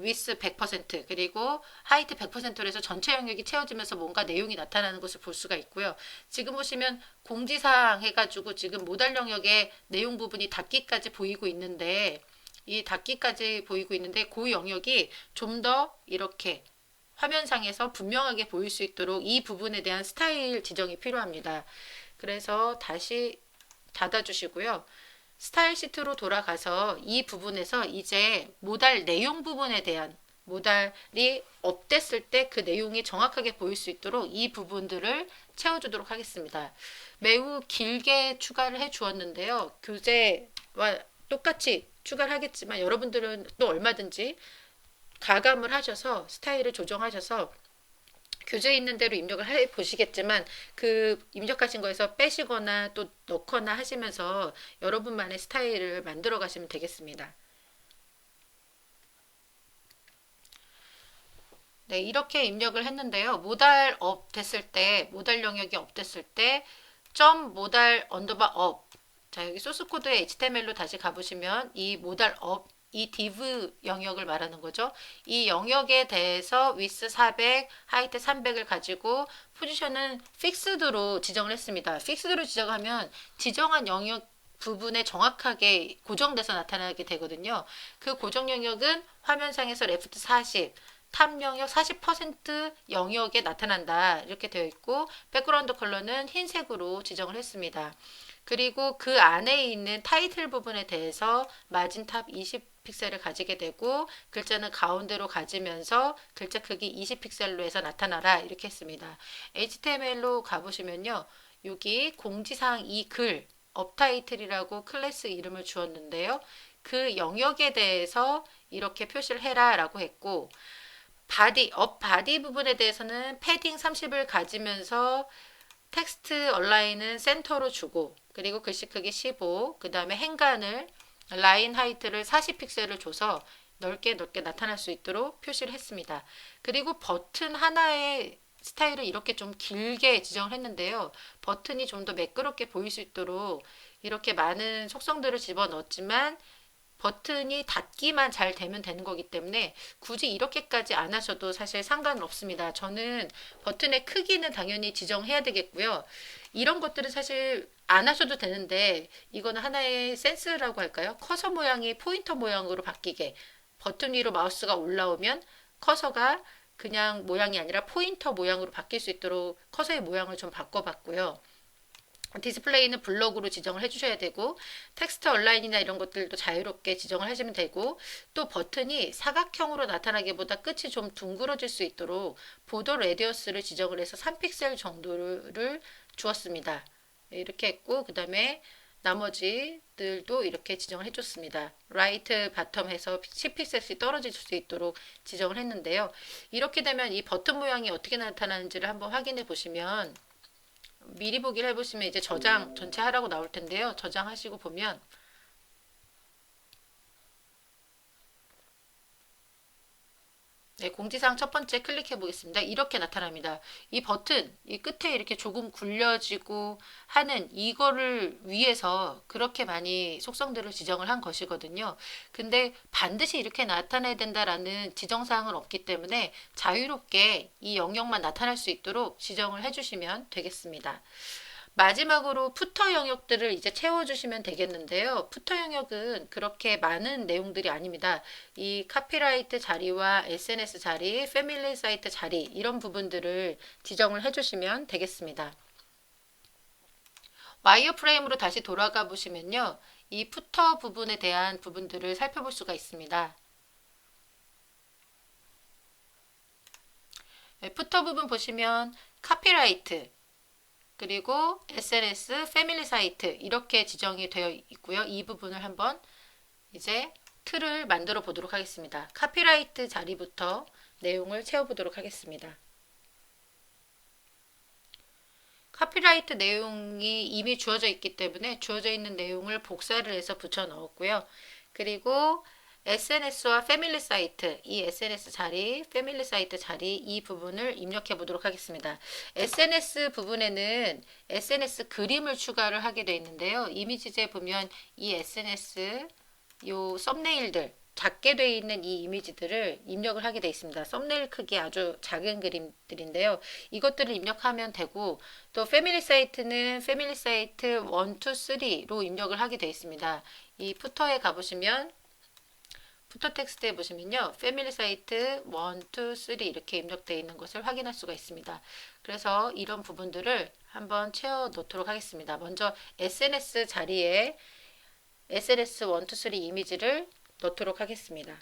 위스 100% 그리고 하이트 100%로 해서 전체 영역이 채워지면서 뭔가 내용이 나타나는 것을 볼 수가 있고요. 지금 보시면 공지사항 해가지고 지금 모달 영역의 내용 부분이 닫기까지 보이고 있는데 이 닫기까지 보이고 있는데 그 영역이 좀 더 이렇게 화면상에서 분명하게 보일 수 있도록 이 부분에 대한 스타일 지정이 필요합니다. 그래서 다시 닫아주시고요. 스타일 시트로 돌아가서 이 부분에서 이제 모달 내용 부분에 대한 모달이 업됐을 때 그 내용이 정확하게 보일 수 있도록 이 부분들을 채워주도록 하겠습니다. 매우 길게 추가를 해 주었는데요. 교재와 똑같이 추가를 하겠지만 여러분들은 또 얼마든지 가감을 하셔서 스타일을 조정하셔서 교재에 있는 대로 입력을 해 보시겠지만 그 입력하신 거에서 빼시거나 또 넣거나 하시면서 여러분만의 스타일을 만들어 가시면 되겠습니다. 네, 이렇게 입력을 했는데요. 모달 업 됐을 때, 모달 영역이 업 됐을 때, 점 모달 언더바 업. 자, 여기 소스 코드의 HTML로 다시 가보시면 이 모달 업, 이 div 영역을 말하는 거죠. 이 영역에 대해서 width 400, height 300을 가지고 포지션은 fixed로 지정을 했습니다. fixed로 지정하면 지정한 영역 부분에 정확하게 고정돼서 나타나게 되거든요. 그 고정 영역은 화면상에서 left 40, 탑 영역 40% 영역에 나타난다 이렇게 되어 있고 백그라운드 컬러는 흰색으로 지정을 했습니다. 그리고 그 안에 있는 타이틀 부분에 대해서 마진 탑 20픽셀을 가지게 되고 글자는 가운데로 가지면서 글자 크기 20픽셀로 해서 나타나라 이렇게 했습니다. HTML로 가보시면요. 여기 공지사항 이 글 업타이틀이라고 클래스 이름을 주었는데요. 그 영역에 대해서 이렇게 표시를 해라 라고 했고 업 바디 부분에 대해서는 패딩 30을 가지면서 텍스트 얼라인은 센터로 주고 그리고 글씨 크기 15, 그 다음에 행간을 라인 하이트를 40픽셀을 줘서 넓게 나타날 수 있도록 표시를 했습니다. 그리고 버튼 하나의 스타일을 이렇게 좀 길게 지정을 했는데요. 버튼이 좀 더 매끄럽게 보일 수 있도록 이렇게 많은 속성들을 집어넣었지만 버튼이 닫기만 잘 되면 되는 거기 때문에 굳이 이렇게까지 안 하셔도 사실 상관은 없습니다. 저는 버튼의 크기는 당연히 지정해야 되겠고요. 이런 것들은 사실 안 하셔도 되는데 이거는 하나의 센스라고 할까요? 커서 모양이 포인터 모양으로 바뀌게 버튼 위로 마우스가 올라오면 커서가 그냥 모양이 아니라 포인터 모양으로 바뀔 수 있도록 커서의 모양을 좀 바꿔봤고요. 디스플레이는 블럭으로 지정을 해주셔야 되고 텍스트 얼라인이나 이런 것들도 자유롭게 지정을 하시면 되고 또 버튼이 사각형으로 나타나기보다 끝이 좀 둥그러질 수 있도록 보더 레디어스를 지정을 해서 3픽셀 정도를 주었습니다. 이렇게 했고 그 다음에 나머지들도 이렇게 지정을 해줬습니다. 라이트 바텀 해서 10픽셀씩 떨어질 수 있도록 지정을 했는데요. 이렇게 되면 이 버튼 모양이 어떻게 나타나는지를 한번 확인해 보시면 미리 보기를 해보시면 이제 저장 전체 하라고 나올 텐데요. 저장하시고 보면 네, 공지사항 첫 번째 클릭해 보겠습니다. 이렇게 나타납니다. 이 버튼, 이 끝에 이렇게 조금 굴려지고 하는 이거를 위해서 그렇게 많이 속성들을 지정을 한 것이거든요. 근데 반드시 이렇게 나타나야 된다라는 지정사항은 없기 때문에 자유롭게 이 영역만 나타날 수 있도록 지정을 해주시면 되겠습니다. 마지막으로 푸터 영역들을 이제 채워주시면 되겠는데요. 푸터 영역은 그렇게 많은 내용들이 아닙니다. 이 카피라이트 자리와 SNS 자리, 패밀리 사이트 자리 이런 부분들을 지정을 해주시면 되겠습니다. 와이어프레임으로 다시 돌아가 보시면요. 이 푸터 부분에 대한 부분들을 살펴볼 수가 있습니다. 푸터 부분 보시면 카피라이트 그리고 SNS, 패밀리 사이트 이렇게 지정이 되어 있고요. 이 부분을 한번 이제 틀을 만들어 보도록 하겠습니다. 카피라이트 자리부터 내용을 채워보도록 하겠습니다. 카피라이트 내용이 이미 주어져 있기 때문에 주어져 있는 내용을 복사를 해서 붙여 넣었고요. 그리고 SNS와 패밀리 사이트, 이 SNS 자리, 패밀리 사이트 자리 이 부분을 입력해 보도록 하겠습니다. SNS 부분에는 SNS 그림을 추가를 하게 되어 있는데요. 이미지제 보면 이 SNS 요 썸네일들 작게 되어 있는 이 이미지들을 입력을 하게 되어 있습니다. 썸네일 크기 아주 작은 그림들인데요. 이것들을 입력하면 되고, 또 패밀리 사이트는 패밀리 사이트 1, 2, 3로 입력을 하게 되어 있습니다. 이 푸터에 가보시면 푸터 텍스트에 보시면요, 패밀리 사이트 1, 2, 3 이렇게 입력되어 있는 것을 확인할 수가 있습니다. 그래서 이런 부분들을 한번 채워 놓도록 하겠습니다. 먼저 SNS 자리에 SNS 1, 2, 3 이미지를 넣도록 하겠습니다.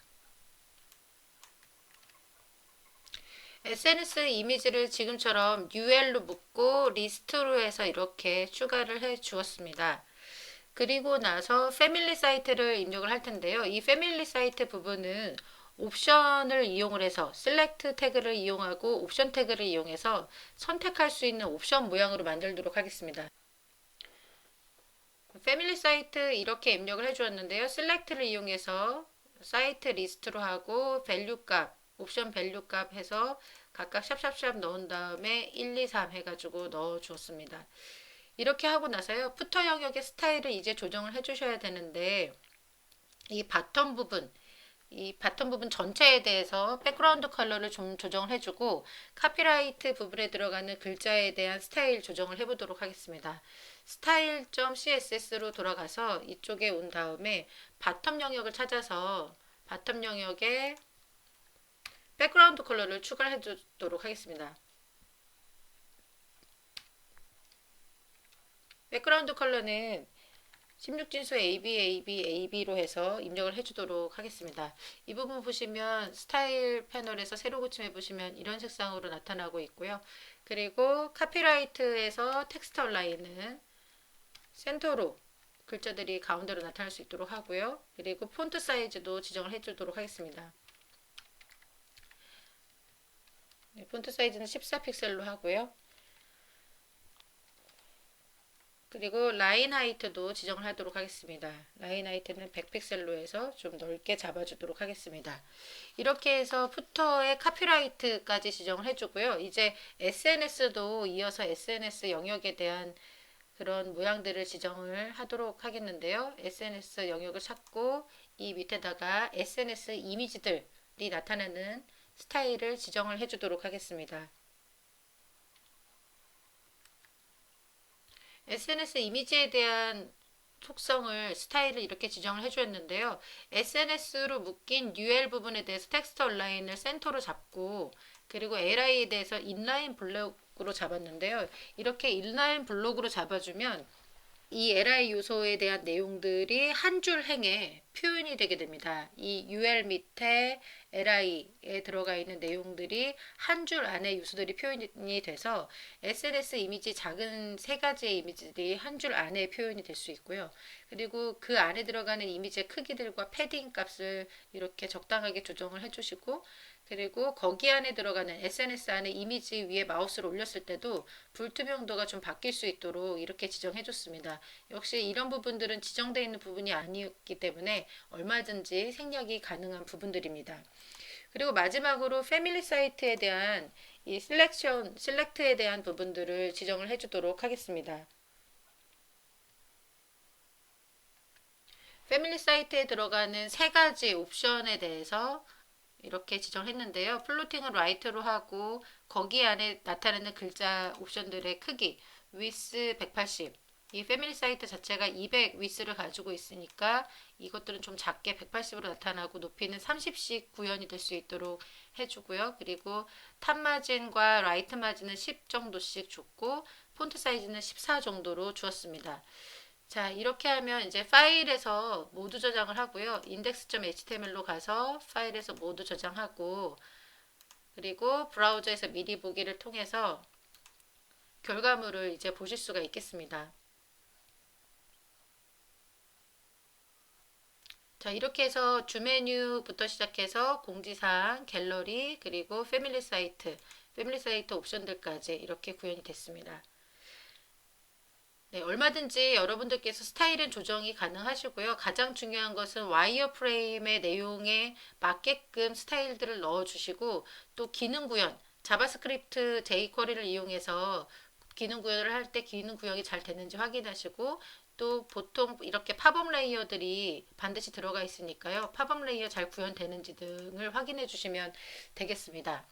SNS 이미지를 지금처럼 UL로 묶고 리스트로 해서 이렇게 추가를 해 주었습니다. 그리고 나서 패밀리 사이트를 입력을 할 텐데요. 이 패밀리 사이트 부분은 옵션을 이용을 해서 셀렉트 태그를 이용하고 옵션 태그를 이용해서 선택할 수 있는 옵션 모양으로 만들도록 하겠습니다. 패밀리 사이트 이렇게 입력을 해 주었는데요. 셀렉트를 이용해서 사이트 리스트로 하고 밸류 값, 옵션 밸류 값 해서 각각 샵샵샵 넣은 다음에 1, 2, 3 해가지고 넣어 주었습니다. 이렇게 하고 나서요. 푸터 영역의 스타일을 이제 조정을 해 주셔야 되는데 이 바텀 부분 전체에 대해서 백그라운드 컬러를 좀 조정을 해주고 카피라이트 부분에 들어가는 글자에 대한 스타일 조정을 해보도록 하겠습니다. style.css로 돌아가서 이쪽에 온 다음에 바텀 영역을 찾아서 바텀 영역에 백그라운드 컬러를 추가해 주도록 하겠습니다. 백그라운드 컬러는 16진수 AB로 해서 입력을 해주도록 하겠습니다. 이 부분 보시면 스타일 패널에서 새로 고침해 보시면 이런 색상으로 나타나고 있고요. 그리고 카피라이트에서 텍스트 얼라인은 센터로 글자들이 가운데로 나타날 수 있도록 하고요. 그리고 폰트 사이즈도 지정을 해주도록 하겠습니다. 네, 폰트 사이즈는 14픽셀로 하고요. 그리고 라인 하이트도 지정을 하도록 하겠습니다. 라인 하이트는 100픽셀로 해서 좀 넓게 잡아주도록 하겠습니다. 이렇게 해서 푸터의 카피라이트까지 지정을 해주고요. 이제 SNS도 이어서 SNS 영역에 대한 그런 모양들을 지정을 하도록 하겠는데요. SNS 영역을 찾고 이 밑에다가 SNS 이미지들이 나타나는 스타일을 지정을 해주도록 하겠습니다. SNS 이미지에 대한 속성을 스타일을 이렇게 지정을 해주었는데요. SNS로 묶인 UL 부분에 대해서 텍스트 얼라인을 센터로 잡고 그리고 LI에 대해서 인라인 블록으로 잡았는데요. 이렇게 인라인 블록으로 잡아주면 이 LI 요소에 대한 내용들이 한 줄 행에 표현이 되게 됩니다. 이 UL 밑에 LI에 들어가 있는 내용들이 한 줄 안에 요소들이 표현이 돼서 SNS 이미지 작은 세 가지의 이미지들이 한 줄 안에 표현이 될 수 있고요. 그리고 그 안에 들어가는 이미지의 크기들과 패딩 값을 이렇게 적당하게 조정을 해주시고 그리고 거기 안에 들어가는 SNS 안에 이미지 위에 마우스를 올렸을 때도 불투명도가 좀 바뀔 수 있도록 이렇게 지정해 줬습니다. 역시 이런 부분들은 지정되어 있는 부분이 아니었기 때문에 얼마든지 생략이 가능한 부분들입니다. 그리고 마지막으로 패밀리 사이트에 대한 이 셀렉트에 대한 부분들을 지정을 해주도록 하겠습니다. 패밀리 사이트에 들어가는 세 가지 옵션에 대해서 이렇게 지정했는데요. 플로팅을 라이트로 하고 거기 안에 나타나는 글자 옵션들의 크기 위스 180 이 패밀리 사이트 자체가 200 위스를 가지고 있으니까 이것들은 좀 작게 180으로 나타나고 높이는 30씩 구현이 될 수 있도록 해주고요. 그리고 탑 마진과 라이트 마진은 10 정도씩 줬고 폰트 사이즈는 14 정도로 주었습니다. 자, 이렇게 하면 이제 파일에서 모두 저장을 하고요. index.html로 가서 파일에서 모두 저장하고 그리고 브라우저에서 미리 보기를 통해서 결과물을 이제 보실 수가 있겠습니다. 자, 이렇게 해서 주 메뉴부터 시작해서 공지사항, 갤러리, 그리고 패밀리 사이트 옵션들까지 이렇게 구현이 됐습니다. 네, 얼마든지 여러분들께서 스타일은 조정이 가능하시고요. 가장 중요한 것은 와이어프레임의 내용에 맞게끔 스타일들을 넣어주시고 또 기능 구현, 자바스크립트 jQuery를 이용해서 기능 구현을 할 때 기능 구현이 잘 되는지 확인하시고 또 보통 이렇게 팝업 레이어들이 반드시 들어가 있으니까요. 팝업 레이어 잘 구현되는지 등을 확인해 주시면 되겠습니다.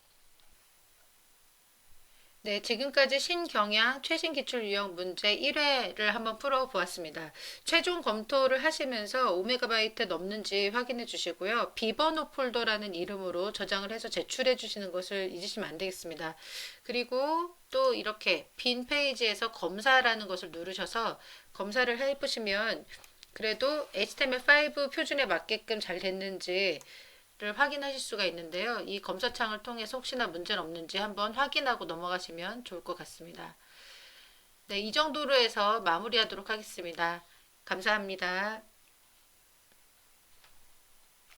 네, 지금까지 신경향 최신 기출 유형 문제 1회를 한번 풀어보았습니다. 최종 검토를 하시면서 오메가바이트 넘는지 확인해 주시고요. 비번호 폴더라는 이름으로 저장을 해서 제출해 주시는 것을 잊으시면 안 되겠습니다. 그리고 또 이렇게 빈 페이지에서 검사라는 것을 누르셔서 검사를 해보시면 그래도 HTML5 표준에 맞게끔 잘 됐는지 를 확인하실 수가 있는데요. 이 검사창을 통해서 혹시나 문제는 없는지 한번 확인하고 넘어가시면 좋을 것 같습니다. 네, 이 정도로 해서 마무리하도록 하겠습니다. 감사합니다.